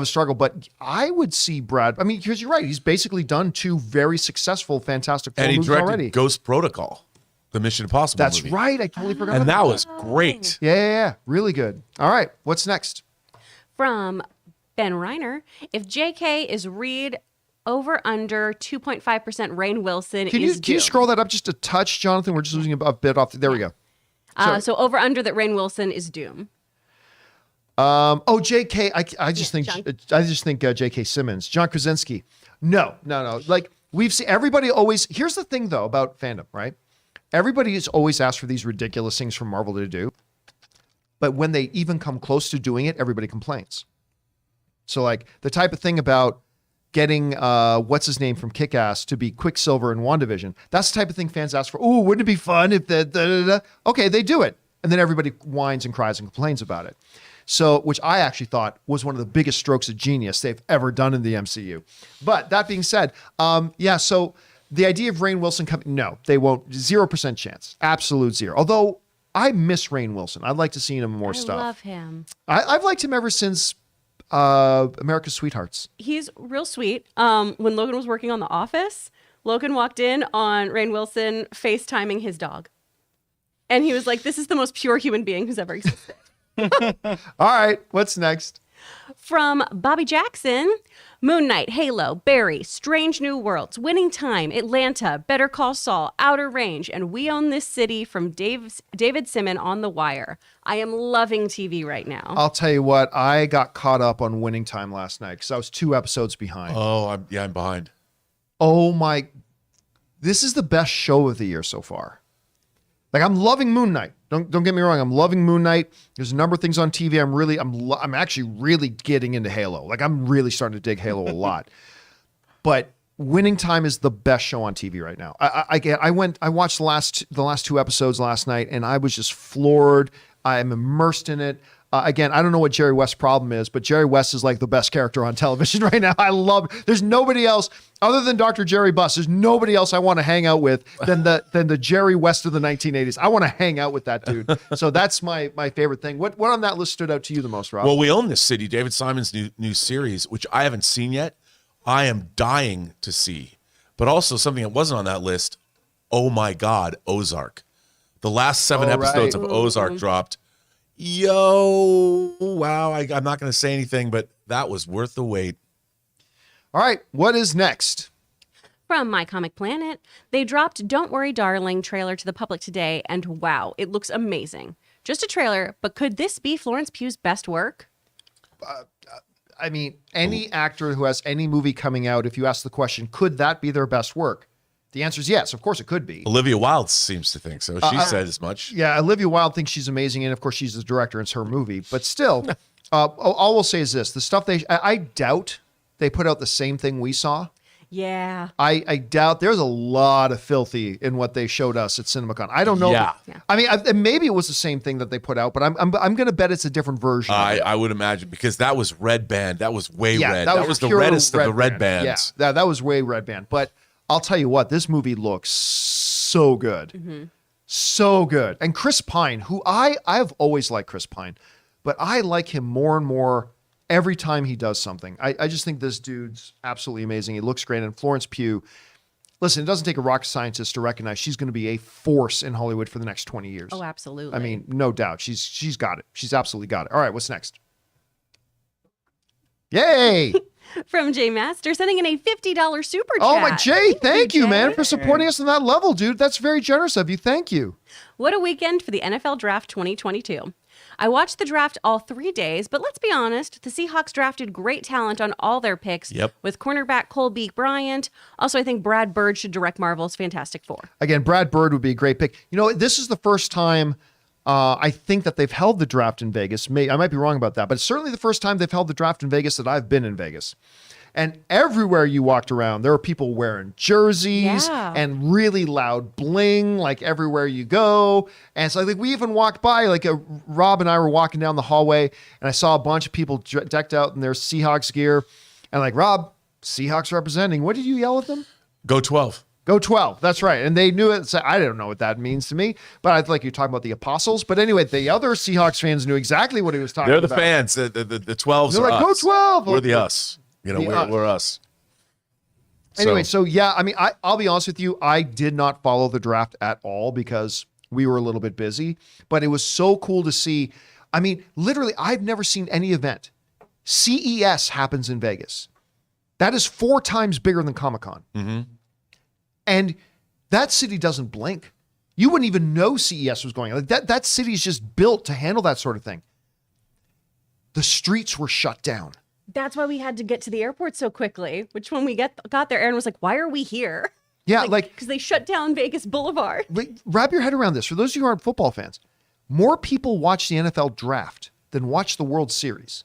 struggle. But I would see Brad. I mean, because you're right, he's basically done 2 very successful Fantastic Four And he movies directed already. Ghost Protocol, the Mission Impossible That's movie. right. I totally forgot. And about that was great. Yeah. Really good. All right, what's next? From Ben Reiner, if JK is Reed over under 2.5%, Rainn Wilson Can is you scroll that up just a touch, Jonathan? We're just losing a bit off. There we go. So over under that Rainn Wilson is Doom. JK. I just think John. J.K. Simmons, John Krasinski. No. Like we've seen everybody always. Here's the thing though about fandom, right? Everybody has always asked for these ridiculous things from Marvel to do, but when they even come close to doing it, everybody complains. So like the type of thing about getting what's his name from Kick-Ass to be Quicksilver in WandaVision. That's the type of thing fans ask for. Oh, wouldn't it be fun if Okay, they do it. And then everybody whines and cries and complains about it. So, which I actually thought was one of the biggest strokes of genius they've ever done in the MCU. But that being said, so the idea of Rainn Wilson coming, no, they won't. 0% chance. Absolute zero. Although I miss Rainn Wilson. I'd like to see him in more stuff. I love him. I've liked him ever since America's Sweethearts. He's real sweet. When Logan was working on The Office, Logan walked in on Rainn Wilson FaceTiming his dog. And he was like, this is the most pure human being who's ever existed. All right, what's next? From Bobby Jackson, Moon Knight, Halo, Barry, Strange New Worlds, Winning Time, Atlanta, Better Call Saul, Outer Range, and We Own This City from David Simon on The Wire. I am loving TV right now. I'll tell you what, I got caught up on Winning Time last night because I was 2 episodes behind. Oh, I'm behind. Oh my, this is the best show of the year so far. Like I'm loving Moon Knight. Don't get me wrong. I'm loving Moon Knight. There's a number of things on TV. I'm actually really getting into Halo. Like I'm really starting to dig Halo a lot. But Winning Time is the best show on TV right now. I watched the last 2 episodes last night, and I was just floored. I am immersed in it. Again, I don't know what Jerry West's problem is, but Jerry West is like the best character on television right now. There's nobody else other than Dr. Jerry Buss. There's nobody else I want to hang out with than the Jerry West of the 1980s. I want to hang out with that dude. So that's my favorite thing. What on that list stood out to you the most, Rob? Well, We Own This City, David Simon's new series, which I haven't seen yet. I am dying to see. But also something that wasn't on that list, oh my God, Ozark. The last 7 episodes of Ozark dropped. Yo, wow. I'm not going to say anything, but that was worth the wait. All right, what is next? From My Comic Planet, they dropped Don't Worry Darling trailer to the public today, and wow, it looks amazing. Just a trailer, but could this be Florence Pugh's best work? I mean, any actor who has any movie coming out, if you ask the question, could that be their best work? The answer is yes. Of course it could be. Olivia Wilde seems to think so. She said as much. Yeah, Olivia Wilde thinks she's amazing, and of course she's the director. It's her movie. But still, all we'll say is this. The stuff I doubt they put out the same thing we saw. Yeah. I doubt there's a lot of filthy in what they showed us at CinemaCon. I don't know. Yeah. I mean, maybe it was the same thing that they put out, but I'm going to bet it's a different version. I would imagine, because that was red band. That was way red. That was the pure reddest of the red band. bands. Yeah, that was way red band. But I'll tell you what, this movie looks so good. Mm-hmm. So good. And Chris Pine, who I've always liked Chris Pine, but I like him more and more every time he does something. I just think this dude's absolutely amazing. He looks great. And Florence Pugh, listen, it doesn't take a rocket scientist to recognize she's going to be a force in Hollywood for the next 20 years. Oh, absolutely. I mean, no doubt. She's got it. She's absolutely got it. All right, what's next? Yay! From Jay Master, sending in a $50 super chat. Oh my Jay, thank you, Jay. man, for supporting us on that level, dude. That's very generous of you. Thank you. What a weekend for the NFL Draft 2022. I watched the draft all 3 days, but let's be honest, the Seahawks drafted great talent on all their picks. Yep. With cornerback Colby Bryant. Also, I think Brad Bird should direct Marvel's Fantastic Four. Again, Brad Bird would be a great pick. You know, this is the first time I think that they've held the draft in Vegas. I might be wrong about that, but it's certainly the first time they've held the draft in Vegas that I've been in Vegas. And everywhere you walked around, there were people wearing jerseys and really loud bling, like everywhere you go. And so like we even walked by, like Rob and I were walking down the hallway, and I saw a bunch of people decked out in their Seahawks gear. And like, Rob, Seahawks representing. What did you yell at them? Go 12. Go 12. That's right. And they knew it. So I don't know what that means to me, but I feel like you're talking about the apostles. But anyway, the other Seahawks fans knew exactly what he was talking They're about. the fans. The 12s They're are like, us. go 12. We're the us. The We're us. Anyway, so yeah, I mean, I'll be honest with you. I did not follow the draft at all because we were a little bit busy, but it was so cool to see. I mean, literally, I've never seen any event. CES happens in Vegas. That is 4 times bigger than Comic-Con. Mm-hmm. And that city doesn't blink. You wouldn't even know CES was going on. Like that city is just built to handle that sort of thing. The streets were shut down. That's why we had to get to the airport so quickly, which when we got there, Aaron was like, why are we here? Yeah, because they shut down Vegas Boulevard. Wrap your head around this. For those of you who aren't football fans, more people watch the NFL draft than watch the World Series.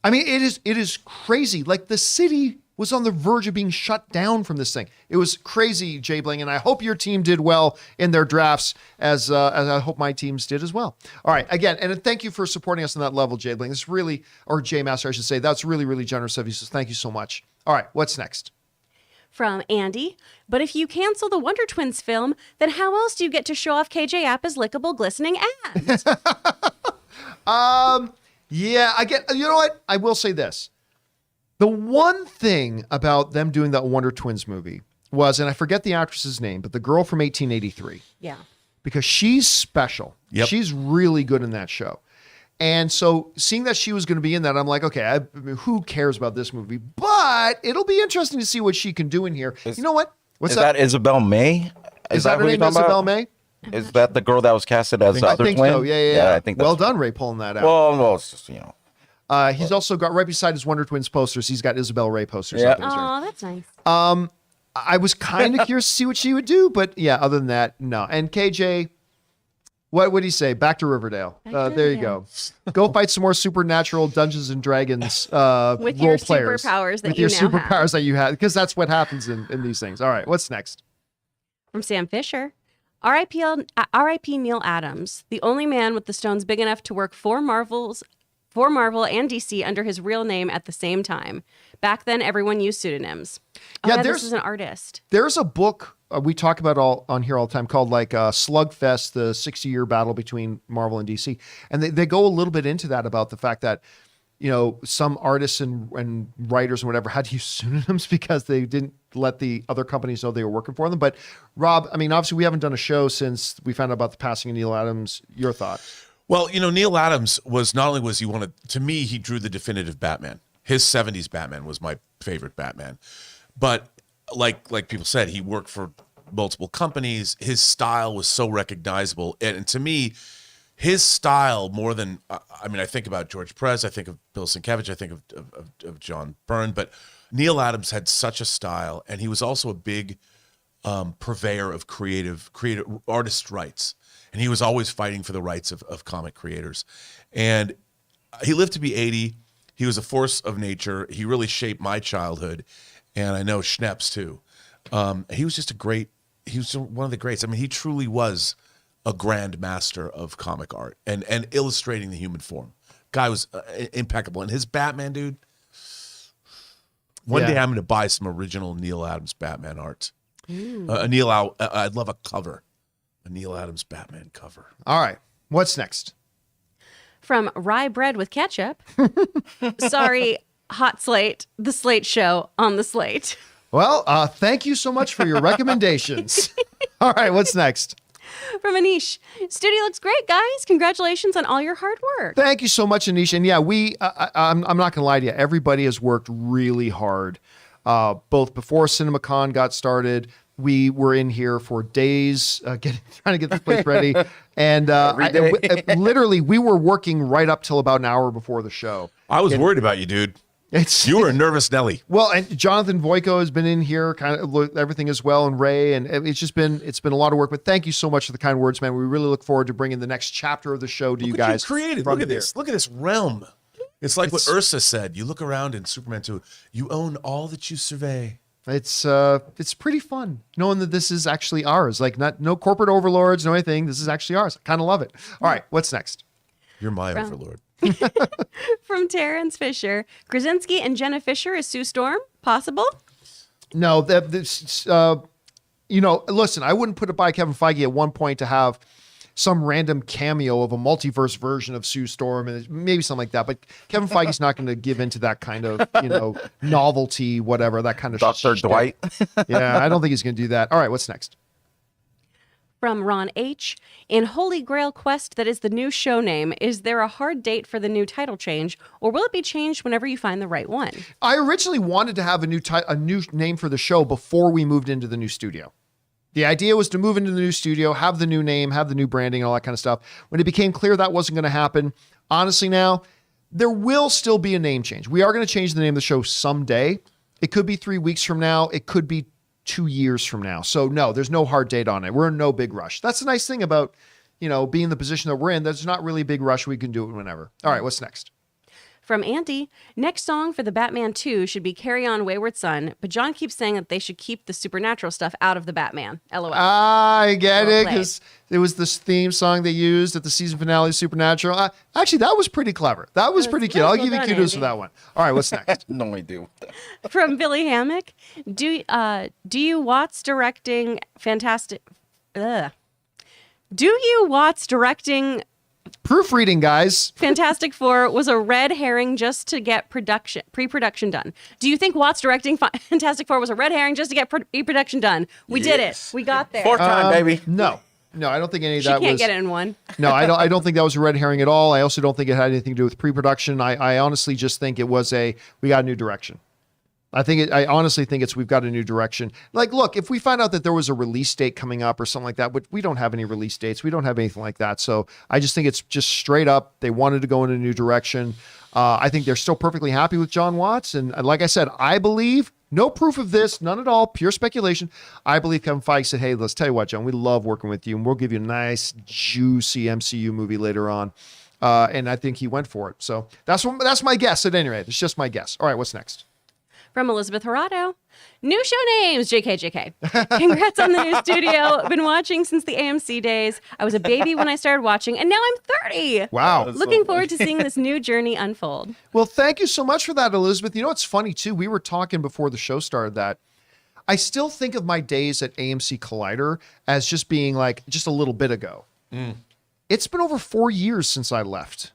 I mean, it is crazy. Like the city was on the verge of being shut down from this thing. It was crazy, Jay Bling, and I hope your team did well in their drafts as I hope my teams did as well. All right, again, and thank you for supporting us on that level, Jay Bling. This really, or Jay Master, I should say, that's really, really generous of you. So thank you so much. All right, what's next? From Andy, but if you cancel the Wonder Twins film, then how else do you get to show off KJ Appa's lickable, glistening abs? Yeah, I get. You know what? I will say this. The one thing about them doing that Wonder Twins movie was, and I forget the actress's name, but the girl from 1883. Yeah. Because she's special. Yep. She's really good in that show. And so seeing that she was going to be in that, I'm like, okay, I mean, who cares about this movie? But it'll be interesting to see what she can do in here. You know what? What's Is that Isabel May? Is that her who you're name, talking Isabel about? May? Is that the girl that was casted as the I other think twin? so. Yeah. I think well that's done, Ray, pulling that out. Well, it's just, He's also got right beside his Wonder Twins posters. He's got Isabel Ray posters Yeah. up there. Oh, that's nice. I was kind of curious to see what she would do, but yeah, other than that, no. And KJ, what would he say? Back to Riverdale. There you go. Go fight some more supernatural Dungeons and Dragons With role your players. superpowers that with you your now superpowers have. that you have, because that's what happens in these things. All right, what's next? From Sam Fisher. R.I.P. Neil Adams, the only man with the stones big enough to work for Marvel and DC under his real name at the same time. Back then, everyone used pseudonyms. Yeah, this is an artist. There's a book we talk about on here all the time called like Slugfest, the 60-year battle between Marvel and DC. And they go a little bit into that about the fact that, you know, some artists and writers and whatever had to use pseudonyms because they didn't let the other companies know they were working for them. But Rob, I mean, obviously we haven't done a show since we found out about the passing of Neil Adams. Your thoughts? Well, you know, Neil Adams was not only was he to me, he drew the definitive Batman. His 70s Batman was my favorite Batman. But like people said, he worked for multiple companies. His style was so recognizable. And to me, his style more than, I mean, I think about George Perez, I think of Bill Sienkiewicz, I think of John Byrne, but Neil Adams had such a style, and he was also a big purveyor of creative artist rights. And he was always fighting for the rights of comic creators. And he lived to be 80. He was a force of nature. He really shaped my childhood. And I know Schnepp's too. He was just he was one of the greats. I mean, he truly was a grand master of comic art and illustrating the human form. Guy was impeccable. And his Batman, dude, one day I'm going to buy some original Neil Adams Batman art. I'd love a cover. A Neil Adams Batman cover. All right. What's next? From Rye Bread with Ketchup. Sorry, Hot Slate, the Slate Show on the Slate. Well, thank you so much for your recommendations. All right. What's next? From Anish. Studio looks great, guys. Congratulations on all your hard work. Thank you so much, Anish. And yeah, I'm not going to lie to you. Everybody has worked really hard, both before CinemaCon got started. We were in here for days trying to get this place ready. And literally, we were working right up till about an hour before the show. I was worried about you, dude. You were a nervous Nelly. Well, and Jonathan Voico has been in here, kind of everything as well, and Ray, and it's been a lot of work. But thank you so much for the kind words, man. We really look forward to bringing the next chapter of the show to you guys. Created. Look at this. Look at this realm. It's like what Ursa said. You look around in Superman 2. You own all that you survey. It's pretty fun knowing that this is actually ours. Like no corporate overlords, no anything. This is actually ours. I kind of love it. All right, what's next? You're my overlord. From Terrence Fisher. Krasinski and Jenna Fisher as Sue Storm? Possible? No, listen, I wouldn't put it by Kevin Feige at one point to have some random cameo of a multiverse version of Sue Storm and maybe something like that. But Kevin Feige's not going to give into that kind of, novelty, whatever, that kind of Dr. shit. Dwight. Yeah, I don't think he's going to do that. All right, what's next? From Ron H. In Holy Grail Quest, that is the new show name, is there a hard date for the new title change, or will it be changed whenever you find the right one? I originally wanted to have a new name for the show before we moved into the new studio. The idea was to move into the new studio, have the new name, have the new branding, and all that kind of stuff. When it became clear that wasn't going to happen, honestly now, there will still be a name change. We are going to change the name of the show someday. It could be 3 weeks from now. It could be 2 years from now. So no, there's no hard date on it. We're in no big rush. That's the nice thing about, being in the position that we're in. There's not really a big rush. We can do it whenever. All right, what's next? From Andy, next song for the Batman 2 should be Carry On Wayward Son, but John keeps saying that they should keep the supernatural stuff out of the Batman. LOL. I get Well it, played. because it was this theme song they used at the season finale of Supernatural. Actually, that was pretty clever. That was pretty cute. well I'll give you done, kudos for Andy. that one. All right, what's next? No idea. From Billy Hammock, do you Watts directing Fantastic... Ugh. Do you Watts directing Proofreading, guys. Fantastic Four was a red herring just to get pre-production done? Do you think Watts directing Fantastic Four was a red herring just to get pre-production done? We did it. We got there. Fourth time, baby. No, I don't think any of She that can't was. get it in one. No, I don't think that was a red herring at all. I also don't think it had anything to do with pre-production. I honestly just think it was we got a new direction. I honestly think we've got a new direction. Like, look, if we find out that there was a release date coming up or something like that, but we don't have any release dates. We don't have anything like that. So I just think it's just straight up. They wanted to go in a new direction. I think they're still perfectly happy with John Watts. And like I said, I believe, no proof of this, none at all, pure speculation. I believe Kevin Feige said, hey, let's tell you what, John, we love working with you and we'll give you a nice, juicy MCU movie later on. And I think he went for it. So that's my guess at any rate. It's just my guess. All right, what's next? From Elizabeth Horado, new show names, JK. Congrats on the new studio. Been watching since the AMC days. I was a baby when I started watching, and now I'm 30. Wow. Looking forward to seeing this new journey unfold. Well, thank you so much for that, Elizabeth. You know, it's funny too. We were talking before the show started that I still think of my days at AMC Collider as just being like just a little bit ago. It's been over 4 years since I left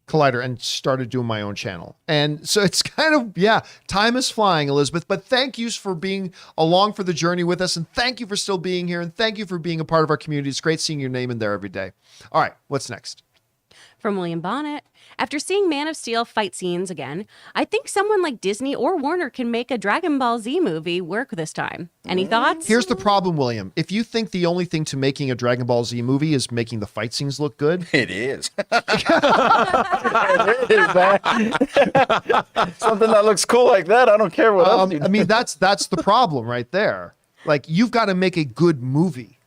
Collider and started doing my own channel. And so it's kind of, time is flying, Elizabeth, but thank you for being along for the journey with us. And thank you for still being here. And thank you for being a part of our community. It's great seeing your name in there every day. All right, what's next? From William Bonnet, after seeing Man of Steel fight scenes again, I think someone like Disney or Warner can make a Dragon Ball Z movie work this time. Any thoughts? Here's the problem, William. If you think the only thing to making a Dragon Ball Z movie is making the fight scenes look good, It is. It is, man. Something that looks cool like that. I don't care what else you do. I mean, that's the problem right there. Like, you've got to make a good movie.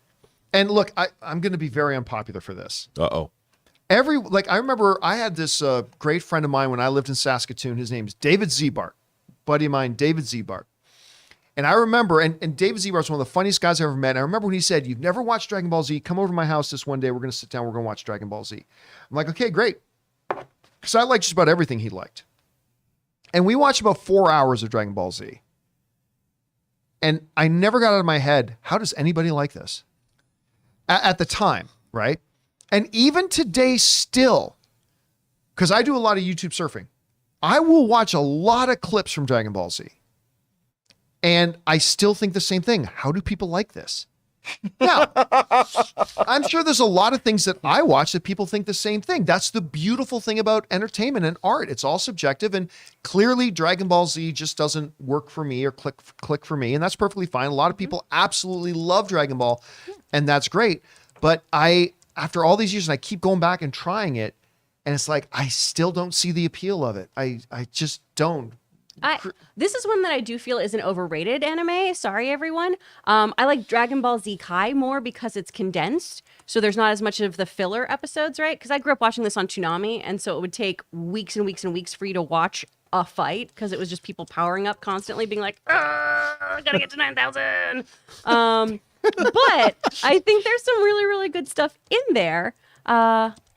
And look, I'm going to be very unpopular for this. Uh-oh. I remember I had this great friend of mine when I lived in Saskatoon. His name's David Zebart, buddy of mine, David Zebart. And I remember, and David Zebart's one of the funniest guys I ever met. And I remember when he said, "You've never watched Dragon Ball Z? Come over to my house this one day. We're going to sit down. We're going to watch Dragon Ball Z." I'm like, okay, great. Because I liked just about everything he liked. And we watched about 4 hours of Dragon Ball Z. And I never got out of my head, how does anybody like this? At the time, right? And even today still, because I do a lot of YouTube surfing, I will watch a lot of clips from Dragon Ball Z. And I still think the same thing. How do people like this? Now, I'm sure there's a lot of things that I watch that people think the same thing. That's the beautiful thing about entertainment and art. It's all subjective, and clearly Dragon Ball Z just doesn't work for me or click for me, and that's perfectly fine. A lot of people absolutely love Dragon Ball, and that's great. But after all these years, and I keep going back and trying it, and it's like I still don't see the appeal of it. I just don't. This is one that I do feel is an overrated anime. Sorry, everyone. I like Dragon Ball Z Kai more because it's condensed. So there's not as much of the filler episodes, right? Because I grew up watching this on Toonami. And so it would take weeks and weeks and weeks for you to watch a fight because it was just people powering up constantly being like, I gotta get to 9,000. But I think there's some really, really good stuff in there.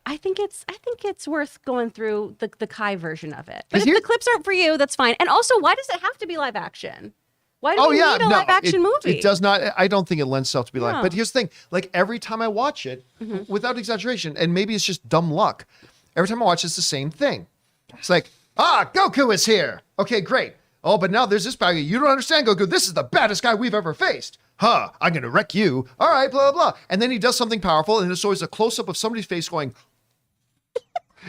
I think it's worth going through the Kai version of it. But if the clips aren't for you, that's fine. And also, why does it have to be live action? Why do we need a live action movie? It does not. I don't think it lends itself to be like. No. But here's the thing: like every time I watch it, without exaggeration, and maybe it's just dumb luck. Every time I watch, it's the same thing. It's like, Goku is here. Okay, great. Oh, but now there's this bad guy. You don't understand, Goku. This is the baddest guy we've ever faced. I'm gonna wreck you. All right, blah blah blah. And then he does something powerful, and it's always a close up of somebody's face going,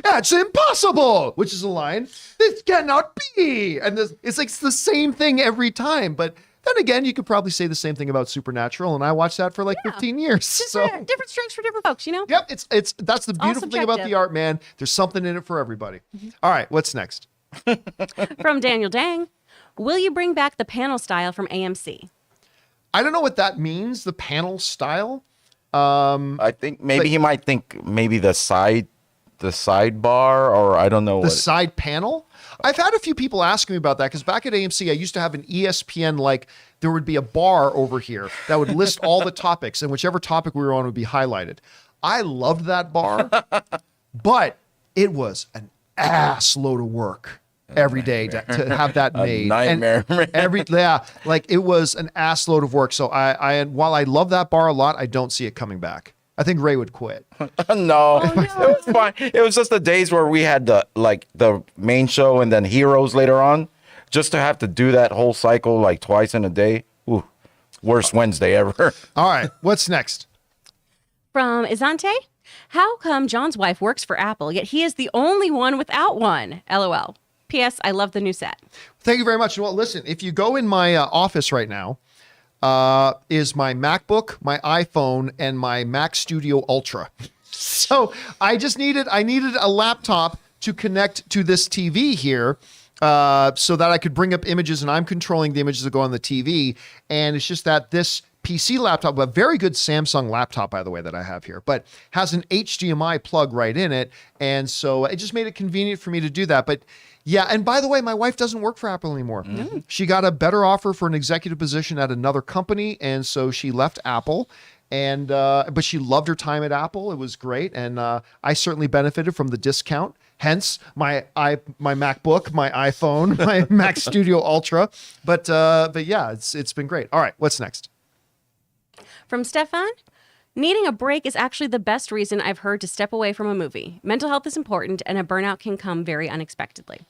"That's impossible," which is a line. This cannot be. And it's like it's the same thing every time. But then again, you could probably say the same thing about Supernatural, and I watched that for like 15 years. So Different strokes for different folks, you know? yep, it's that's the beautiful thing about subjective. the art, man. There's something in it for everybody. All right, what's next? From Daniel Dang, will you bring back the panel style from AMC? I don't know what that means. The panel style. I think maybe he might think maybe the sidebar, or I don't know. The side panel? I've had a few people ask me about that because back at AMC, I used to have an ESPN, like there would be a bar over here that would list all the topics, and whichever topic we were on would be highlighted. I loved that bar, but it was an ass load of work every day to have that made. nightmare. Like it was an ass load of work. So I while I love that bar a lot, I don't see it coming back. I think Ray would quit. No, it was fine. It was just the days where we had the main show and then Heroes later on. Just to have to do that whole cycle like twice in a day. Ooh, worst Wednesday ever. All right, what's next? From Izante, how come John's wife works for Apple, yet he is the only one without one? LOL. P.S. I love the new set. Thank you very much. Well, listen, if you go in my office right now, is my MacBook, my iPhone, and my Mac Studio Ultra. So I needed a laptop to connect to this TV here, so that I could bring up images, and I'm controlling the images that go on the TV. And it's just that this PC laptop, a very good Samsung laptop, by the way, that I have here, but has an HDMI plug right in it. And so it just made it convenient for me to do that. But yeah, and by the way, my wife doesn't work for Apple anymore. She got a better offer for an executive position at another company, and so she left Apple. And but she loved her time at Apple. It was great, and I certainly benefited from the discount. Hence my MacBook, my iPhone, my Mac Studio Ultra. But yeah, it's been great. All right, what's next? From Stefan, needing a break is actually the best reason I've heard to step away from a movie. Mental health is important, and a burnout can come very unexpectedly.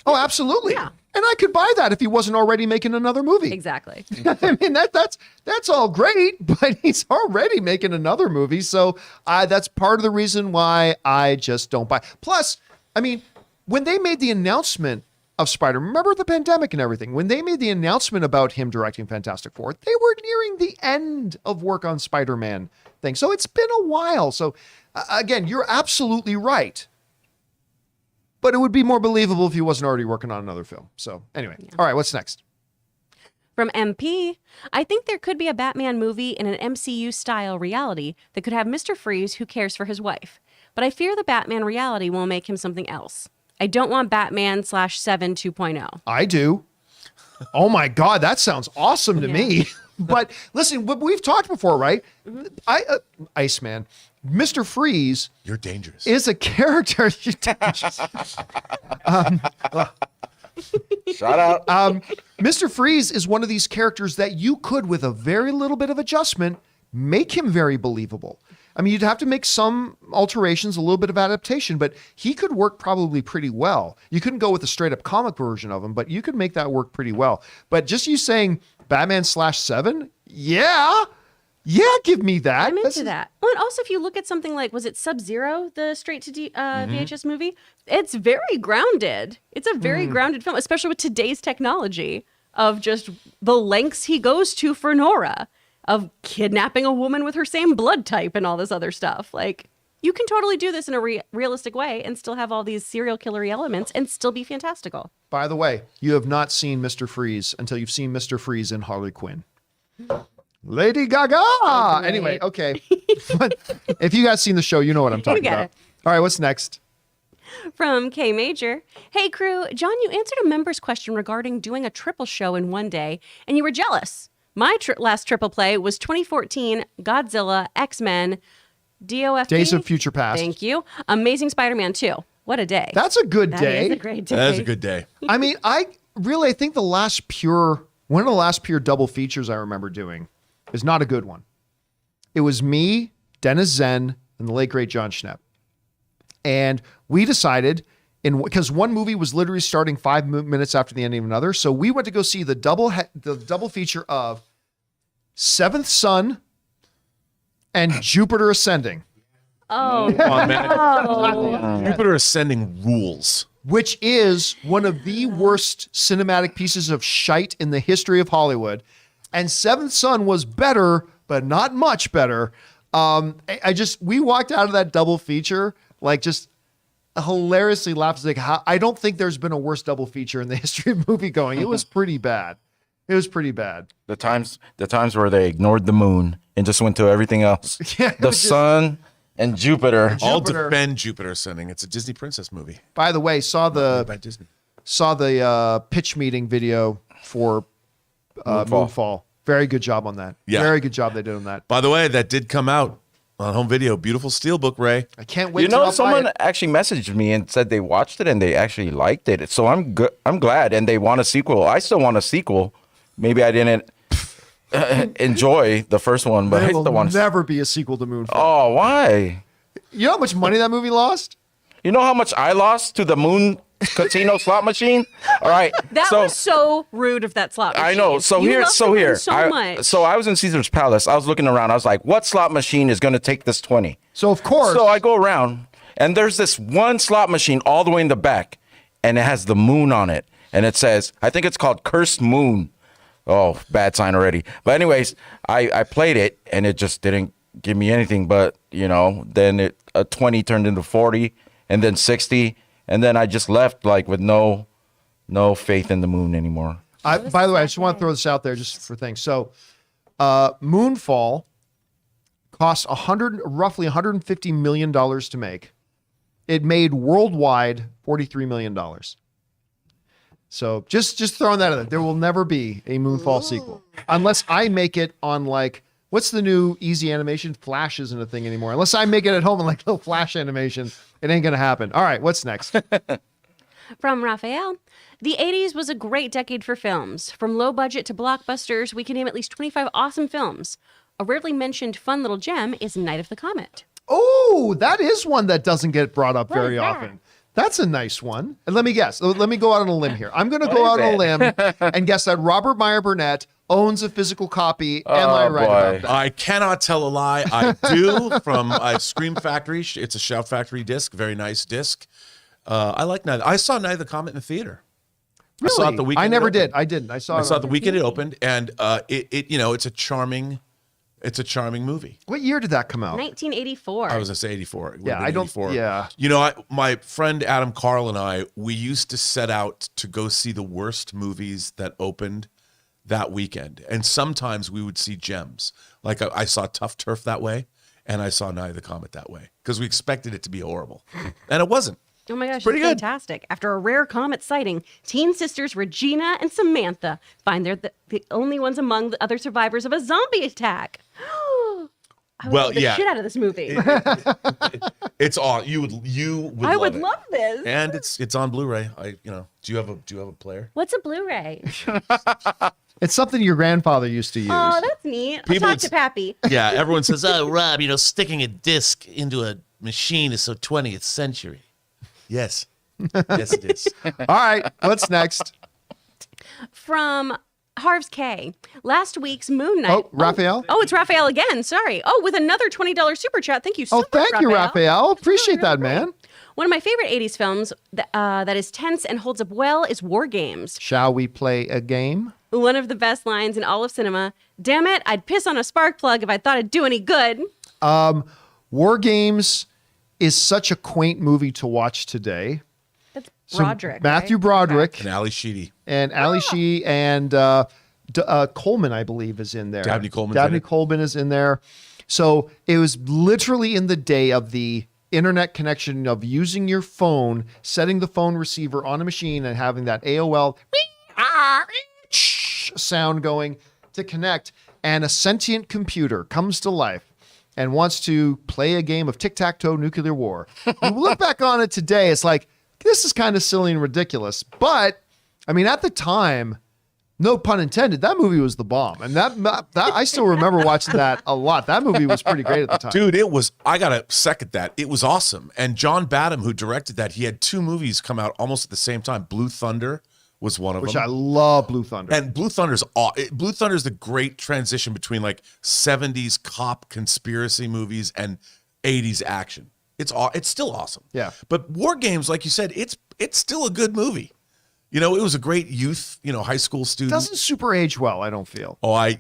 Oh, absolutely. Yeah. And I could buy that if he wasn't already making another movie. Exactly. I mean, that's all great, but he's already making another movie. So that's part of the reason why I just don't buy. Plus, I mean, when they made the announcement of Spider-Man, remember the pandemic and everything, when they made the announcement about him directing Fantastic Four, they were nearing the end of work on Spider-Man thing. So it's been a while. So again, you're absolutely right. But it would be more believable if he wasn't already working on another film. So anyway, All right, what's next? From MP, I think there could be a Batman movie in an MCU-style reality that could have Mr. Freeze who cares for his wife. But I fear the Batman reality will make him something else. I don't want Batman / 7 2.0. I do. Oh my God, that sounds awesome to Yeah. me. But listen, we've talked before, right? Iceman, Mr. Freeze You're dangerous. is a character. Shout out. Mr. Freeze is one of these characters that you could, with a very little bit of adjustment, make him very believable. I mean, you'd have to make some alterations, a little bit of adaptation, but he could work probably pretty well. You couldn't go with a straight up comic version of him, but you could make that work pretty well. But just you saying Batman / 7, yeah, give me that. I'm into that. Well, and also if you look at something like, was it Sub-Zero, the straight to VHS movie? It's very grounded. It's a very grounded film, especially with today's technology of just the lengths he goes to for Nora, of kidnapping a woman with her same blood type and all this other stuff. Like, you can totally do this in a realistic way and still have all these serial killery elements and still be fantastical. By the way, you have not seen Mr. Freeze until you've seen Mr. Freeze in Harley Quinn. Lady Gaga! Great. Anyway, okay. But if you guys seen the show, you know what I'm talking get about. it. All right, what's next? From K Major, hey crew, John, you answered a member's question regarding doing a triple show in one day, and you were jealous. My last triple play was 2014 Godzilla, X-Men, DOFP. Days of Future Past. Thank you. Amazing Spider-Man 2. What a day. That's a good That day. is a great day. That is a good day. I mean, I think the last pure one of the last pure double features I remember doing is not a good one. It was me, Dennis Zen, and the late great John Schnepp. And we decided, because one movie was literally starting 5 minutes after the ending of another, so we went to go see the double feature of Seventh Son and Jupiter Ascending. Oh, Come on, man. Jupiter Ascending rules. Which is one of the worst cinematic pieces of shite in the history of Hollywood. And Seventh Son was better, but not much better. We walked out of that double feature, like just hilariously laughing. Like, I don't think there's been a worse double feature in the history of movie going. It was pretty bad. It was pretty bad. The times where they ignored the moon and just went to everything else. Yeah, it the was just- sun and Jupiter. I'll Jupiter. defend Jupiter Ascending. It's a Disney princess movie. By the way, saw By the Disney. pitch meeting video for Moonfall. Very good job on that. Yeah. Very good job they did on that. By the way, that did come out on home video. Beautiful steelbook, Ray. I can't wait. You to know, not buy someone it. actually messaged me and said they watched it and they actually liked it. So I'm good. I'm glad, and they want a sequel. I still want a sequel. Maybe I didn't enjoy the first one, but I There still will want. never be a sequel to Moonfall. Oh, why? You know how much money that movie lost? You know how much I lost to the Moon Casino slot machine? All right. that was so rude of that slot machine. I know. So You here, love so the moon here. so I, much. so I was in Caesar's Palace. I was looking around. I was like, what slot machine is going to take this 20? So of course, So I go around, and there's this one slot machine all the way in the back, and it has the moon on it. And it says, I think it's called Cursed Moon. Oh, bad sign already. But anyways, I played it, and it just didn't give me anything. But, you know, then a 20 turned into 40, and then 60. And then I just left, like, with no faith in the moon anymore. by the way, I just want to throw this out there just for things. So Moonfall cost roughly $150 million to make. It made worldwide $43 million. So just throwing that in there. There will never be a Moonfall sequel unless I make it on like, what's the new easy animation? Flash isn't a thing anymore. Unless I make it at home in like little Flash animation, it ain't going to happen. All right, what's next? From Raphael, the 80s was a great decade for films. From low budget to blockbusters, we can name at least 25 awesome films. A rarely mentioned fun little gem is Night of the Comet. Oh, that is one that doesn't get brought up very is that? often. That's a nice one. And let me guess. Let me go out on a limb here. I'm going to go out on a limb and guess that Robert Meyer Burnett owns a physical copy. Am I right boy. about that? I cannot tell a lie. I do from Scream Factory. It's a Shout Factory disc. Very nice disc. I like Night. I saw Night of the Comet in the theater. I saw it the weekend. I it never opened. did. I didn't. I saw it the weekend it opened, and it's a charming movie. What year did that come out? 1984. I was gonna say 84. It would've Yeah, been I don't- 84. yeah. You know, my friend Adam Carl and I, we used to set out to go see the worst movies that opened that weekend, and sometimes we would see gems. Like I saw Tough Turf that way, and I saw Night of the Comet that way because we expected it to be horrible, and it wasn't. Oh my gosh, Pretty it's good. fantastic. After a rare comet sighting, teen sisters Regina and Samantha find they're the only ones among the other survivors of a zombie attack. I would Well, love the yeah. shit out of this movie. It's all you would I love would it. love this. And it's on Blu-ray. Do you have a player? What's a Blu-ray? It's something your grandfather used to use. Oh, that's neat. I'll People talk would to s- Pappy. Yeah, everyone says, "Oh, Rob, sticking a disc into a machine is so 20th century." Yes. Yes, it is. All right, what's next? From Harv's K. Last week's Moon Knight. Oh, Raphael? Oh, it's Raphael again. Sorry. Oh, with another $20 super chat. Thank you so Oh, much, thank you, Raphael. Appreciate that, man. One of my favorite 80s films that is tense and holds up well is War Games. Shall we play a game? One of the best lines in all of cinema. Damn it, I'd piss on a spark plug if I thought it'd do any good. War Games is such a quaint movie to watch today. That's So Broderick. Matthew right? Broderick And Ali Sheedy. and Ali Shee and Coleman, I believe, is in there. Dabney Coleman's Dabney in it. Coleman is in there. So it was literally in the day of the internet connection of using your phone, setting the phone receiver on a machine and having that AOL sound going to connect. And a sentient computer comes to life and wants to play a game of tic-tac-toe nuclear war. You look back on it today, it's like, this is kind of silly and ridiculous. But, I mean, at the time, No pun intended. That movie was the bomb, and that I still remember watching that a lot. That movie was pretty great at the time. Dude, it was, I gotta second that. It was awesome. And John Badham, who directed that, he had 2 movies come out almost at the same time. Blue Thunder was one of Which them. I love Blue Thunder. And Blue Thunder's the great transition between like 70s cop conspiracy movies and 80s action. It's still awesome. Yeah. But War Games, like you said, it's still a good movie. You know, it was a great youth, high school student. Doesn't super age well, I don't feel. Oh,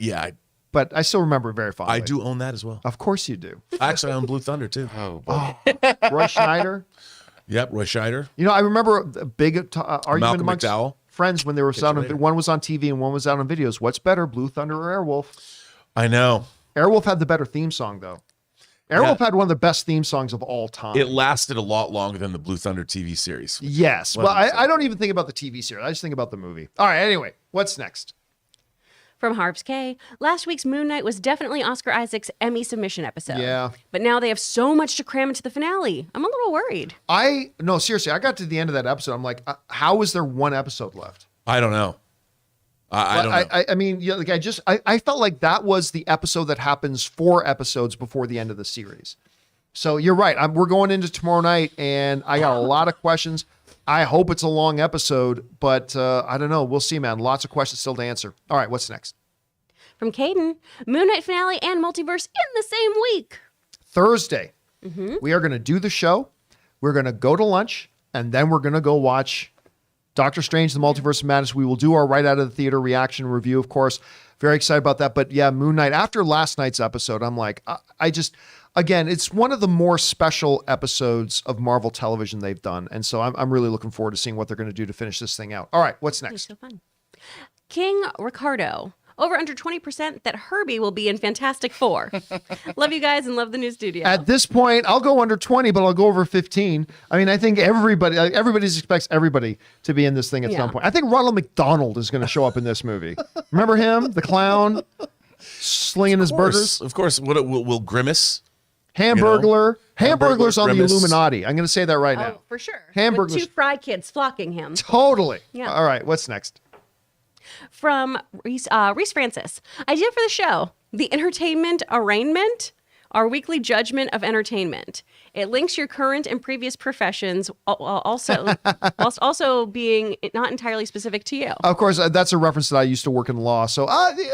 But I still remember it very fondly. I do own that as well. Of course you do. Actually, I own Blue Thunder too. Oh, boy. Roy Schneider. Yep, Roy Scheider. I remember a big argument Malcolm amongst McDowell. friends when they were out later. on, one was on TV and one was out on videos. What's better, Blue Thunder or Airwolf? I know. Airwolf had the better theme song, though. Airwolf had one of the best theme songs of all time. It lasted a lot longer than the Blue Thunder TV series. Yes. Well, I don't even think about the TV series. I just think about the movie. All right. Anyway, what's next? From Harps K, last week's Moon Knight was definitely Oscar Isaac's Emmy submission episode. Yeah. But now they have so much to cram into the finale. I'm a little worried. No, seriously, I got to the end of that episode. I'm like, how is there one episode left? I don't know. I don't know. I mean, I felt like that was the episode that happens 4 episodes before the end of the series. So you're right. We're going into tomorrow night, and I got a lot of questions. I hope it's a long episode, but I don't know. We'll see, man. Lots of questions still to answer. All right, what's next? From Caden, Moon Knight finale and multiverse in the same week. Thursday, we are going to do the show. We're going to go to lunch, and then we're going to go watch Doctor Strange, the Multiverse of Madness. We will do our right out of the theater reaction review, of course. Very excited about that. But yeah, Moon Knight, after last night's episode, I'm like, again, it's one of the more special episodes of Marvel television they've done. And so I'm really looking forward to seeing what they're going to do to finish this thing out. All right, what's It's next? so fun. King Ricardo, over under 20% that Herbie will be in Fantastic Four. Love you guys and love the new studio. At this point, I'll go under 20, but I'll go over 15. I mean, I think everybody expects everybody to be in this thing at some point. I think Ronald McDonald is going to show up in this movie. Remember him, the clown, slinging his burgers? Of course. What will Grimace? Hamburglar. Hamburglar's on the Grimace. Illuminati. I'm going to say that right now. Oh, for sure. Hamburgers. With 2 fry kids flocking him. Totally. Yeah. All right, what's next? From Reese Francis. Idea for the show: the entertainment arraignment, our weekly judgment of entertainment. It links your current and previous professions, whilst also being not entirely specific to you. Of course, that's a reference that I used to work in law. So,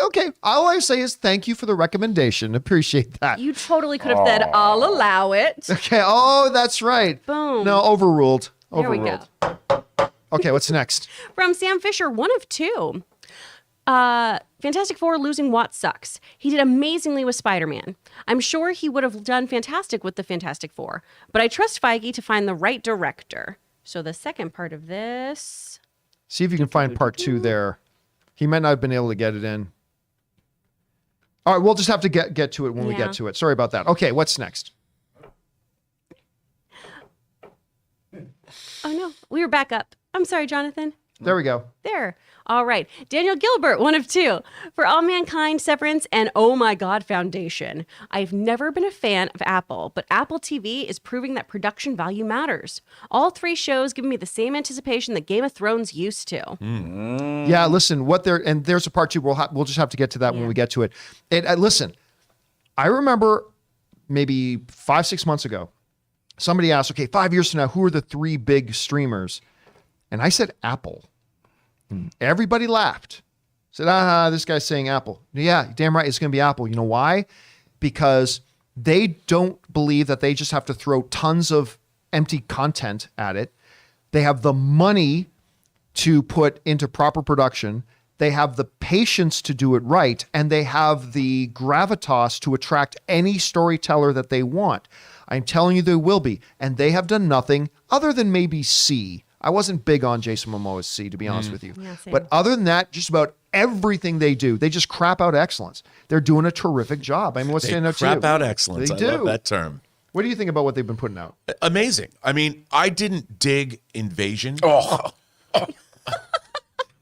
okay, all I say is thank you for the recommendation. Appreciate that. You totally could have said, "I'll allow it." Okay. Oh, that's right. Boom. No, overruled. There we Overruled. go. Okay, what's next? From Sam Fisher, 1 of 2. Fantastic Four losing Watt sucks. He did amazingly with Spider-Man. I'm sure he would have done fantastic with the Fantastic Four, but I trust Feige to find the right director. So the second part of this... See if you can find part 2 there. He might not have been able to get it in. All right, we'll just have to get to it when we Yeah. get to it. Sorry about that. Okay, what's next? Oh no, we were back up. I'm sorry, Jonathan. There we go. There. All right. Daniel Gilbert, 1 of 2. For All Mankind, Severance, and Oh My God Foundation. I've never been a fan of Apple, but Apple TV is proving that production value matters. All 3 shows give me the same anticipation that Game of Thrones used to. Yeah, listen, there's a part 2. We'll just have to get to that when we get to it. Listen, I remember maybe 5-6 months ago, somebody asked, okay, 5 years from now, who are the 3 big streamers? And I said Apple. Everybody laughed. Said, this guy's saying Apple. Yeah, damn right, it's going to be Apple. You know why? Because they don't believe that they just have to throw tons of empty content at it. They have the money to put into proper production. They have the patience to do it right. And they have the gravitas to attract any storyteller that they want. I'm telling you, they will be. And they have done nothing other than maybe C. I wasn't big on Jason Momoa's C, to be honest with you. Yeah, same. But other than that, just about everything they do, they just crap out excellence. They're doing a terrific job. I mean, what's standing out to you? Crap out excellence. They I do. love that term. What do you think about what they've been putting out? Amazing. I mean, I didn't dig Invasion.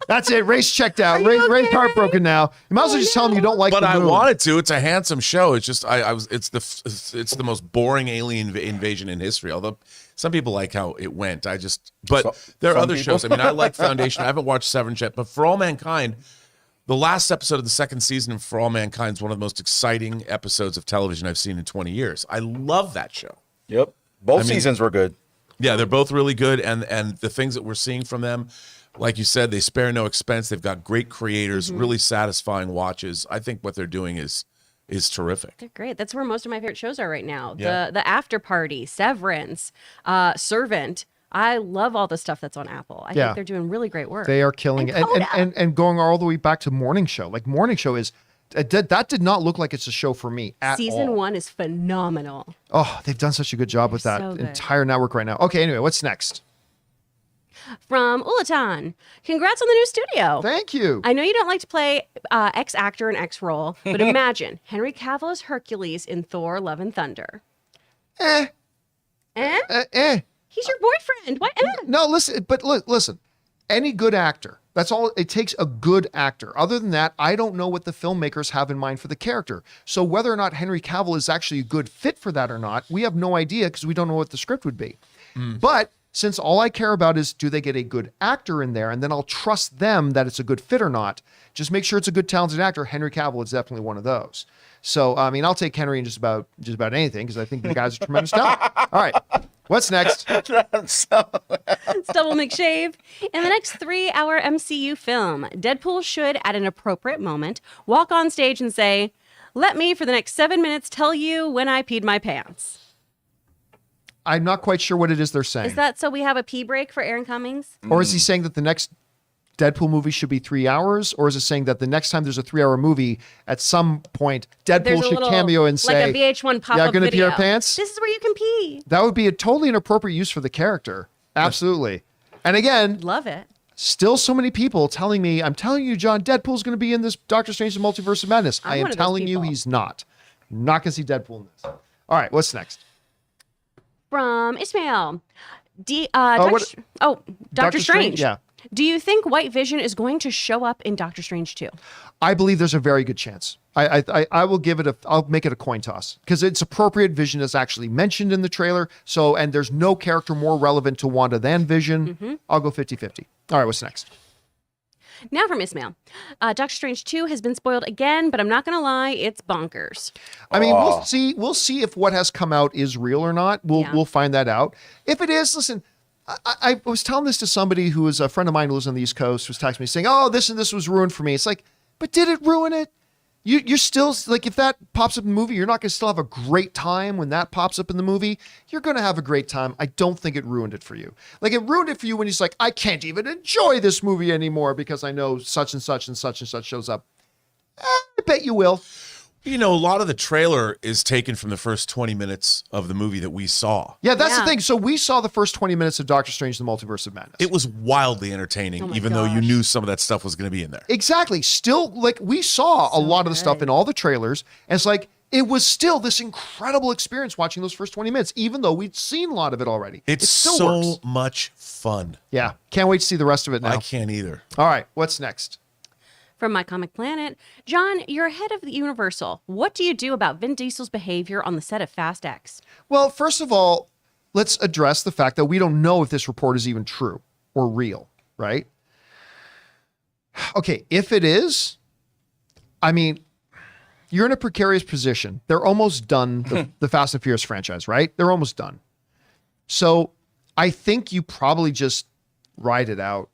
That's it. Race checked out. Ray's heartbroken now. You might as well just tell him you don't like But the I moon. wanted to. It's a handsome show. It's just it's the most boring alien invasion in history. Although some people like how it went. There are Some other people. shows. I mean, I like Foundation. I haven't watched Severance yet, but For All Mankind, The last episode of the second season of For All Mankind is one of the most exciting episodes of television I've seen in 20 years. I love that show. Yep. Both seasons were good. Yeah, they're both really good, and the things that we're seeing from them, like you said, they spare no expense. They've got great creators, really satisfying watches. I think what they're doing is terrific. They're great. That's where most of my favorite shows are right now. Yeah. The After Party, Severance, Servant. I love all the stuff that's on Apple. I think they're doing really great work. They are killing it. And going all the way back to Morning Show. Like Morning Show is that did not look like it's a show for me at Season all. 1 is phenomenal. Oh, they've done such a good job with that So good. entire network right now. Okay, anyway, what's next? From Ulatan. Congrats on the new studio. Thank you. I know you don't like to play X actor in X role, but imagine Henry Cavill as Hercules in Thor: Love and Thunder. Eh. Eh? He's your boyfriend. What? No, listen. Any good actor. That's all. It takes a good actor. Other than that, I don't know what the filmmakers have in mind for the character. So whether or not Henry Cavill is actually a good fit for that or not, we have no idea because we don't know what the script would be. But since all I care about is do they get a good actor in there, and then I'll trust them that it's a good fit or not. Just make sure it's a good, talented actor. Henry Cavill is definitely one of those. So, I mean, I'll take Henry in just about anything because I think the guy's a tremendous talent. All right. What's next? Stubble McShave. In the next 3-hour MCU film, Deadpool should, at an appropriate moment, walk on stage and say, "Let me, for the next 7 minutes, tell you when I peed my pants." I'm not quite sure what it is they're saying. Is that so we have a pee break for Aaron Cummings? Or is he saying that the next Deadpool movie should be 3 hours? Or is it saying that the next time there's a 3-hour movie, at some point, Deadpool should cameo and say, like a VH1 pop-up yeah, gonna pee video. our pants? This is where you can pee. That would be a totally inappropriate use for the character. Absolutely. And again, Love it. still so many people telling me, I'm telling you, John, Deadpool's going to be in this Doctor Strange: The Multiverse of Madness. I'm I am one of those telling you people. he's not. I'm not going to see Deadpool in this. All right, what's next? From Ismail. Doctor Doctor Strange. Yeah. Do you think White Vision is going to show up in Doctor Strange 2? I believe there's a very good chance. I will give it I'll make it a coin toss because it's appropriate. Vision is actually mentioned in the trailer. So, and there's no character more relevant to Wanda than Vision. I'll go 50-50. All right, what's next? Now from Ismail. Doctor Strange 2 has been spoiled again, but I'm not going to lie, it's bonkers. I mean, we'll see if what has come out is real or not. We'll find that out. If it is, listen, I was telling this to somebody who was a friend of mine who lives on the East Coast, who was texting me saying, "Oh, this and this was ruined for me." It's like, but did it ruin it? You're still, like, if that pops up in the movie, you're not going to still have a great time when that pops up in the movie. You're going to have a great time. I don't think it ruined it for you. Like, it ruined it for you when he's like, I can't even enjoy this movie anymore because I know such and such and such and such shows up. I bet you will. You know, a lot of the trailer is taken from the first 20 minutes of the movie that we saw. Yeah, that's the Yeah. thing. So we saw the first 20 minutes of Doctor Strange: The Multiverse of Madness. It was wildly entertaining, Oh my even though you gosh. knew some of that stuff was going to be in there. Exactly. Still, like, we saw a lot of the stuff good. in all the trailers, and it's like, it was still this incredible experience watching those first 20 minutes, even though we'd seen a lot of it already. It's It still so works. much fun. Yeah. Can't wait to see the rest of it now. I can't either. All right. What's next? From My Comic Planet. John, you're head of the Universal. What do you do about Vin Diesel's behavior on the set of Fast X? Well, first of all, let's address the fact that we don't know if this report is even true or real, right? Okay, if it is, I mean, you're in a precarious position. They're almost done, the Fast and Furious franchise, right? They're almost done. So I think you probably just ride it out.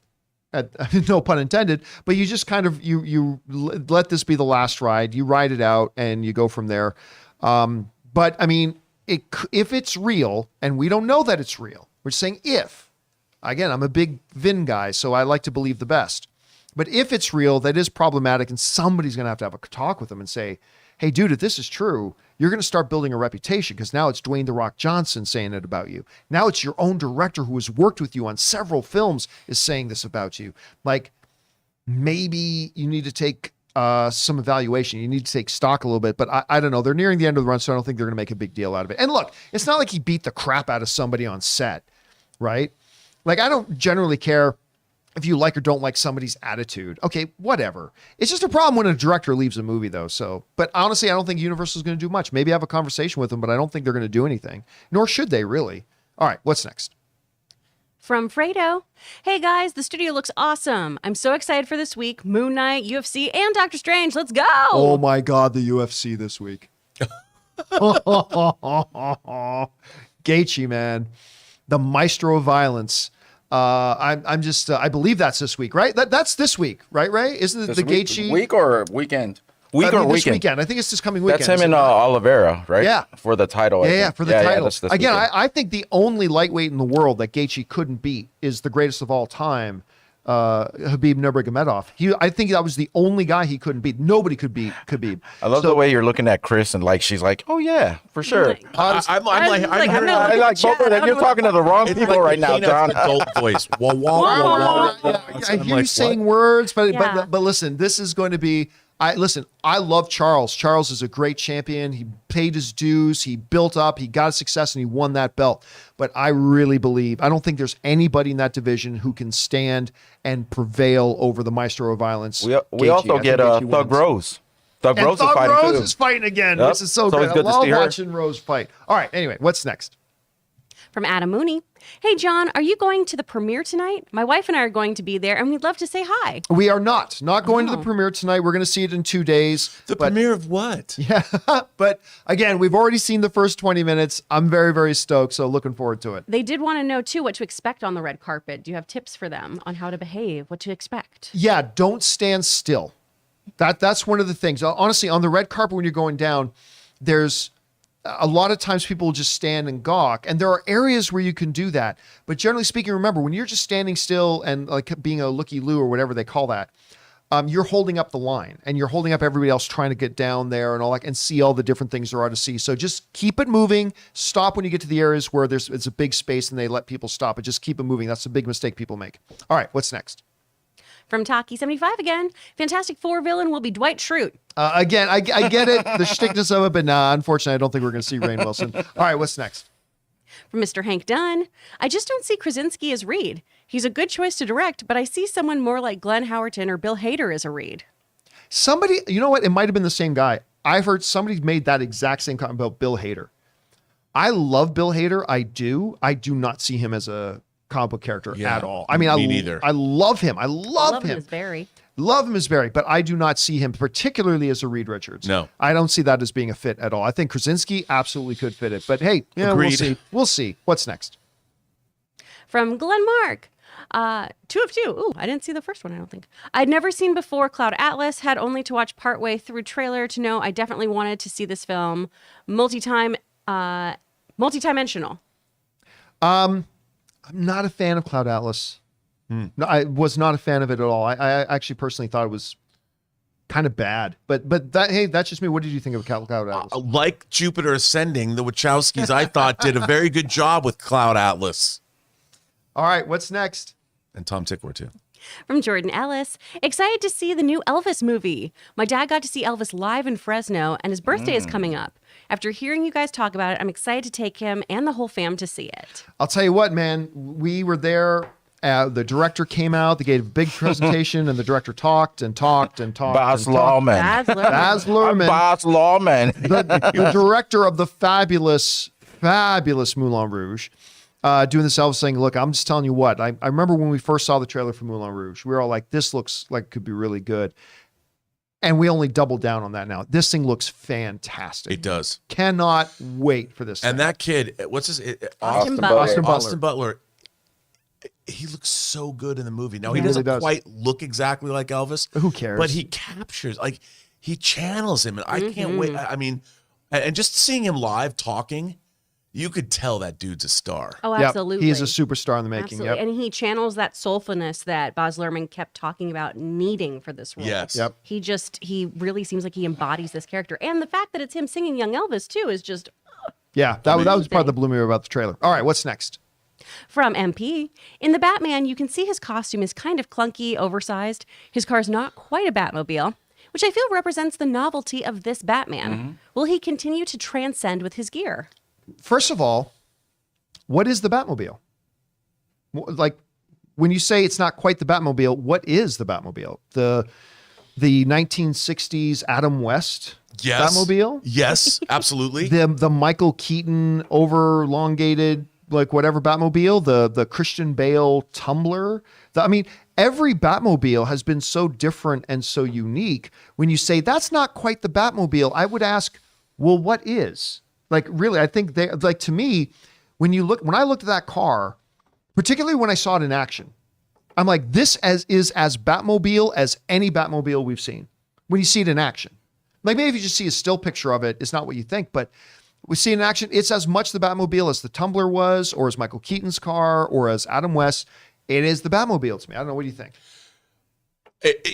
No pun intended, but you just kind of, you let this be the last ride. You ride it out and you go from there. But I mean, if it's real, and we don't know that it's real, we're saying if. Again, I'm a big Vin guy, so I like to believe the best. But if it's real, that is problematic, and somebody's going to have a talk with him and say, hey, dude, if this is true, you're going to start building a reputation because now it's Dwayne "The Rock" Johnson saying it about you. Now it's your own director who has worked with you on several films is saying this about you. Like, maybe you need to take some evaluation. You need to take stock a little bit, but I don't know. They're nearing the end of the run, so I don't think they're going to make a big deal out of it. And look, it's not like he beat the crap out of somebody on set, right? Like, I don't generally care if you like or don't like somebody's attitude. Okay, whatever. It's just a problem when a director leaves a movie, though. So, but honestly, I don't think Universal is going to do much. Maybe have a conversation with them, but I don't think they're going to do anything. Nor should they, really. All right, what's next? From Fredo. Hey guys, the studio looks awesome. I'm so excited for this week. Moon Knight, UFC, and Doctor Strange. Let's go. Oh my God, the UFC this week. Gaethje, man, the maestro of violence. I'm just, I believe that's this week, right? That's this week, right, Ray? Isn't it the Gaethje? Week or weekend? Week I or mean, this weekend? weekend. I think it's this coming weekend. That's him isn't and it? Oliveira, right? Yeah. For the title. I Yeah, think. for the title. that's this Again, weekend. I think the only lightweight in the world that Gaethje couldn't beat is the greatest of all time, Khabib Nurmagomedov. I think that was the only guy he couldn't beat. Nobody could beat Khabib. I love the way you're looking at Chris and like she's like, oh yeah, for sure. I'm like, I'm heard- not I like both of them. You're talking to the wrong it's people like right now, Dana's John. adult voice. Wah, wah, wah, wah, wah. I I'm hear you like, saying what? words, but, Yeah. but listen, this is going to be. I love Charles. Charles is a great champion. He paid his dues. He built up. He got success, and he won that belt. But I really believe I don't think there's anybody in that division who can stand and prevail over the maestro of violence. We Gaethje. also I get think Gaethje Thug wins. Rose. Thug And Rose is Thug fighting Rose too. is fighting again. Yep. This is so It's good. always I good to love see her. watching Rose fight. All right. Anyway, what's next? From Adam Mooney. Hey John, are you going to the premiere tonight? My wife and I are going to be there, and we'd love to say hi. We are not going to the premiere tonight. We're going to see it in 2 days. The but, premiere of what? Yeah, but again, we've already seen the first 20 minutes. I'm very, very stoked. So looking forward to it. They did want to know too what to expect on the red carpet. Do you have tips for them on how to behave, what to expect? Yeah, don't stand still. That's one of the things. Honestly, on the red carpet when you're going down, there's a lot of times people will just stand and gawk, and there are areas where you can do that. But generally speaking, remember when you're just standing still and like being a looky-loo or whatever they call that, you're holding up the line and you're holding up everybody else trying to get down there and all that and see all the different things there are to see. So just keep it moving. Stop when you get to the areas where it's a big space and they let people stop it. Just keep it moving. That's a big mistake people make. All right, what's next? From Taki75 again. Fantastic Four villain will be Dwight Schrute. Again, I get it, the shtickness of it, but nah, unfortunately, I don't think we're going to see Rainn Wilson. All right, what's next? From Mr. Hank Dunn. I just don't see Krasinski as Reed. He's a good choice to direct, but I see someone more like Glenn Howerton or Bill Hader as a Reed. Somebody, you know what? It might have been the same guy. I've heard somebody made that exact same comment about Bill Hader. I love Bill Hader. I do. I do not see him as a comic book character Yeah, at all. I mean, me neither. I love him. I love Love him him. as Barry. Love him as Barry, but I do not see him particularly as a Reed Richards. No. I don't see that as being a fit at all. I think Krasinski absolutely could fit it, but hey, yeah, we'll Agreed. see. We'll see. What's next? From Glenn Mark. 2 of 2. Ooh, I didn't see the first one, I don't think. I'd never seen before Cloud Atlas, had only to watch partway through trailer to know I definitely wanted to see this film. Multi-dimensional. I'm not a fan of Cloud Atlas. No, I was not a fan of it at all. I actually personally thought it was kind of bad. But that, hey, that's just me. What did you think of Cloud Atlas? Like Jupiter Ascending, the Wachowskis, I thought, did a very good job with Cloud Atlas. All right, what's next? And Tom Tickwer, too. From Jordan Ellis. Excited to see the new Elvis movie. My dad got to see Elvis live in Fresno, and his birthday is coming up. After hearing you guys talk about it, I'm excited to take him and the whole fam to see it. I'll tell you what, man. We were there. The director came out. They gave a big presentation, and the director talked and talked and talked. Baz and talked. Luhrmann. Baz Luhrmann. Baz Luhrmann, Baz Luhrmann. the director of the fabulous Moulin Rouge, doing this Elvis thing. Look, I'm just telling you what. I remember when we first saw the trailer for Moulin Rouge, we were all like, "This looks like it could be really good," and we only doubled down on that. Now this thing looks fantastic. It does. Cannot wait for this. And thing. that kid, what's his? Austin Butler. Butler. Austin Butler. He looks so good in the movie. Now, he He really doesn't does. quite look exactly like Elvis. Who cares? But he captures, like, he channels him. And I can't Mm-hmm. wait. I mean, and just seeing him live talking, you could tell that dude's a star. Oh, Yep, absolutely. he is a superstar in the making. Absolutely. Yep. And he channels that soulfulness that Baz Luhrmann kept talking about needing for this role. Yes. Yep. He really seems like he embodies this character. And the fact that it's him singing Young Elvis, too, is just Yeah, that was part Amazing. that blew me away about the trailer. All right, what's next? from MP. In the Batman, you can see his costume is kind of clunky, oversized. His car's not quite a Batmobile, which I feel represents the novelty of this Batman. Will he continue to transcend with his gear? First of all, what is the Batmobile? Like, when you say it's not quite the Batmobile, what is the Batmobile? The 1960s Adam West Yes. Batmobile? Yes, absolutely. The Michael Keaton over-elongated like whatever Batmobile, the Christian Bale Tumbler. I mean, every Batmobile has been so different and so unique. When you say that's not quite the Batmobile, I would ask, well, what is? Like, really, I think they, like, to me, when I looked at that car, particularly when I saw it in action, I'm like, this is as Batmobile as any Batmobile we've seen. When you see it in action, like maybe if you just see a still picture of it, it's not what you think, but we see it in action, it's as much the Batmobile as the Tumbler was, or as Michael Keaton's car, or as Adam West. It is the Batmobile to me. I don't know. What do you think?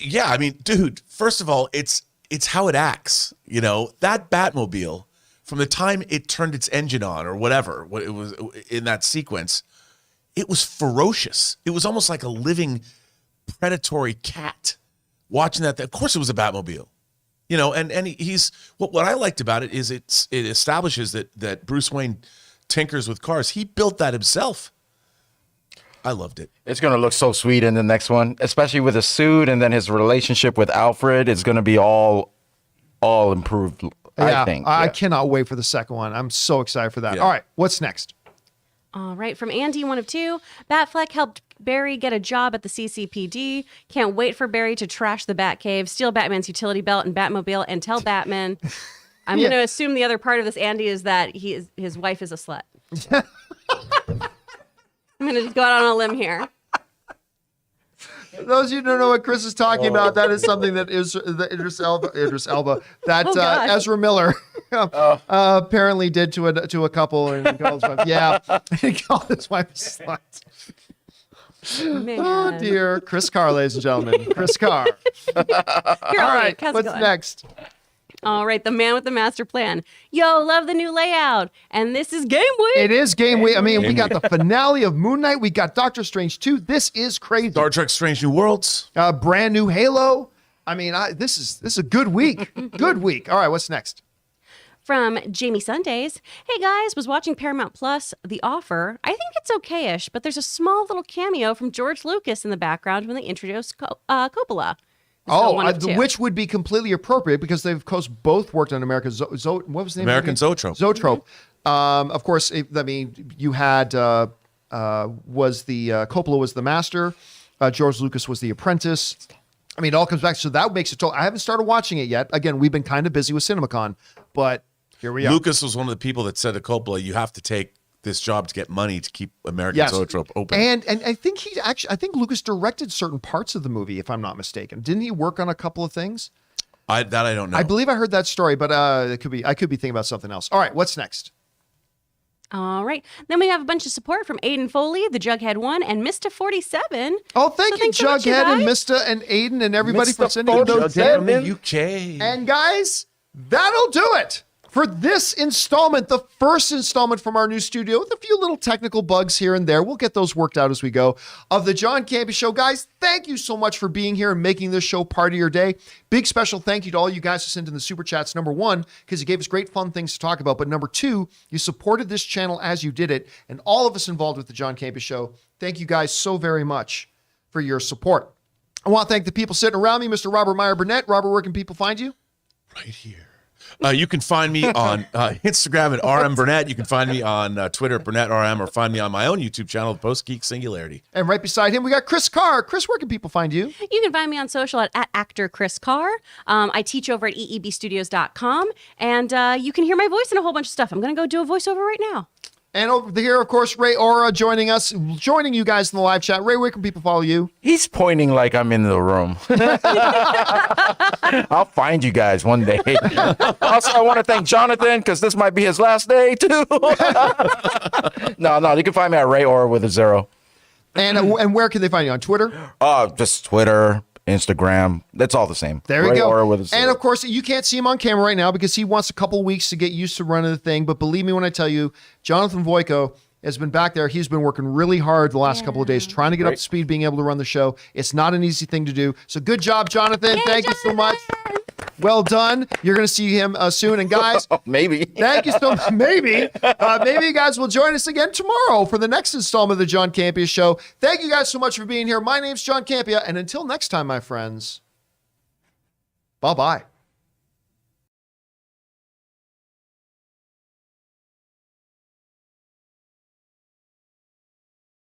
Yeah, I mean, dude, first of all, it's how it acts. You know, that Batmobile, from the time it turned its engine on or whatever, what it was in that sequence, it was ferocious. It was almost like a living predatory cat watching that. Of course it was a Batmobile, you know, and he's, what I liked about it is it establishes that Bruce Wayne tinkers with cars. He built that himself. I loved it. It's going to look so sweet in the next one, especially with the suit, and then his relationship with Alfred is going to be all improved, I think. I cannot wait for the second one. I'm so excited for that. Yeah. All right, what's next? All right, from Andy, 1 of 2. Batfleck helped Barry get a job at the CCPD. Can't wait for Barry to trash the Batcave, steal Batman's utility belt and Batmobile, and tell Batman. I'm going to assume the other part of this, Andy, is that his wife is a slut. I'm going to just go out on a limb here. Those of you who don't know what Chris is talking about, that is something that is the Idris Elba, that Ezra Miller apparently did to a couple, and he called his wife, he called his wife a slut. Man. Oh dear, Chris Carr, ladies and gentlemen, Chris Carr. All All right, what's next? All right, the man with the master plan. Yo, love the new layout. And this is Game Week. It is Game Week. I mean, we got the finale of Moon Knight. We got Doctor Strange 2. This is crazy. Star Trek Strange New Worlds. Brand new Halo. I mean, this is a good week. Good week. All right, what's next? From Jamie Sundays. Hey guys, was watching Paramount Plus, The Offer. I think it's okay-ish, but there's a small little cameo from George Lucas in the background when they introduce Coppola. Which would be completely appropriate because they've, of course, both worked on American what was the name? American Zoetrope. Zoetrope. Of course, you had Coppola was the master, George Lucas was the apprentice. I mean, it all comes back. So that makes it total. I haven't started watching it yet. Again, we've been kind of busy with CinemaCon, but here we are. Lucas was one of the people that said to Coppola, "You have to take this job to get money to keep American Zoetrope open." And I think I think Lucas directed certain parts of the movie, if I'm not mistaken. Didn't he work on a couple of things? I don't know. I believe I heard that story, but I could be thinking about something else. All right, what's next? All right. Then we have a bunch of support from Aiden Foley, the Jughead 1, and Mr. 47. Oh, thank you, thanks so much, you Jughead and guys. Mr. and Aiden and everybody for Mr. sending those Jughead in. from the UK. And guys, that'll do it for this installment, the first installment from our new studio with a few little technical bugs here and there. We'll get those worked out as we go. Of the John Campea Show. Guys, thank you so much for being here and making this show part of your day. Big special thank you to all you guys who sent in the super chats. Number one, because you gave us great fun things to talk about. But number two, you supported this channel as you did it. And all of us involved with the John Campea Show, thank you guys so very much for your support. I want to thank the people sitting around me, Mr. Robert Meyer Burnett. Robert, where can people find you? Right here. You can find me on Instagram at RM Burnett. You can find me on Twitter at Burnett RM, or find me on my own YouTube channel, Post Geek Singularity. And right beside him, we got Chris Carr. Chris, where can people find you? You can find me on social at actor Chris Carr. I teach over at eebstudios.com, and you can hear my voice in a whole bunch of stuff. I'm going to go do a voiceover right now. And over here, of course, Ray Aura joining you guys in the live chat. Ray, where can people follow you? He's pointing like I'm in the room. I'll find you guys one day. Also, I want to thank Jonathan because this might be his last day too. No, you can find me at Ray Aura with a 0. And where can they find you? On Twitter? Just Twitter, Instagram. That's all the same. There we Ray go. Aura with a 0. And of course, you can't see him on camera right now because he wants a couple weeks to get used to running the thing. But believe me when I tell you, Jonathan Voico has been back there. He's been working really hard the last couple of days trying to get up to speed, being able to run the show. It's not an easy thing to do. So good job, Jonathan. Yay, Thank you so much. Well done. You're going to see him soon. And guys, maybe. thank you so much. Maybe you guys will join us again tomorrow for the next installment of the John Campea Show. Thank you guys so much for being here. My name's John Campea. And until next time, my friends, bye-bye.